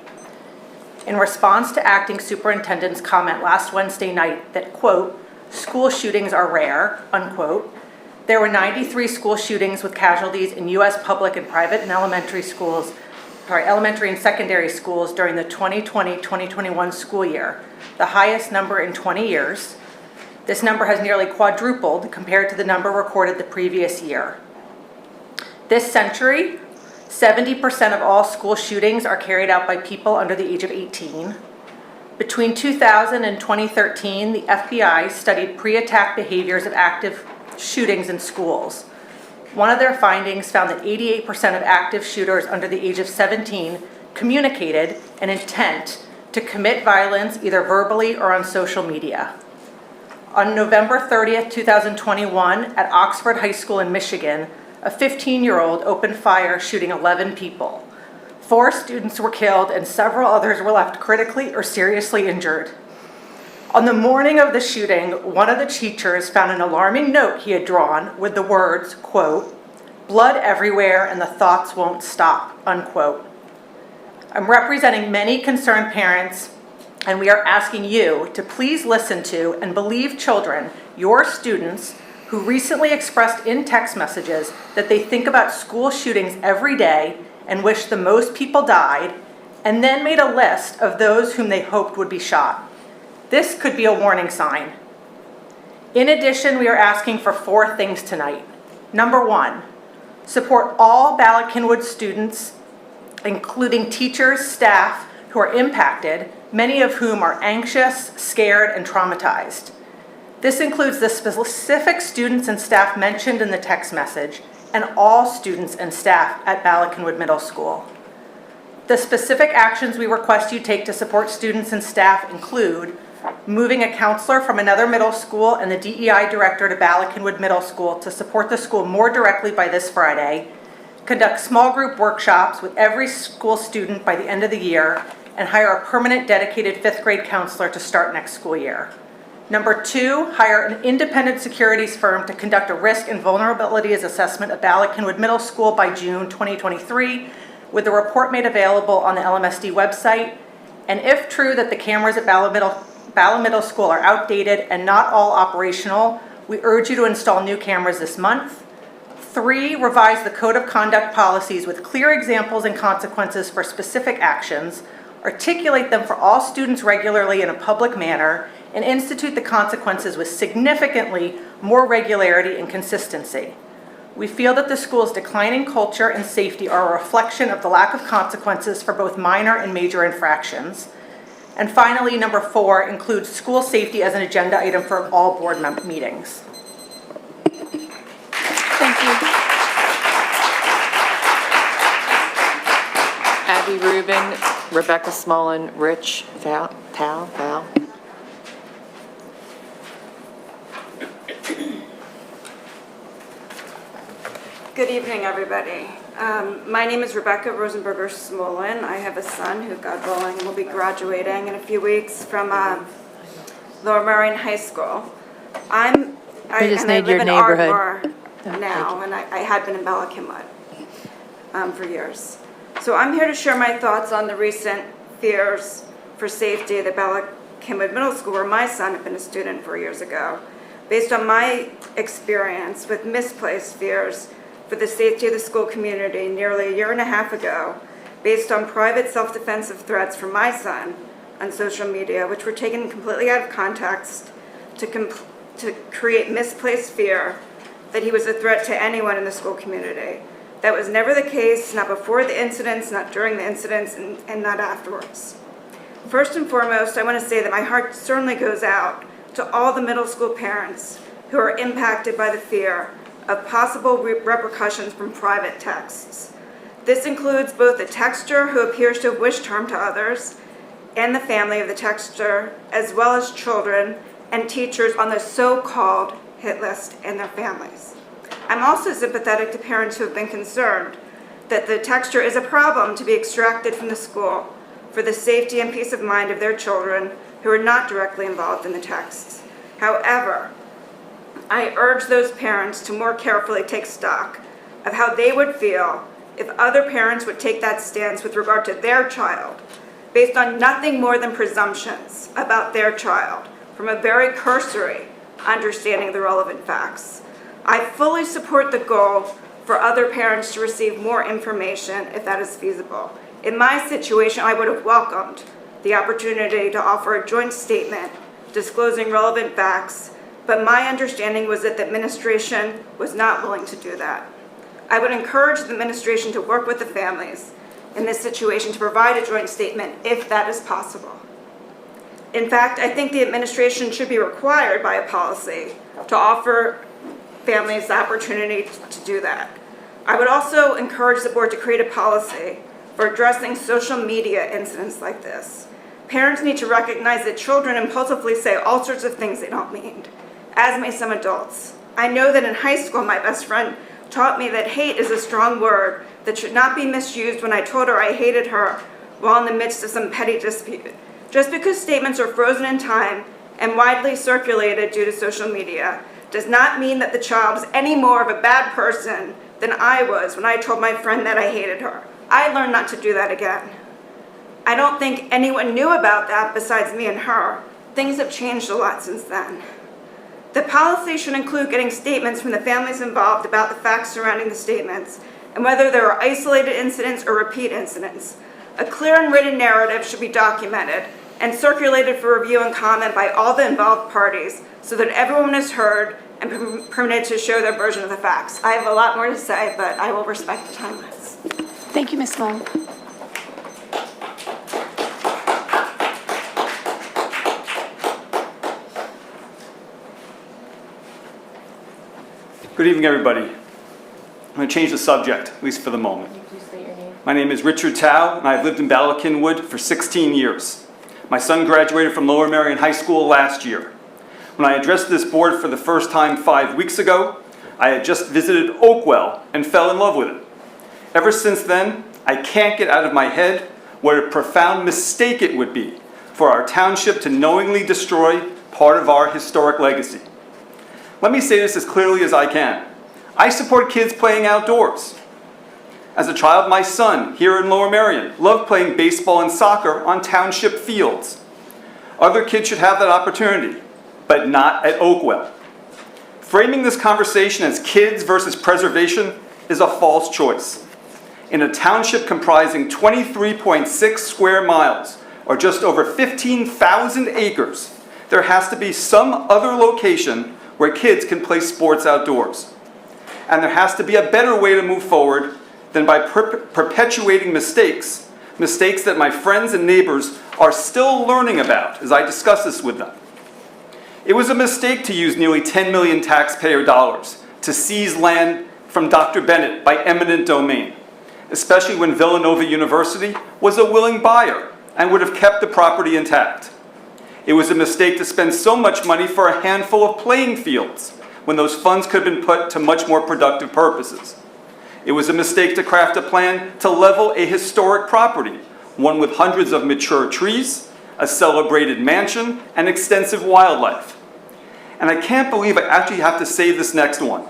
In response to Acting Superintendent's comment last Wednesday night that, quote, school shootings are rare, unquote, there were 93 school shootings with casualties in U.S. public and private and elementary and secondary schools during the 2020-2021 school year, the highest number in 20 years. This number has nearly quadrupled compared to the number recorded the previous year. This century, 70% of all school shootings are carried out by people under the age of 18. Between 2000 and 2013, the FBI studied pre-attack behaviors of active shootings in schools. One of their findings found that 88% of active shooters under the age of 17 communicated an intent to commit violence either verbally or on social media. On November 30th, 2021, at Oxford High School in Michigan, a 15-year-old opened fire, shooting 11 people. 4 students were killed and several others were left critically or seriously injured. On the morning of the shooting, one of the teachers found an alarming note he had drawn with the words, quote, blood everywhere and the thoughts won't stop, unquote. I'm representing many concerned parents, and we are asking you to please listen to and believe children, your students, who recently expressed in text messages that they think about school shootings every day and wish the most people died, and then made a list of those whom they hoped would be shot. This could be a warning sign. In addition, we are asking for 4 things tonight. Number 1, support all Bala Cynwyd students, including teachers, staff who are impacted, many of whom are anxious, scared, and traumatized. This includes the specific students and staff mentioned in the text message and all students and staff at Bala Cynwyd Middle School. The specific actions we request you take to support students and staff include moving a counselor from another middle school and the DEI director to Bala Cynwyd Middle School to support the school more directly by this Friday, conduct small group workshops with every school student by the end of the year, and hire a permanent dedicated 5th grade counselor to start next school year. Number 2, hire an independent securities firm to conduct a risk and vulnerabilities assessment of Bala Cynwyd Middle School by June 2023, with the report made available on the Lmsb website. And if true that the cameras at Bala Middle School are outdated and not all operational, we urge you to install new cameras this month. 3, revise the code of conduct policies with clear examples and consequences for specific actions, articulate them for all students regularly in a public manner, and institute the consequences with significantly more regularity and consistency. We feel that the school's declining culture and safety are a reflection of the lack of consequences for both minor and major infractions. And finally, number 4 includes school safety as an agenda item for all board meetings. Thank you. Abby Rubin, Rebecca Smolin, Rich Val. Good evening, everybody. My name is Rebecca Rosenberger Smolin. I have a son who, God willing, will be graduating in a few weeks from Lower Merion High School. I live in Ardmore now, and I had been in Bala Cynwyd for years. So I'm here to share my thoughts on the recent fears for safety at the Bala Cynwyd Middle School, where my son had been a student 4 years ago. Based on my experience with misplaced fears for the safety of the school community nearly a year and a half ago, based on private self-defensive threats from my son on social media, which were taken completely out of context to create misplaced fear that he was a threat to anyone in the school community. That was never the case, not before the incidents, not during the incidents, and not afterwards. First and foremost, I want to say that my heart certainly goes out to all the middle school parents who are impacted by the fear of possible repercussions from private texts. This includes both the texter who appears to have wished harm to others and the family of the texter, as well as children and teachers on the so-called hit list and their families. I'm also sympathetic to parents who have been concerned that the texter is a problem to be extracted from the school for the safety and peace of mind of their children who are not directly involved in the texts. However, I urge those parents to more carefully take stock of how they would feel if other parents would take that stance with regard to their child, based on nothing more than presumptions about their child from a very cursory understanding of the relevant facts. I fully support the goal for other parents to receive more information if that is feasible. In my situation, I would have welcomed the opportunity to offer a joint statement disclosing relevant facts, but my understanding was that the administration was not willing to do that. I would encourage the administration to work with the families in this situation to provide a joint statement if that is possible. In fact, I think the administration should be required by a policy to offer families the opportunity to do that. I would also encourage the board to create a policy for addressing social media incidents like this. Parents need to recognize that children impulsively say all sorts of things they don't mean, as may some adults. I know that in high school, my best friend taught me that hate is a strong word that should not be misused when I told her I hated her while in the midst of some petty dispute. Just because statements are frozen in time and widely circulated due to social media does not mean that the child is any more of a bad person than I was when I told my friend that I hated her. I learned not to do that again. I don't think anyone knew about that besides me and her. Things have changed a lot since then. The policy should include getting statements from the families involved about the facts surrounding the statements and whether there are isolated incidents or repeat incidents. A clear and written narrative should be documented and circulated for review and comment by all the involved parties so that everyone is heard and permitted to show their version of the facts. I have a lot more to say, but I will respect the time limits. Thank you, Ms. Small. Good evening, everybody. I'm going to change the subject, at least for the moment. My name is Richard Tao, and I've lived in Bala-Cynwyd for 16 years. My son graduated from Lower Merion High School last year. When I addressed this board for the first time 5 weeks ago, I had just visited Oakwell and fell in love with it. Ever since then, I can't get out of my head what a profound mistake it would be for our township to knowingly destroy part of our historic legacy. Let me say this as clearly as I can. I support kids playing outdoors. As a child, my son, here in Lower Merion, loved playing baseball and soccer on township fields. Other kids should have that opportunity, but not at Oakwell. Framing this conversation as kids versus preservation is a false choice. In a township comprising 23.6 square miles, or just over 15,000 acres, there has to be some other location where kids can play sports outdoors. And there has to be a better way to move forward than by perpetuating mistakes that my friends and neighbors are still learning about as I discuss this with them. It was a mistake to use nearly 10 million taxpayer dollars to seize land from Dr. Bennett by eminent domain, especially when Villanova University was a willing buyer and would have kept the property intact. It was a mistake to spend so much money for a handful of playing fields when those funds could have been put to much more productive purposes. It was a mistake to craft a plan to level a historic property, one with hundreds of mature trees, a celebrated mansion, and extensive wildlife. And I can't believe I actually have to say this next one.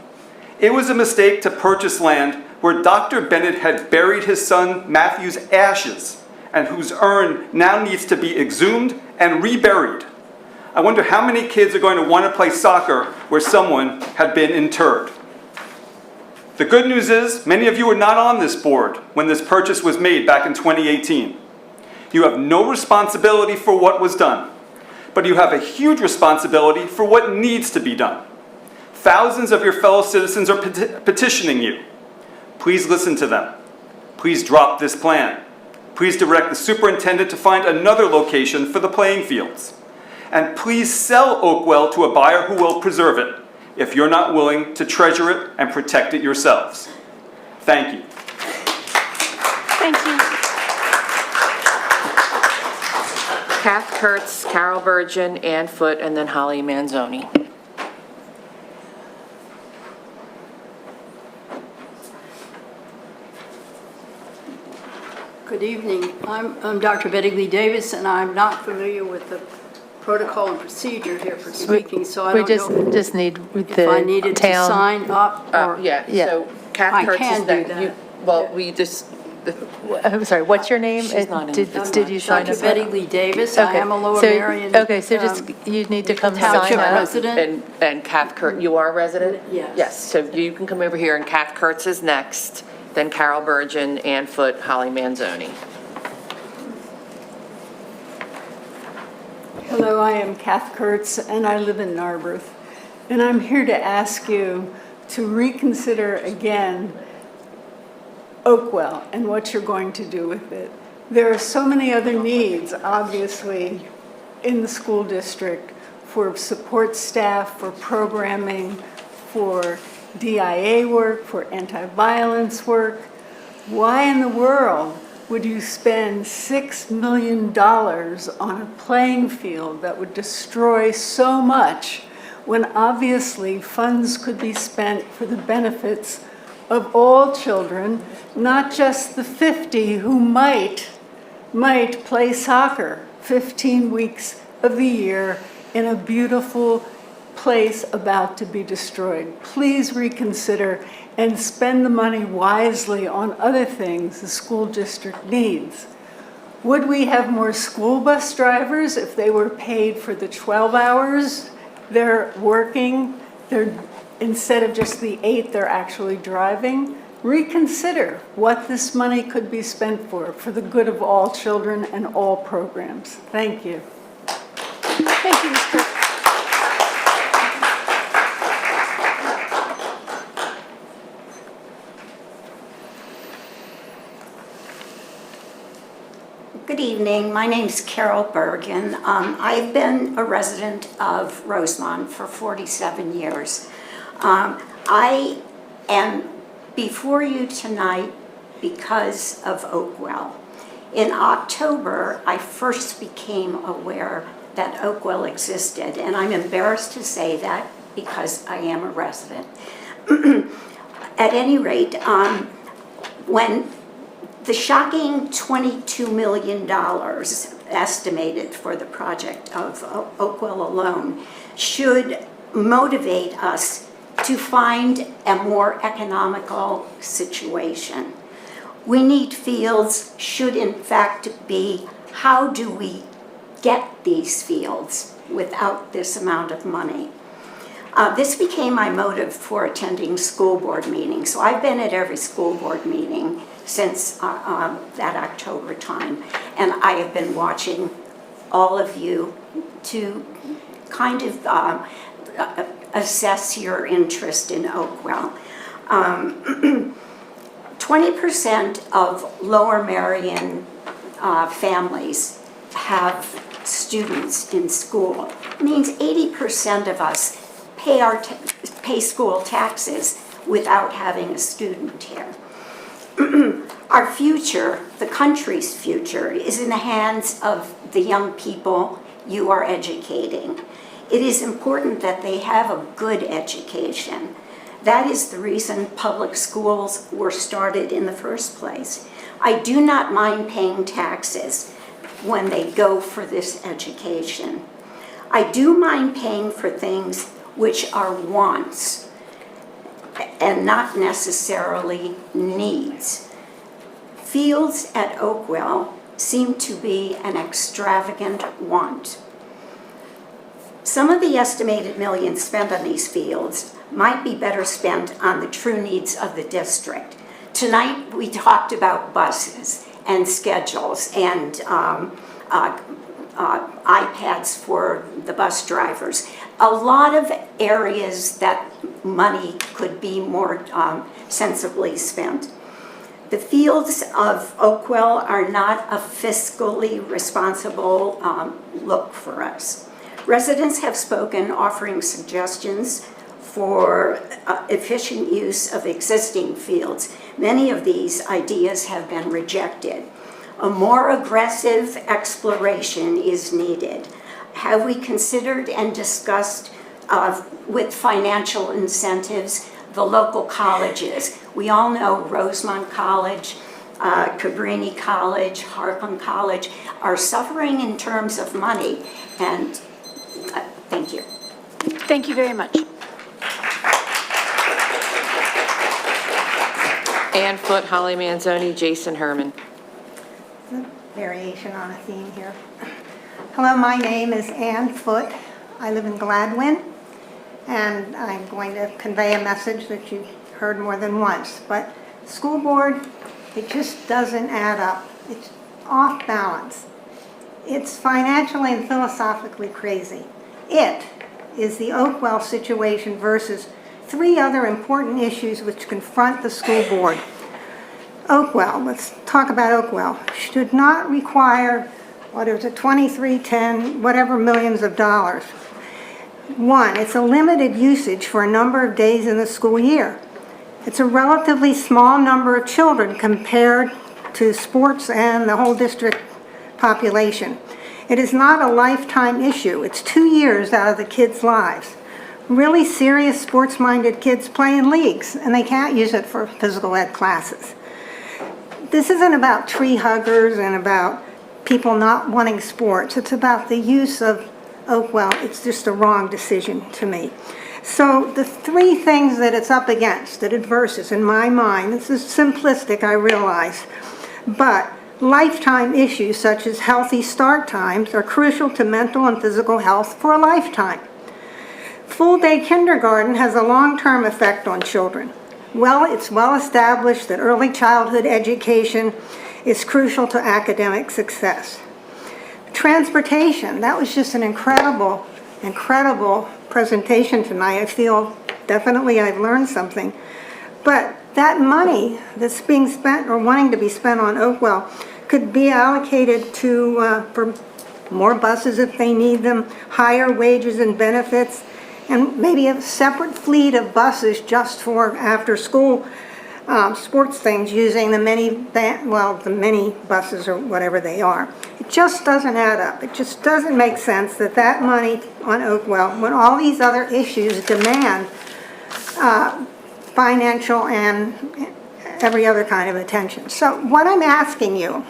It was a mistake to purchase land where Dr. Bennett had buried his son Matthew's ashes and whose urn now needs to be exhumed and reburied. I wonder how many kids are going to want to play soccer where someone had been interred. The good news is many of you were not on this board when this purchase was made back in 2018. You have no responsibility for what was done, but you have a huge responsibility for what needs to be done. Thousands of your fellow citizens are petitioning you. Please listen to them. Please drop this plan. Please direct the superintendent to find another location for the playing fields. And please sell Oakwell to a buyer who will preserve it if you're not willing to treasure it and protect it yourselves. Thank you. Thank you. Kath Kurtz, Carol Virgin, Ann Foote, and then Holly Manzoni. Good evening. I'm Dr. Betty Lee Davis, and I'm not familiar with the protocol and procedure here for speaking, so I don't know We just need if I the needed to town. sign up or. Yeah, Yeah. so Kath I Kurtz can is do next. that. Well, we just, I'm sorry, what's your name? She's not in. Did you sign Dr. us Betty up? Lee Davis, I Okay, am a Lower so- Merion. Okay, so just, you need to come sign Township up. resident. and Kath Kurtz, you are a resident? Yes. Yes, so you can come over here, and Kath Kurtz is next, then Carol Burgeon, Ann Foote, Holly Manzoni. Hello, I am Kath Kurtz, and I live in Narberth. And I'm here to ask you to reconsider again Oakwell and what you're going to do with it. There are so many other needs, obviously, in the school district for support staff, for programming, for DIA work, for anti-violence work. Why in the world would you spend $6 million on a playing field that would destroy so much when obviously funds could be spent for the benefits of all children, not just the 50 who might play soccer 15 weeks of the year in a beautiful place about to be destroyed. Please reconsider and spend the money wisely on other things the school district needs. Would we have more school bus drivers if they were paid for the 12 hours they're working? Instead of just the 8 they're actually driving? Reconsider what this money could be spent for the good of all children and all programs. Thank you. Thank you, Mr. Good evening. My name is Carol Bergen. I've been a resident of Rosemont for 47 years. I am before you tonight because of Oakwell. In October, I first became aware that Oakwell existed, and I'm embarrassed to say that because I am a resident. At any rate, when the shocking $22 million estimated for the project of Oakwell alone should motivate us to find a more economical situation. We need fields should in fact be, how do we get these fields without this amount of money? This became my motive for attending school board meetings. So I've been at every school board meeting since that October time. And I have been watching all of you to kind of assess your interest in Oakwell. 20% of Lower Merion families have students in school. It means 80% of us pay school taxes without having a student here. Our future, the country's future, is in the hands of the young people you are educating. It is important that they have a good education. That is the reason public schools were started in the first place. I do not mind paying taxes when they go for this education. I do mind paying for things which are wants and not necessarily needs. Fields at Oakwell seem to be an extravagant want. Some of the estimated millions spent on these fields might be better spent on the true needs of the district. Tonight we talked about buses and schedules and iPads for the bus drivers. A lot of areas that money could be more sensibly spent. The fields of Oakwell are not a fiscally responsible look for us. Residents have spoken, offering suggestions for efficient use of existing fields. Many of these ideas have been rejected. A more aggressive exploration is needed. Have we considered and discussed with financial incentives the local colleges? We all know Rosemont College, Cabrini College, Harlan College are suffering in terms of money, and Thank you. Thank you very much. Ann Foot, Holly Manzoni, Jason Herman. Variation on a theme here. Hello, my name is Ann Foot. I live in Gladwin, and I'm going to convey a message that you've heard more than once. But school board, it just doesn't add up. It's off balance. It's financially and philosophically crazy. It is the Oakwell situation versus 3 other important issues which confront the school board. Oakwell, let's talk about Oakwell, should not require, what is it, 23, 10, whatever millions of dollars. 1, it's a limited usage for a number of days in the school year. It's a relatively small number of children compared to sports and the whole district population. It is not a lifetime issue. It's 2 years out of the kids' lives. Really serious sports-minded kids play in leagues, and they can't use it for physical ed classes. This isn't about tree huggers and about people not wanting sports. It's about the use of Oakwell. It's just a wrong decision to me. So the 3 things that it's up against, that it versus, in my mind, this is simplistic, I realize, but lifetime issues such as healthy start times are crucial to mental and physical health for a lifetime. Full-day kindergarten has a long-term effect on children. Well, it's well established that early childhood education is crucial to academic success. Transportation, that was just an incredible presentation tonight. I feel definitely I've learned something. But that money that's being spent or wanting to be spent on Oakwell could be allocated to for more buses if they need them, higher wages and benefits, and maybe a separate fleet of buses just for after-school sports things using the mini buses or whatever they are. It just doesn't add up. It just doesn't make sense that that money on Oakwell, when all these other issues demand financial and every other kind of attention. So what I'm asking you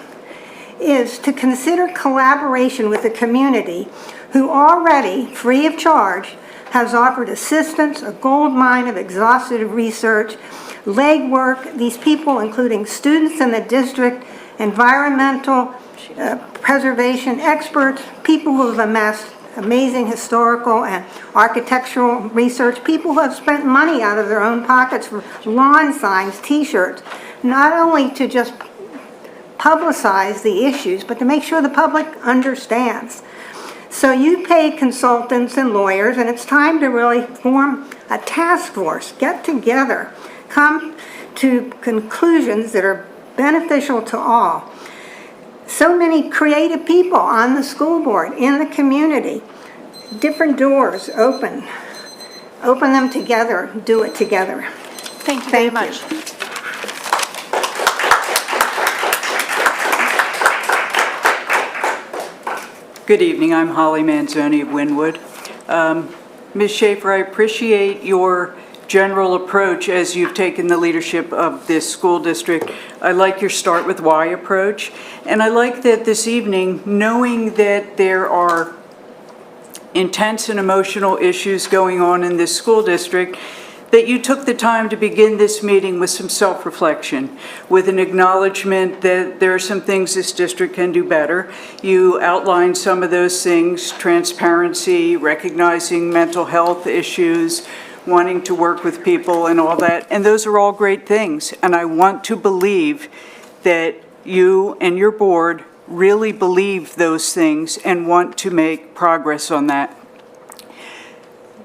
is to consider collaboration with the community who already, free of charge, has offered assistance, a gold mine of exhaustive research, legwork. These people, including students in the district, environmental preservation experts, people who have amassed amazing historical and architectural research, people who have spent money out of their own pockets for lawn signs, t-shirts, not only to just publicize the issues, but to make sure the public understands. So you pay consultants and lawyers, and it's time to really form a task force, get together, come to conclusions that are beneficial to all. So many creative people on the school board, in the community, different doors open. Open them together, do it together. Thank you very much. Good evening, I'm Holly Manzoni of Wynwood. Ms. Schaefer, I appreciate your general approach as you've taken the leadership of this school district. I like your start with why approach, and I like that this evening, knowing that there are intense and emotional issues going on in this school district, that you took the time to begin this meeting with some self-reflection, with an acknowledgement that there are some things this district can do better. You outlined some of those things: transparency, recognizing mental health issues, wanting to work with people and all that, and those are all great things. And I want to believe that you and your board really believe those things and want to make progress on that.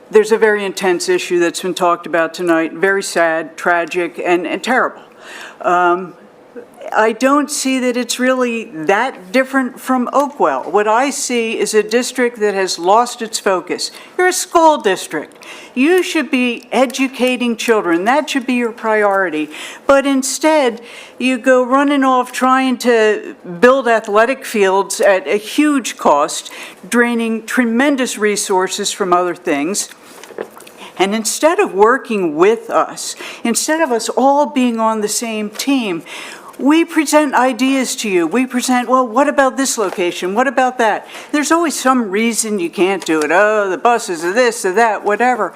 There's a very intense issue that's been talked about tonight, very sad, tragic, and terrible. I don't see that it's really that different from Oakwell. What I see is a district that has lost its focus. You're a school district. You should be educating children. That should be your priority. But instead, you go running off trying to build athletic fields at a huge cost, draining tremendous resources from other things. And instead of working with us, instead of us all being on the same team, we present ideas to you. We present, well, what about this location? What about that? There's always some reason you can't do it. Oh, the buses are this or that, whatever.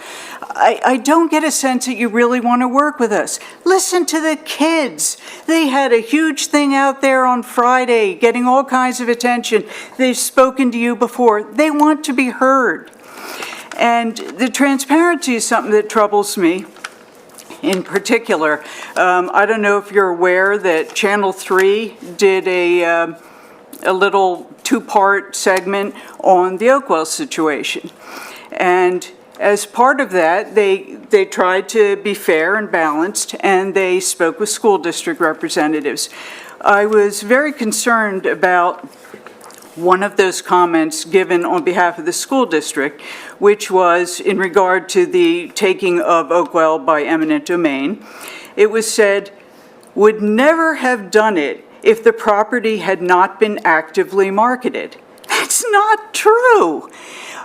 I don't get a sense that you really want to work with us. Listen to the kids. They had a huge thing out there on Friday, getting all kinds of attention. They've spoken to you before. They want to be heard. And the transparency is something that troubles me. In particular, I don't know if you're aware that Channel 3 did a little two-part segment on the Oakwell situation. And as part of that, they tried to be fair and balanced, and they spoke with school district representatives. I was very concerned about one of those comments given on behalf of the school district, which was in regard to the taking of Oakwell by eminent domain. It was said, would never have done it if the property had not been actively marketed. That's not true.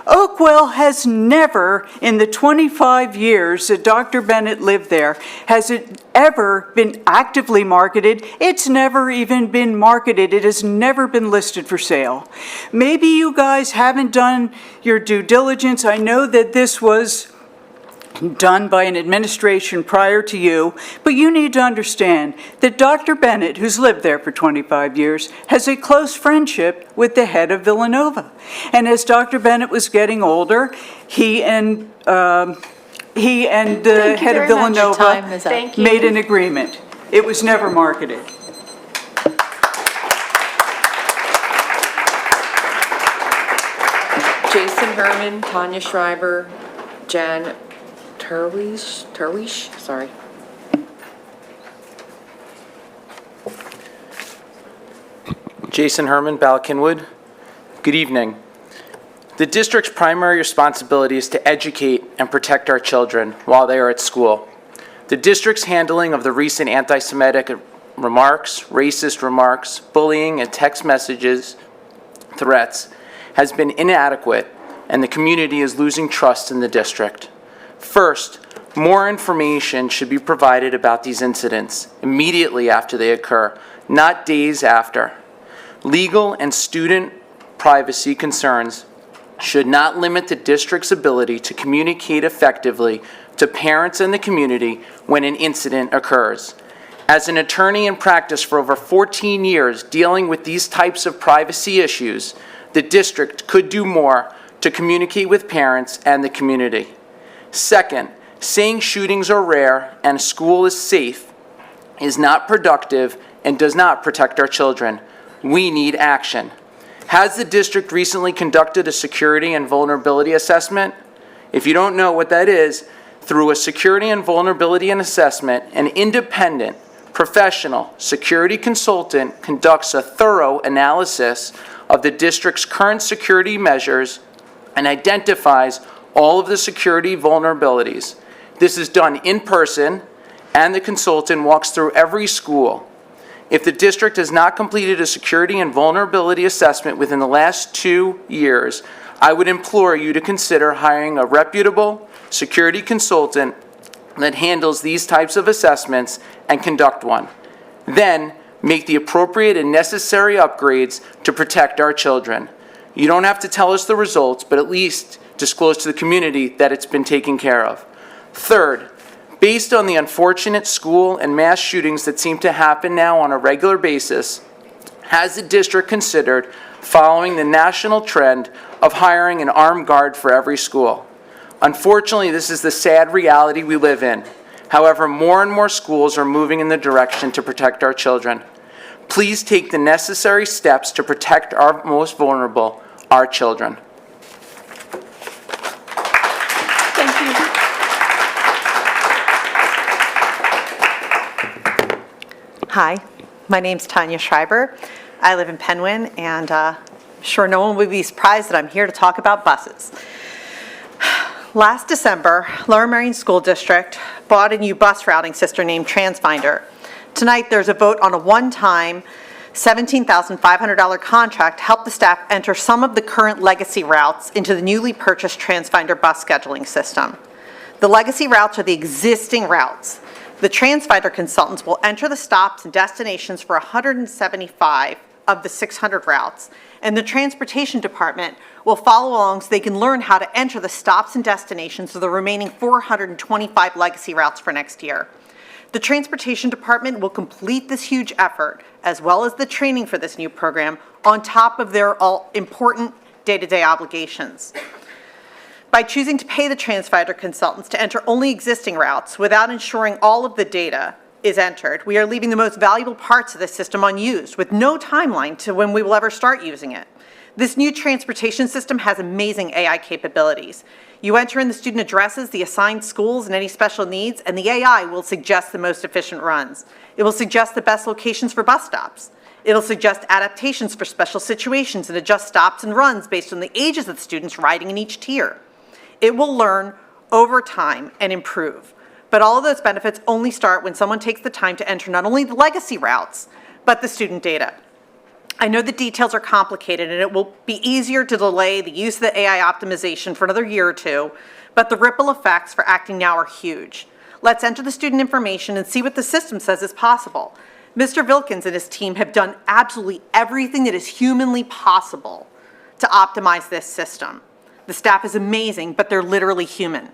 Oakwell has never, in the 25 years that Dr. Bennett lived there, has it ever been actively marketed. It's never even been marketed. It has never been listed for sale. Maybe you guys haven't done your due diligence. I know that this was done by an administration prior to you, but you need to understand that Dr. Bennett, who's lived there for 25 years, has a close friendship with the head of Villanova. And as Dr. Bennett was getting older, he and the head of Villanova made an agreement. It was never marketed. Jason Herman, Tanya Schreiber, Jan Terwish, sorry. Jason Herman, Balakinwood. Good evening. The district's primary responsibility is to educate and protect our children while they are at school. The district's handling of the recent anti-Semitic remarks, racist remarks, bullying, and text messages, threats, has been inadequate, and the community is losing trust in the district. First, more information should be provided about these incidents immediately after they occur, not days after. Legal and student privacy concerns should not limit the district's ability to communicate effectively to parents and the community when an incident occurs. As an attorney in practice for over 14 years dealing with these types of privacy issues, the district could do more to communicate with parents and the community. Second, saying shootings are rare and school is safe is not productive and does not protect our children. We need action. Has the district recently conducted a security and vulnerability assessment? If you don't know what that is, through a security and vulnerability assessment, an independent, professional security consultant conducts a thorough analysis of the district's current security measures and identifies all of the security vulnerabilities. This is done in person, and the consultant walks through every school. If the district has not completed a security and vulnerability assessment within the last 2 years, I would implore you to consider hiring a reputable security consultant that handles these types of assessments and conduct one. Then, make the appropriate and necessary upgrades to protect our children. You don't have to tell us the results, but at least disclose to the community that it's been taken care of. Third, based on the unfortunate school and mass shootings that seem to happen now on a regular basis, has the district considered following the national trend of hiring an armed guard for every school? Unfortunately, this is the sad reality we live in. However, more and more schools are moving in the direction to protect our children. Please take the necessary steps to protect our most vulnerable, our children. Hi, my name's Tanya Schreiber. I live in Penwyn, and I'm sure no one would be surprised that I'm here to talk about buses. Last December, Lower Merion School District bought a new bus routing system named TransFinder. Tonight, there's a vote on a one-time $17,500 contract to help the staff enter some of the current legacy routes into the newly purchased TransFinder bus scheduling system. The legacy routes are the existing routes. The TransFinder consultants will enter the stops and destinations for 175 of the 600 routes, and the transportation department will follow along so they can learn how to enter the stops and destinations of the remaining 425 legacy routes for next year. The transportation department will complete this huge effort, as well as the training for this new program, on top of their all important day-to-day obligations. By choosing to pay the TransFinder consultants to enter only existing routes without ensuring all of the data is entered, we are leaving the most valuable parts of the system unused, with no timeline to when we will ever start using it. This new transportation system has amazing AI capabilities. You enter in the student addresses, the assigned schools, and any special needs, and the AI will suggest the most efficient runs. It will suggest the best locations for bus stops. It'll suggest adaptations for special situations and adjust stops and runs based on the ages of the students riding in each tier. It will learn over time and improve. But all of those benefits only start when someone takes the time to enter not only the legacy routes, but the student data. I know the details are complicated and it will be easier to delay the use of the AI optimization for another year or two, but the ripple effects for acting now are huge. Let's enter the student information and see what the system says is possible. Mr. Vilkins and his team have done absolutely everything that is humanly possible to optimize this system. The staff is amazing, but they're literally human.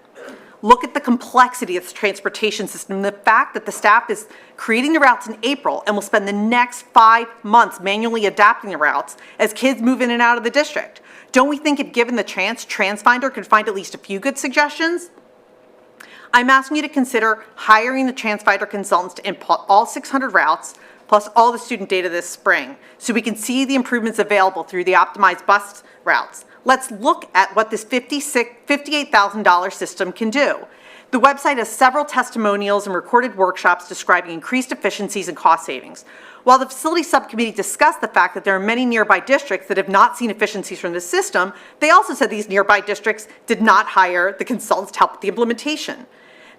Look at the complexity of this transportation system, the fact that the staff is creating the routes in April and will spend the next 5 months manually adapting the routes as kids move in and out of the district. Don't we think if given the chance, TransFinder could find at least a few good suggestions? I'm asking you to consider hiring the TransFinder consultants to input all 600 routes plus all the student data this spring so we can see the improvements available through the optimized bus routes. Let's look at what this $58,000 system can do. The website has several testimonials and recorded workshops describing increased efficiencies and cost savings. While the facility subcommittee discussed the fact that there are many nearby districts that have not seen efficiencies from this system, they also said these nearby districts did not hire the consultants to help with the implementation.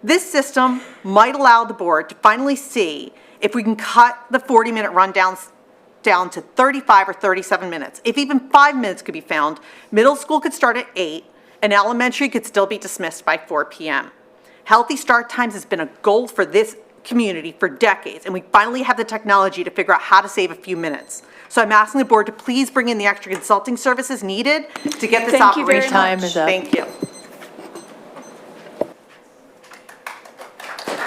This system might allow the board to finally see if we can cut the 40-minute rundowns down to 35 or 37 minutes. If even 5 minutes could be found, middle school could start at 8 and elementary could still be dismissed by 4 p.m. Healthy start times has been a goal for this community for decades, and we finally have the technology to figure out how to save a few minutes. So I'm asking the board to please bring in the extra consulting services needed to get this operational. Time is up. Thank you.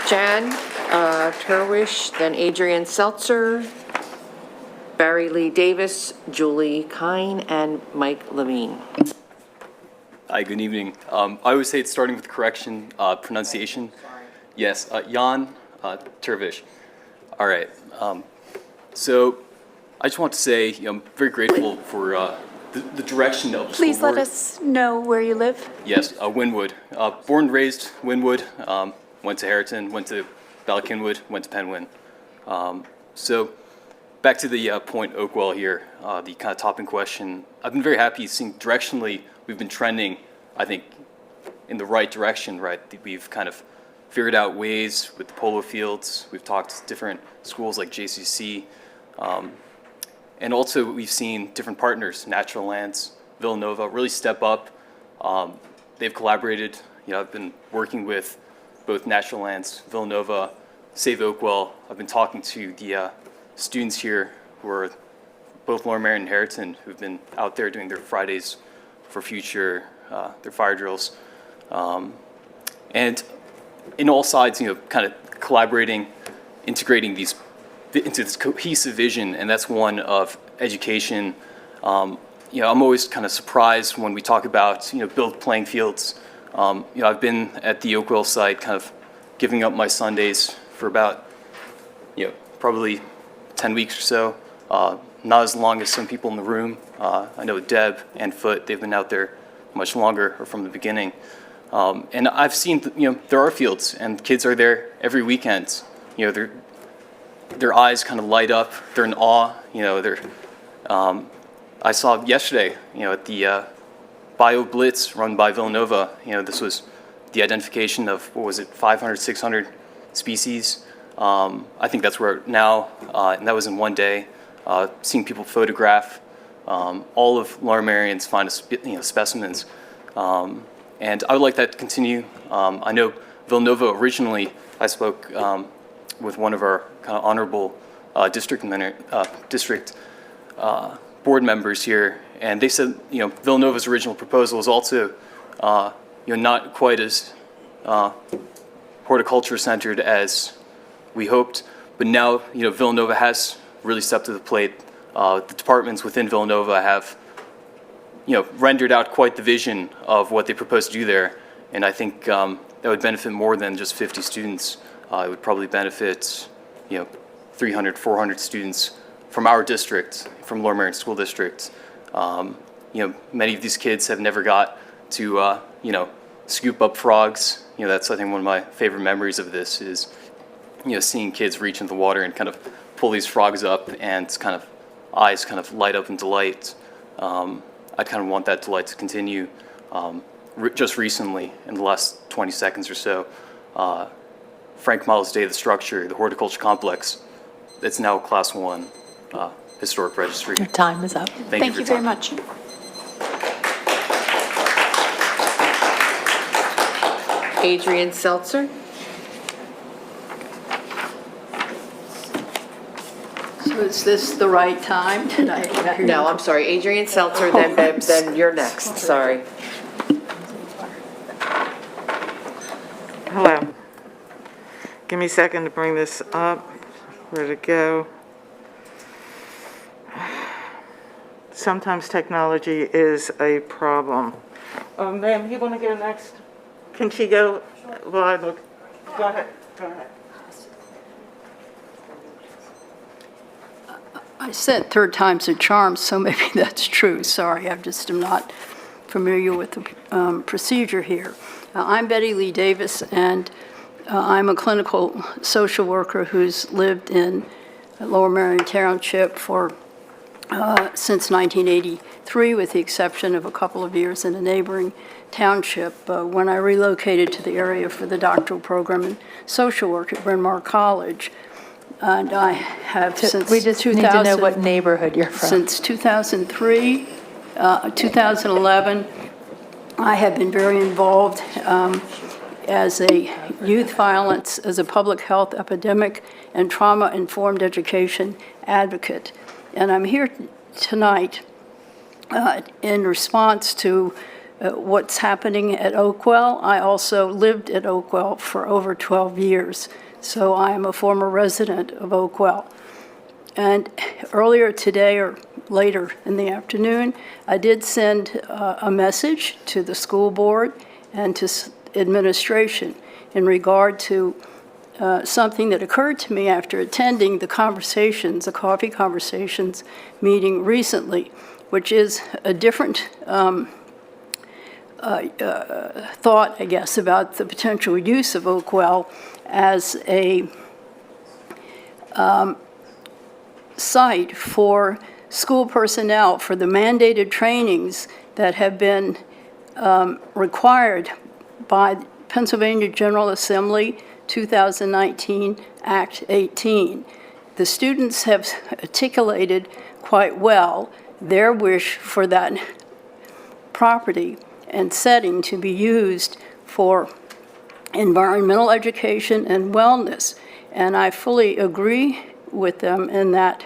Jan Turwish, then Adrian Seltzer, Barry Lee Davis, Julie Kine, and Mike Levine. Hi, good evening. I always say it's starting with correction, pronunciation. Yes, Jan Turvish. All right. So I just want to say I'm very grateful for the direction of the Please school let board. us know where you live. Yes, Wynwood. Born and raised Wynwood. Went to Harriton, went to Ballackinwood, went to Penwyn. So back to the point Oakwell here, the kind of topping question. I've been very happy seeing directionally we've been trending, I think, in the right direction, right? We've kind of figured out ways with the polo fields. We've talked to different schools like JCC. And also we've seen different partners, Natural Lands, Villanova, really step up. They've collaborated. I've been working with both Natural Lands, Villanova, Save Oakwell. I've been talking to the students here who are both Lower Merion and Harriton who've been out there doing their Fridays for Future, their fire drills. And in all sides, kind of collaborating, integrating these into this cohesive vision, and that's one of education. I'm always kind of surprised when we talk about, build playing fields. I've been at the Oakwell site kind of giving up my Sundays for about, probably 10 weeks or so. Not as long as some people in the room. I know Deb and Foot, they've been out there much longer or from the beginning. And I've seen, there are fields and kids are there every weekend. Their eyes kind of light up. They're in awe. I saw yesterday, at the Bio Blitz run by Villanova, this was the identification of, 500, 600 species. I think that's where now, and that was in one day, seeing people photograph all of Lower Merion's finest specimens. And I would like that to continue. I know Villanova originally, I spoke with one of our kind of honorable district board members here, and they said, Villanova's original proposal was also, not quite as horticulture centered as we hoped, but now, Villanova has really stepped to the plate. The departments within Villanova have, rendered out quite the vision of what they propose to do there, and I think that would benefit more than just 50 students. It would probably benefit, 300, 400 students from our district, from Lower Merion School District. Many of these kids have never got to, scoop up frogs. That's, I think, one of my favorite memories of this is, seeing kids reach into the water and kind of pull these frogs up and kind of eyes kind of light up in delight. I kind of want that delight to continue. Just recently, in the last 20 seconds or so, Frank Miles' Day of the Structure, the horticulture complex, it's now a Class 1 historic registry. Your time is up. Thank you very much. Adrian Seltzer. So is this the right time? Did I? No, I'm sorry, Adrian Seltzer, then you're next, sorry. Hello. Give me a second to bring this up. Where'd it go? Sometimes technology is a problem. Ma'am, you want to go next? Can she go? Well, I look. Go ahead. Go ahead. I said third time's a charm, so maybe that's true. Sorry, I just am not familiar with the procedure here. I'm Betty Lee Davis, and I'm a clinical social worker who's lived in Lower Merion Township for since 1983, with the exception of a couple of years in a neighboring township when I relocated to the area for the doctoral program in social work at Bryn Mawr College. And I have since We just need to know what neighborhood you're from. Since 2003, 2011, I have been very involved as a youth violence, as a public health epidemic, and trauma-informed education advocate. And I'm here tonight in response to what's happening at Oakwell. I also lived at Oakwell for over 12 years, so I am a former resident of Oakwell. And earlier today, or later in the afternoon, I did send a message to the school board and to administration in regard to something that occurred to me after attending the coffee conversations meeting recently, which is a different thought, I guess, about the potential use of Oakwell as a site for school personnel for the mandated trainings that have been required by Pennsylvania General Assembly 2019 Act 18. The students have articulated quite well their wish for that property and setting to be used for environmental education and wellness. And I fully agree with them in that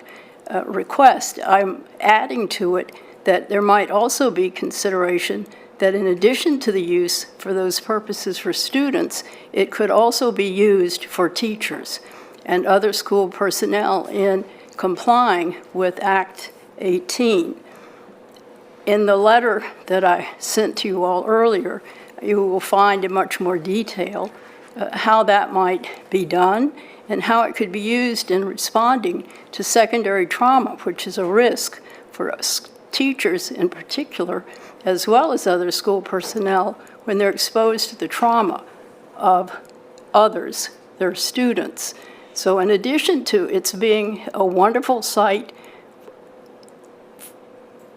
request. I'm adding to it that there might also be consideration that in addition to the use for those purposes for students, it could also be used for teachers and other school personnel in complying with Act 18. In the letter that I sent to you all earlier, you will find in much more detail how that might be done and how it could be used in responding to secondary trauma, which is a risk for us teachers in particular, as well as other school personnel, when they're exposed to the trauma of others, their students. So in addition to its being a wonderful site,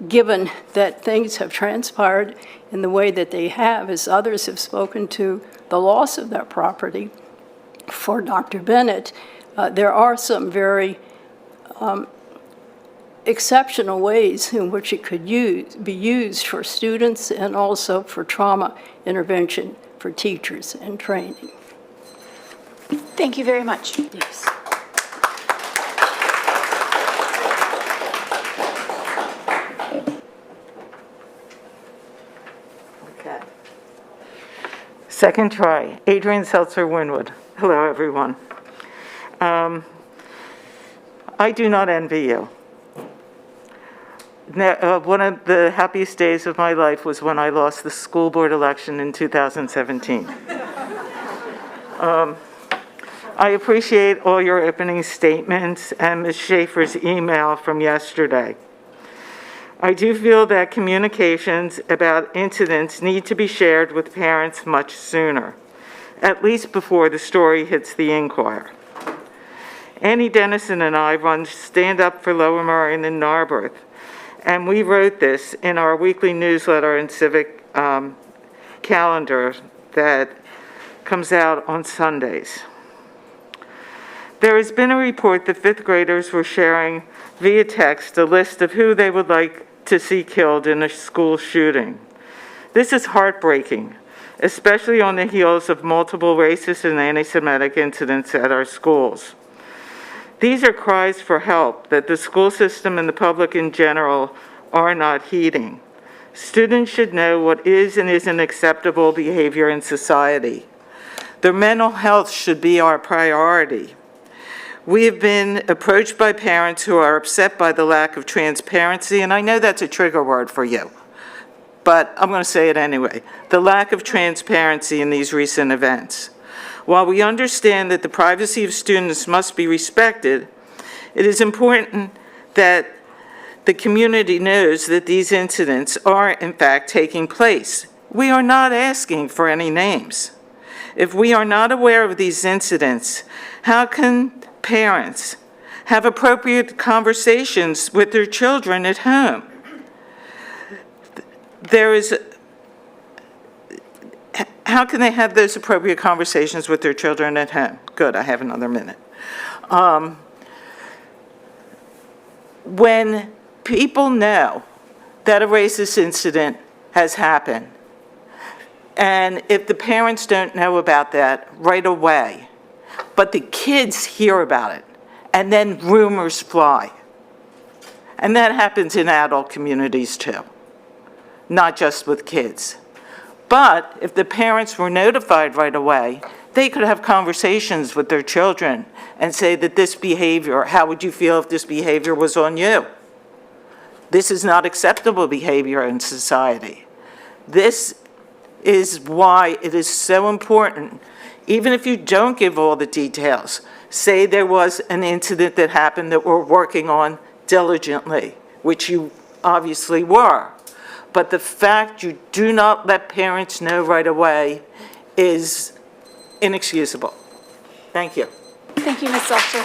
given that things have transpired in the way that they have, as others have spoken to the loss of that property for Dr. Bennett, there are some very exceptional ways in which it could be used for students and also for trauma intervention for teachers and training. Thank you very much. Yes. Okay. Second try, Adrian Seltzer Winwood. Hello, everyone. I do not envy you. One of the happiest days of my life was when I lost the school board election in 2017. I appreciate all your opening statements and Ms. Schaefer's email from yesterday. I do feel that communications about incidents need to be shared with parents much sooner, at least before the story hits the Inquirer. Annie Dennison and I run Stand Up for Lower Merion in Narberth, and we wrote this in our weekly newsletter and civic calendar that comes out on Sundays. There has been a report that fifth graders were sharing via text a list of who they would like to see killed in a school shooting. This is heartbreaking, especially on the heels of multiple racist and anti-Semitic incidents at our schools. These are cries for help that the school system and the public in general are not heeding. Students should know what is and isn't acceptable behavior in society. Their mental health should be our priority. We have been approached by parents who are upset by the lack of transparency, and I know that's a trigger word for you, but I'm going to say it anyway. The lack of transparency in these recent events. While we understand that the privacy of students must be respected, it is important that the community knows that these incidents are in fact taking place. We are not asking for any names. If we are not aware of these incidents, how can parents have appropriate conversations with their children at home? How can they have those appropriate conversations with their children at home? Good, I have another minute. When people know that a racist incident has happened, and if the parents don't know about that right away, but the kids hear about it, and then rumors fly. And that happens in adult communities too, not just with kids. But if the parents were notified right away, they could have conversations with their children and say that this behavior, how would you feel if this behavior was on you? This is not acceptable behavior in society. This is why it is so important, even if you don't give all the details, say there was an incident that happened that we're working on diligently, which you obviously were. But the fact you do not let parents know right away is inexcusable. Thank you. Thank you, Ms. Seltzer.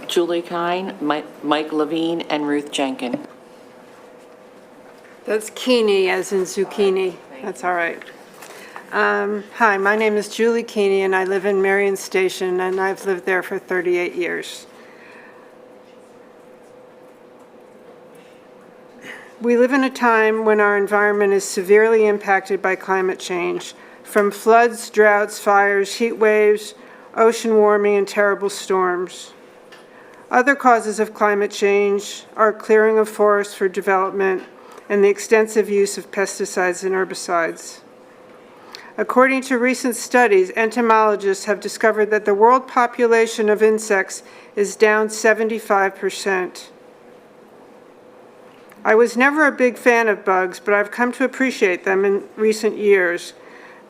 Julie Kine, Mike Levine, and Ruth Jenkin. That's Keeney, as in zucchini. That's all right. Hi, my name is Julie Keeney, and I live in Marion Station, and I've lived there for 38 years. We live in a time when our environment is severely impacted by climate change, from floods, droughts, fires, heat waves, ocean warming, and terrible storms. Other causes of climate change are clearing of forests for development and the extensive use of pesticides and herbicides. According to recent studies, entomologists have discovered that the world population of insects is down 75%. I was never a big fan of bugs, but I've come to appreciate them in recent years.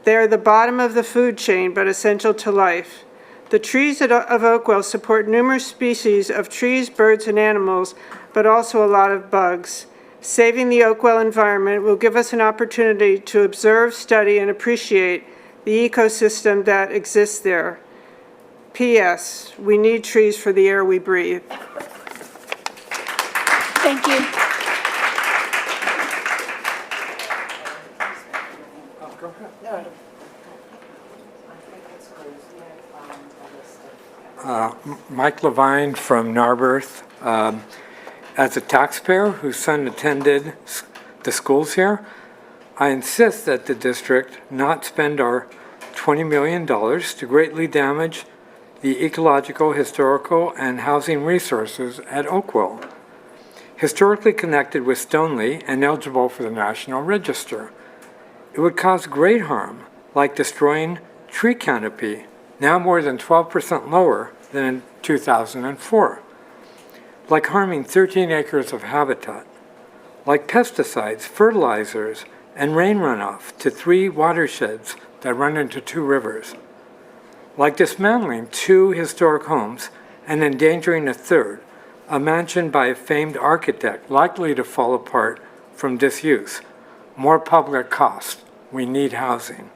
They are the bottom of the food chain, but essential to life. The trees of Oakwell support numerous species of trees, birds, and animals, but also a lot of bugs. Saving the Oakwell environment will give us an opportunity to observe, study, and appreciate the ecosystem that exists there. P.S. We need trees for the air we breathe. Thank you. Mike Levine from Narberth. As a taxpayer whose son attended the schools here, I insist that the district not spend our $20 million to greatly damage the ecological, historical, and housing resources at Oakville, historically connected with Stoneleigh and eligible for the National Register. It would cause great harm, like destroying tree canopy, now more than 12% lower than in 2004, like harming 13 acres of habitat, like pesticides, fertilizers, and rain runoff to 3 watersheds that run into 2 rivers, like dismantling 2 historic homes and endangering a 3rd, a mansion by a famed architect likely to fall apart from disuse. More public cost. We need housing.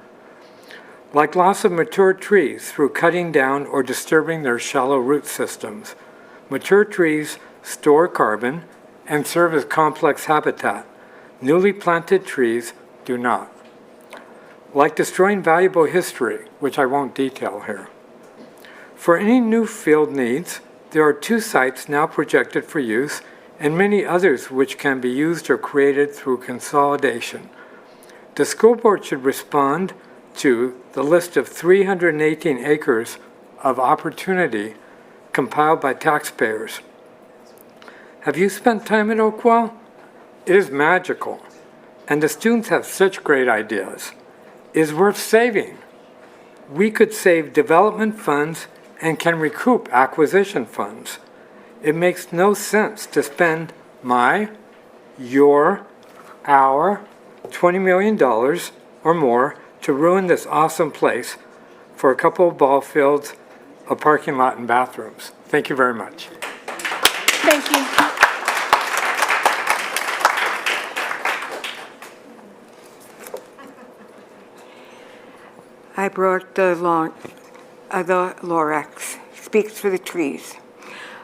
Like loss of mature trees through cutting down or disturbing their shallow root systems. Mature trees store carbon and serve as complex habitat. Newly planted trees do not. Like destroying valuable history, which I won't detail here. For any new field needs, there are 2 sites now projected for use and many others which can be used or created through consolidation. The school board should respond to the list of 318 acres of opportunity compiled by taxpayers. Have you spent time at Oakwell? It is magical, and the students have such great ideas. It is worth saving. We could save development funds and can recoup acquisition funds. It makes no sense to spend your, our $20 million or more to ruin this awesome place for a couple of ball fields, a parking lot, and bathrooms. Thank you very much. Thank you. I brought the Lorax, Speaks for the Trees.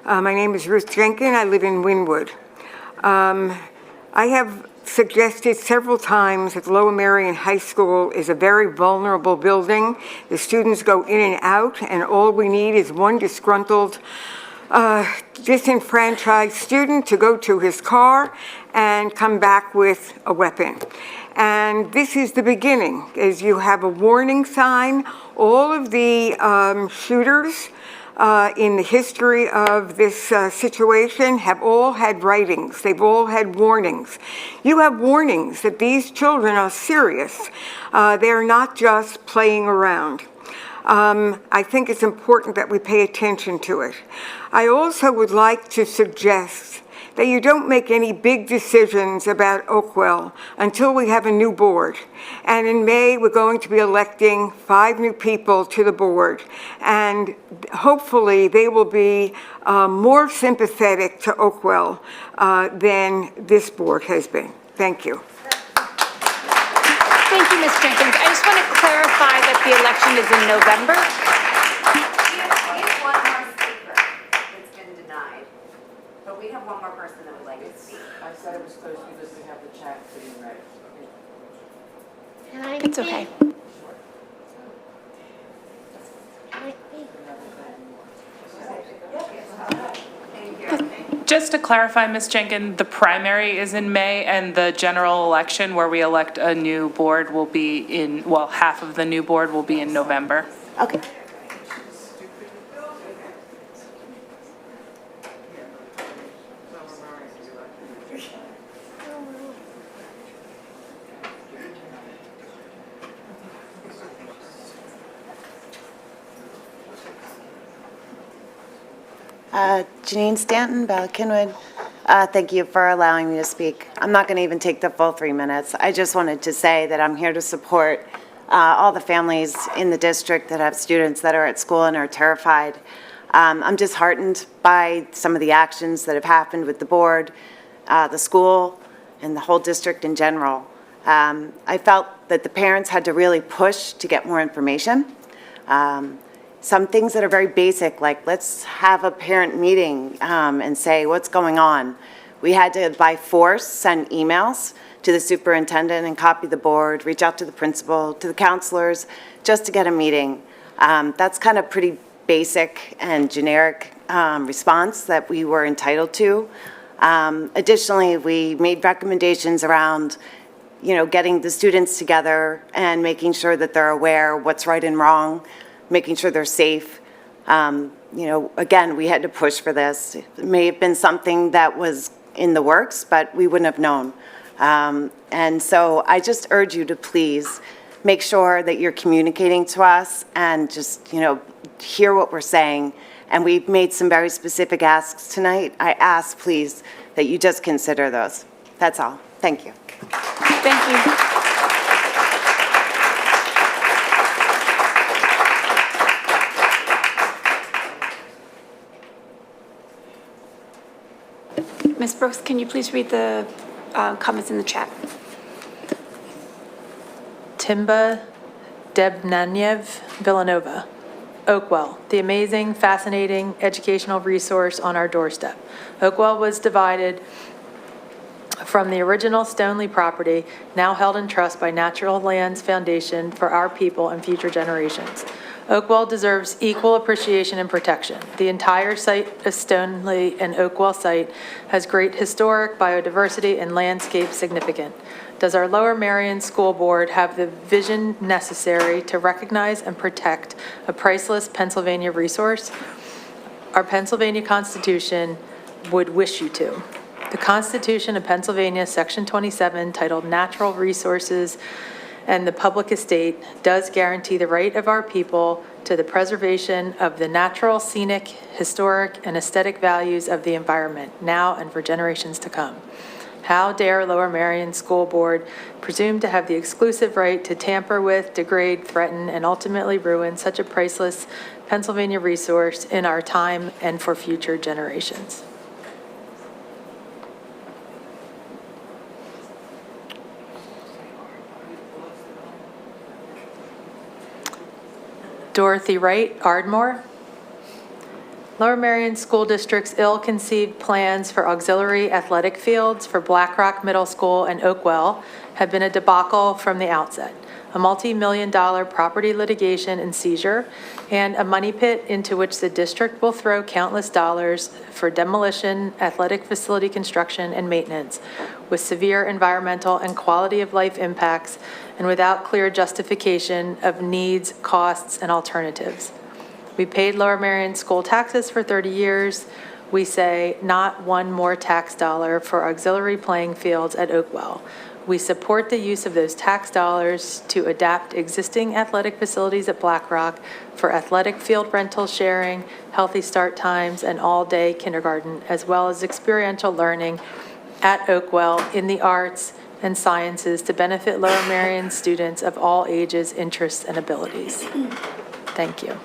My name is Ruth Jenkins. I live in Wynwood. I have suggested several times that Lower Merion High School is a very vulnerable building. The students go in and out, and all we need is one disgruntled, disenfranchised student to go to his car and come back with a weapon. And this is the beginning, as you have a warning sign. All of the shooters in the history of this situation have all had writings. They've all had warnings. You have warnings that these children are serious. They're not just playing around. I think it's important that we pay attention to it. I also would like to suggest that you don't make any big decisions about Oakwell until we have a new board. And in May, we're going to be electing 5 new people to the board. And hopefully, they will be more sympathetic to Oakwell than this board has been. Thank you. Thank you, Ms. Jenkins. I just want to clarify that the election is in November. We have one more person that would like to speak. I said it was close because we have the chat sitting right. Can I It's okay. Just to clarify, Ms. Jenkins, the primary is in May and the general election where we elect a new board will be in, well, half of the new board will be in November. Okay. Janine Stanton, Ballackinwood. Thank you for allowing me to speak. I'm not going to even take the full 3 minutes. I just wanted to say that I'm here to support all the families in the district that have students that are at school and are terrified. I'm disheartened by some of the actions that have happened with the board, the school, and the whole district in general. I felt that the parents had to really push to get more information. Some things that are very basic, like let's have a parent meeting and say what's going on. We had to, by force, send emails to the superintendent and copy the board, reach out to the principal, to the counselors, just to get a meeting. That's kind of pretty basic and generic response that we were entitled to. Additionally, we made recommendations around getting the students together and making sure that they're aware what's right and wrong, making sure they're safe. Again, we had to push for this. It may have been something that was in the works, but we wouldn't have known. And so I just urge you to please make sure that you're communicating to us and just, hear what we're saying. And we've made some very specific asks tonight. I ask, please, that you just consider those. That's all. Thank you. Thank you. Ms. Brooks, can you please read the comments in the chat? Timba Debnanyev, Villanova. Oakwell, the amazing, fascinating educational resource on our doorstep. Oakwell was divided from the original Stoneleigh property, now held in trust by Natural Lands Foundation for our people and future generations. Oakwell deserves equal appreciation and protection. The entire site of Stoneleigh and Oakwell site has great historic, biodiversity, and landscape significance. Does our Lower Merion School Board have the vision necessary to recognize and protect a priceless Pennsylvania resource? Our Pennsylvania Constitution would wish you to. The Constitution of Pennsylvania, Section 27, titled Natural Resources and the Public Estate, does guarantee the right of our people to the preservation of the natural, scenic, historic, and aesthetic values of the environment, now and for generations to come. How dare Lower Merion School Board presume to have the exclusive right to tamper with, degrade, threaten, and ultimately ruin such a priceless Pennsylvania resource in our time and for future generations? Dorothy Wright, Ardmore. Lower Merion School District's ill-conceived plans for auxiliary athletic fields for Black Rock Middle School and Oakwell have been a debacle from the outset. A multi-million-dollar property litigation and seizure, and a money pit into which the district will throw countless dollars for demolition, athletic facility construction, and maintenance, with severe environmental and quality of life impacts, and without clear justification of needs, costs, and alternatives. We paid Lower Merion school taxes for 30 years. We say not one more tax dollar for auxiliary playing fields at Oakwell. We support the use of those tax dollars to adapt existing athletic facilities at Black Rock for athletic field rental sharing, healthy start times, and all-day kindergarten, as well as experiential learning at Oakwell in the arts and sciences to benefit Lower Merion students of all ages, interests, and abilities. Thank you.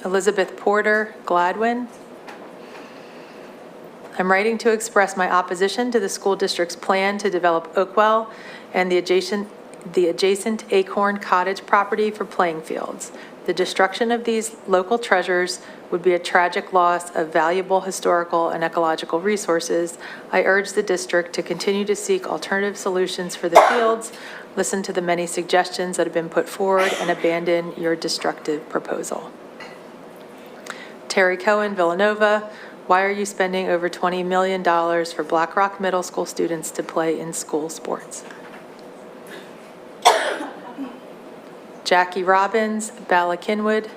Elizabeth Porter, Gladwin. I'm writing to express my opposition to the school district's plan to develop Oakwell and the adjacent Acorn Cottage property for playing fields. The destruction of these local treasures would be a tragic loss of valuable historical and ecological resources. I urge the district to continue to seek alternative solutions for the fields, listen to the many suggestions that have been put forward, and abandon your destructive proposal. Terry Cohen, Villanova. Why are you spending over $20 million for Black Rock Middle School students to play in school sports? Jackie Robbins, Bala Kinwood.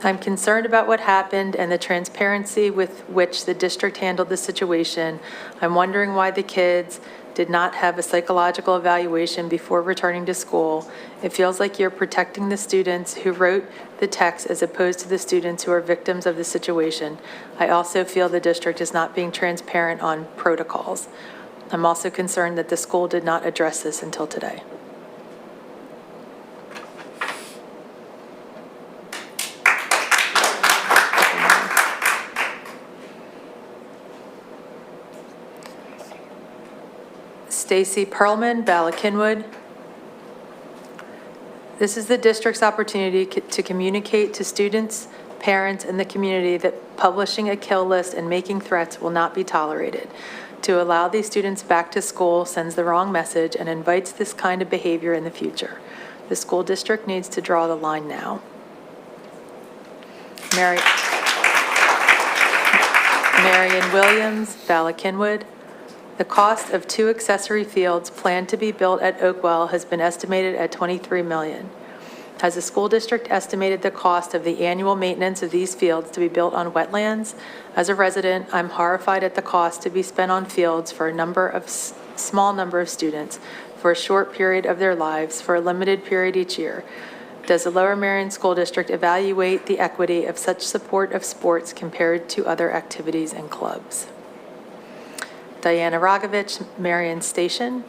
I'm concerned about what happened and the transparency with which the district handled the situation. I'm wondering why the kids did not have a psychological evaluation before returning to school. It feels like you're protecting the students who wrote the text as opposed to the students who are victims of the situation. I also feel the district is not being transparent on protocols. I'm also concerned that the school did not address this until today. Stacy Perlman, Bala Kinwood. This is the district's opportunity to communicate to students, parents, and the community that publishing a kill list and making threats will not be tolerated. To allow these students back to school sends the wrong message and invites this kind of behavior in the future. The school district needs to draw the line now. Marion Williams, Bala Kinwood. The cost of 2 accessory fields planned to be built at Oakwell has been estimated at $23 million. Has the school district estimated the cost of the annual maintenance of these fields to be built on wetlands? As a resident, I'm horrified at the cost to be spent on fields for a small number of students for a short period of their lives for a limited period each year. Does the Lower Merion School District evaluate the equity of such support of sports compared to other activities and clubs? Diana Rogovich, Marion Station.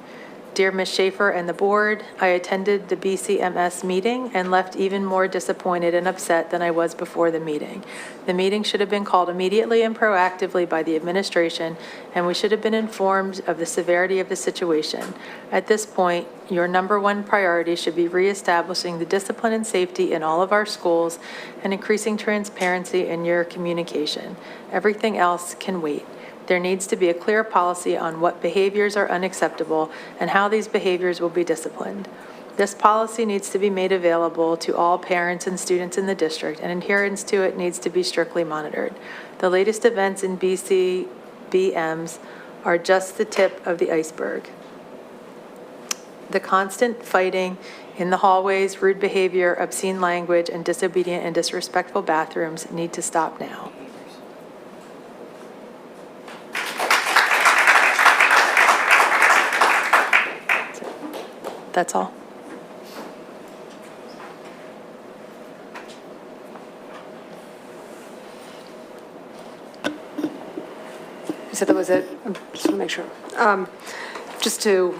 Dear Ms. Schaefer and the board, I attended the BCMS meeting and left even more disappointed and upset than I was before the meeting. The meeting should have been called immediately and proactively by the administration, and we should have been informed of the severity of the situation. At this point, your #1 priority should be reestablishing the discipline and safety in all of our schools and increasing transparency in your communication. Everything else can wait. There needs to be a clear policy on what behaviors are unacceptable and how these behaviors will be disciplined. This policy needs to be made available to all parents and students in the district, and adherence to it needs to be strictly monitored. The latest events in BCBMs are just the tip of the iceberg. The constant fighting in the hallways, rude behavior, obscene language, and disobedient and disrespectful bathrooms need to stop now. That's all. You said that was it? I just want to make sure. Just to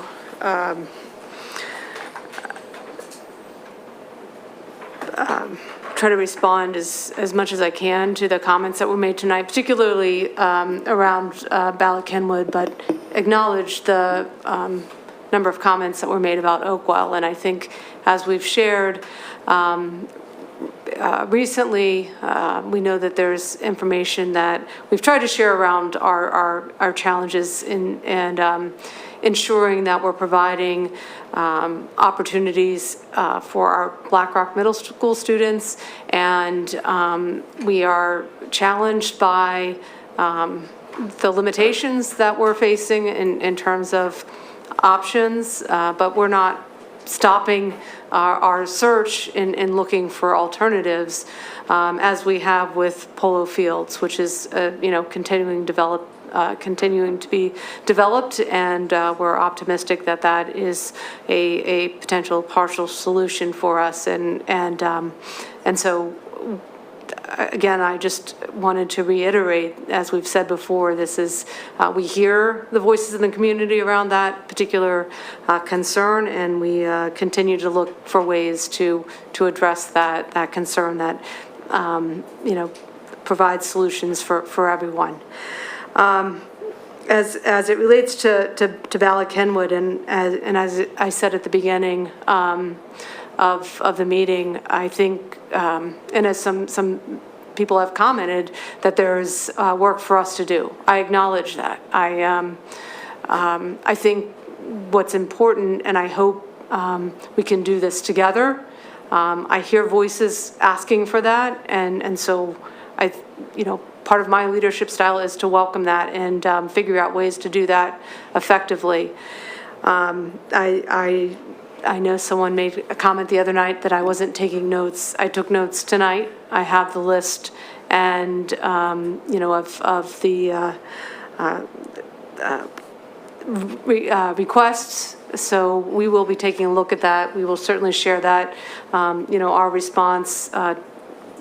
try to respond as much as I can to the comments that were made tonight, particularly around Bala Kenwood, but acknowledge the number of comments that were made about Oakwell. And I think, as we've shared recently, we know that there's information that we've tried to share around our challenges and ensuring that we're providing opportunities for our Black Rock Middle School students. And we are challenged by the limitations that we're facing in terms of options, but we're not stopping our search in looking for alternatives, as we have with Polo Fields, which is continuing to be developed, and we're optimistic that that is a potential partial solution for us, and so. Again, I just wanted to reiterate, as we've said before, this is, we hear the voices in the community around that particular concern, and we continue to look for ways to address that concern that, provides solutions for everyone. As it relates to Bala Kenwood, and as I said at the beginning, of the meeting, I think, and as some people have commented, that there's work for us to do. I acknowledge that. I think what's important, and I hope we can do this together. I hear voices asking for that, and so part of my leadership style is to welcome that and figure out ways to do that effectively. I know someone made a comment the other night that I wasn't taking notes. I took notes tonight. I have the list, and of the requests. So we will be taking a look at that. We will certainly share that, our response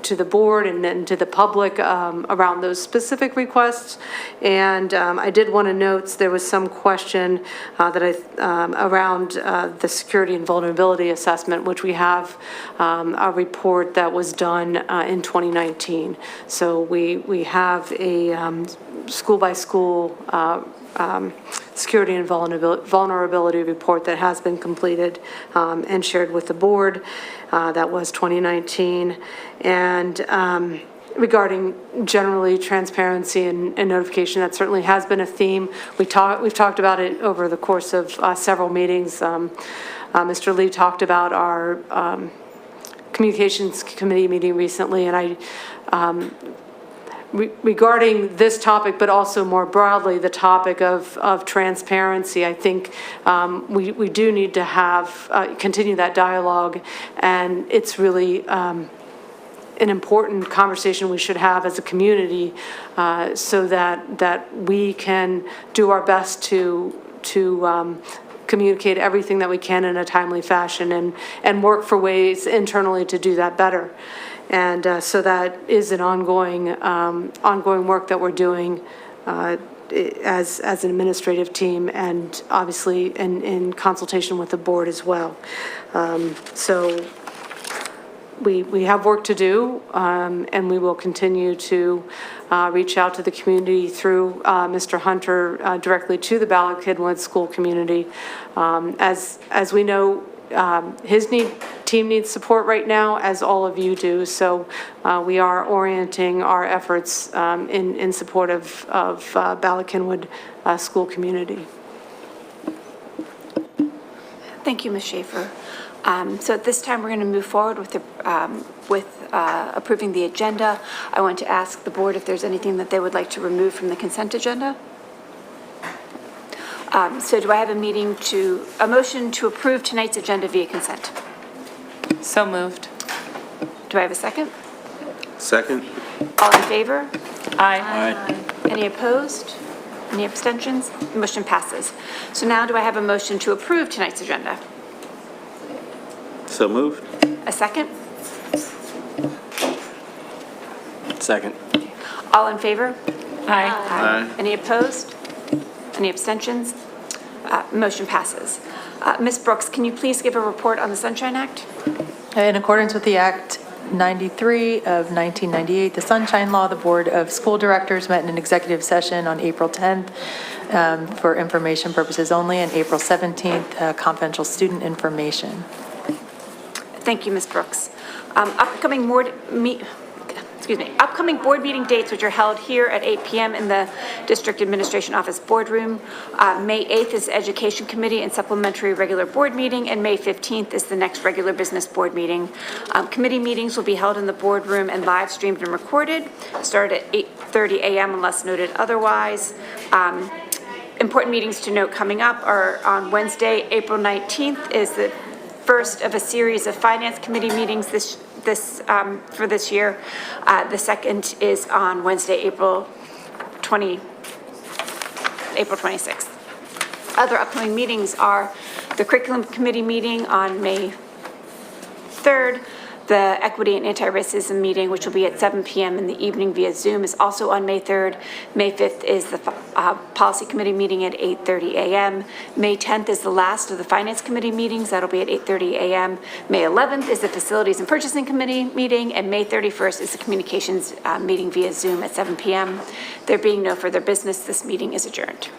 to the board and then to the public around those specific requests. And I did want to note there was some question around the security and vulnerability assessment, which we have a report that was done in 2019. So we have a school by school security and vulnerability report that has been completed and shared with the board. That was 2019. And regarding generally transparency and notification, that certainly has been a theme. We've talked about it over the course of several meetings. Mr. Lee talked about our communications committee meeting recently, and I regarding this topic, but also more broadly, the topic of transparency, I think we do need to have, continue that dialogue, and it's really an important conversation we should have as a community so that we can do our best to communicate everything that we can in a timely fashion and work for ways internally to do that better. And so that is an ongoing work that we're doing as an administrative team, and obviously in consultation with the board as well. So we have work to do, and we will continue to reach out to the community through Mr. Hunter directly to the Ballard-Kidwood school community. As we know, his team needs support right now, as all of you do. So we are orienting our efforts in support of Ballard-Kidwood school community. Thank you, Ms. Schaefer. So at this time, we're going to move forward with approving the agenda. I want to ask the board if there's anything that they would like to remove from the consent agenda. So do I have a motion to approve tonight's agenda via consent? So moved. Do I have a second? Second. All in favor? Aye. Any opposed? Any abstentions? Motion passes. So now do I have a motion to approve tonight's agenda? So moved. A second? Second. All in favor? Aye. Aye. Any opposed? Any abstentions? Motion passes. Ms. Brooks, can you please give a report on the Sunshine Act? In accordance with the Act 93 of 1998, the Sunshine Law, the Board of School Directors met in an executive session on April 10th for information purposes only, and April 17th, confidential student information. Thank you, Ms. Brooks. Upcoming board meeting dates, which are held here at 8 p.m. in the District Administration Office Boardroom. May 8th is Education Committee and Supplementary Regular Board Meeting, and May 15th is the next regular Business Board Meeting. Committee meetings will be held in the boardroom and live streamed and recorded. Start at 8:30 a.m. unless noted otherwise. Important meetings to note coming up are on Wednesday, April 19th is the first of a series of Finance Committee meetings for this year. The second is on Wednesday, April 26th. Other upcoming meetings are the Curriculum Committee meeting on May 3rd. The Equity and Anti-Racism meeting, which will be at 7 p.m. in the evening via Zoom, is also on May 3rd. May 5th is the Policy Committee meeting at 8:30 a.m. May 10th is the last of the Finance Committee meetings. That'll be at 8:30 a.m. May 11th is the Facilities and Purchasing Committee meeting, and May 31st is the Communications meeting via Zoom at 7 p.m. There being no further business, this meeting is adjourned.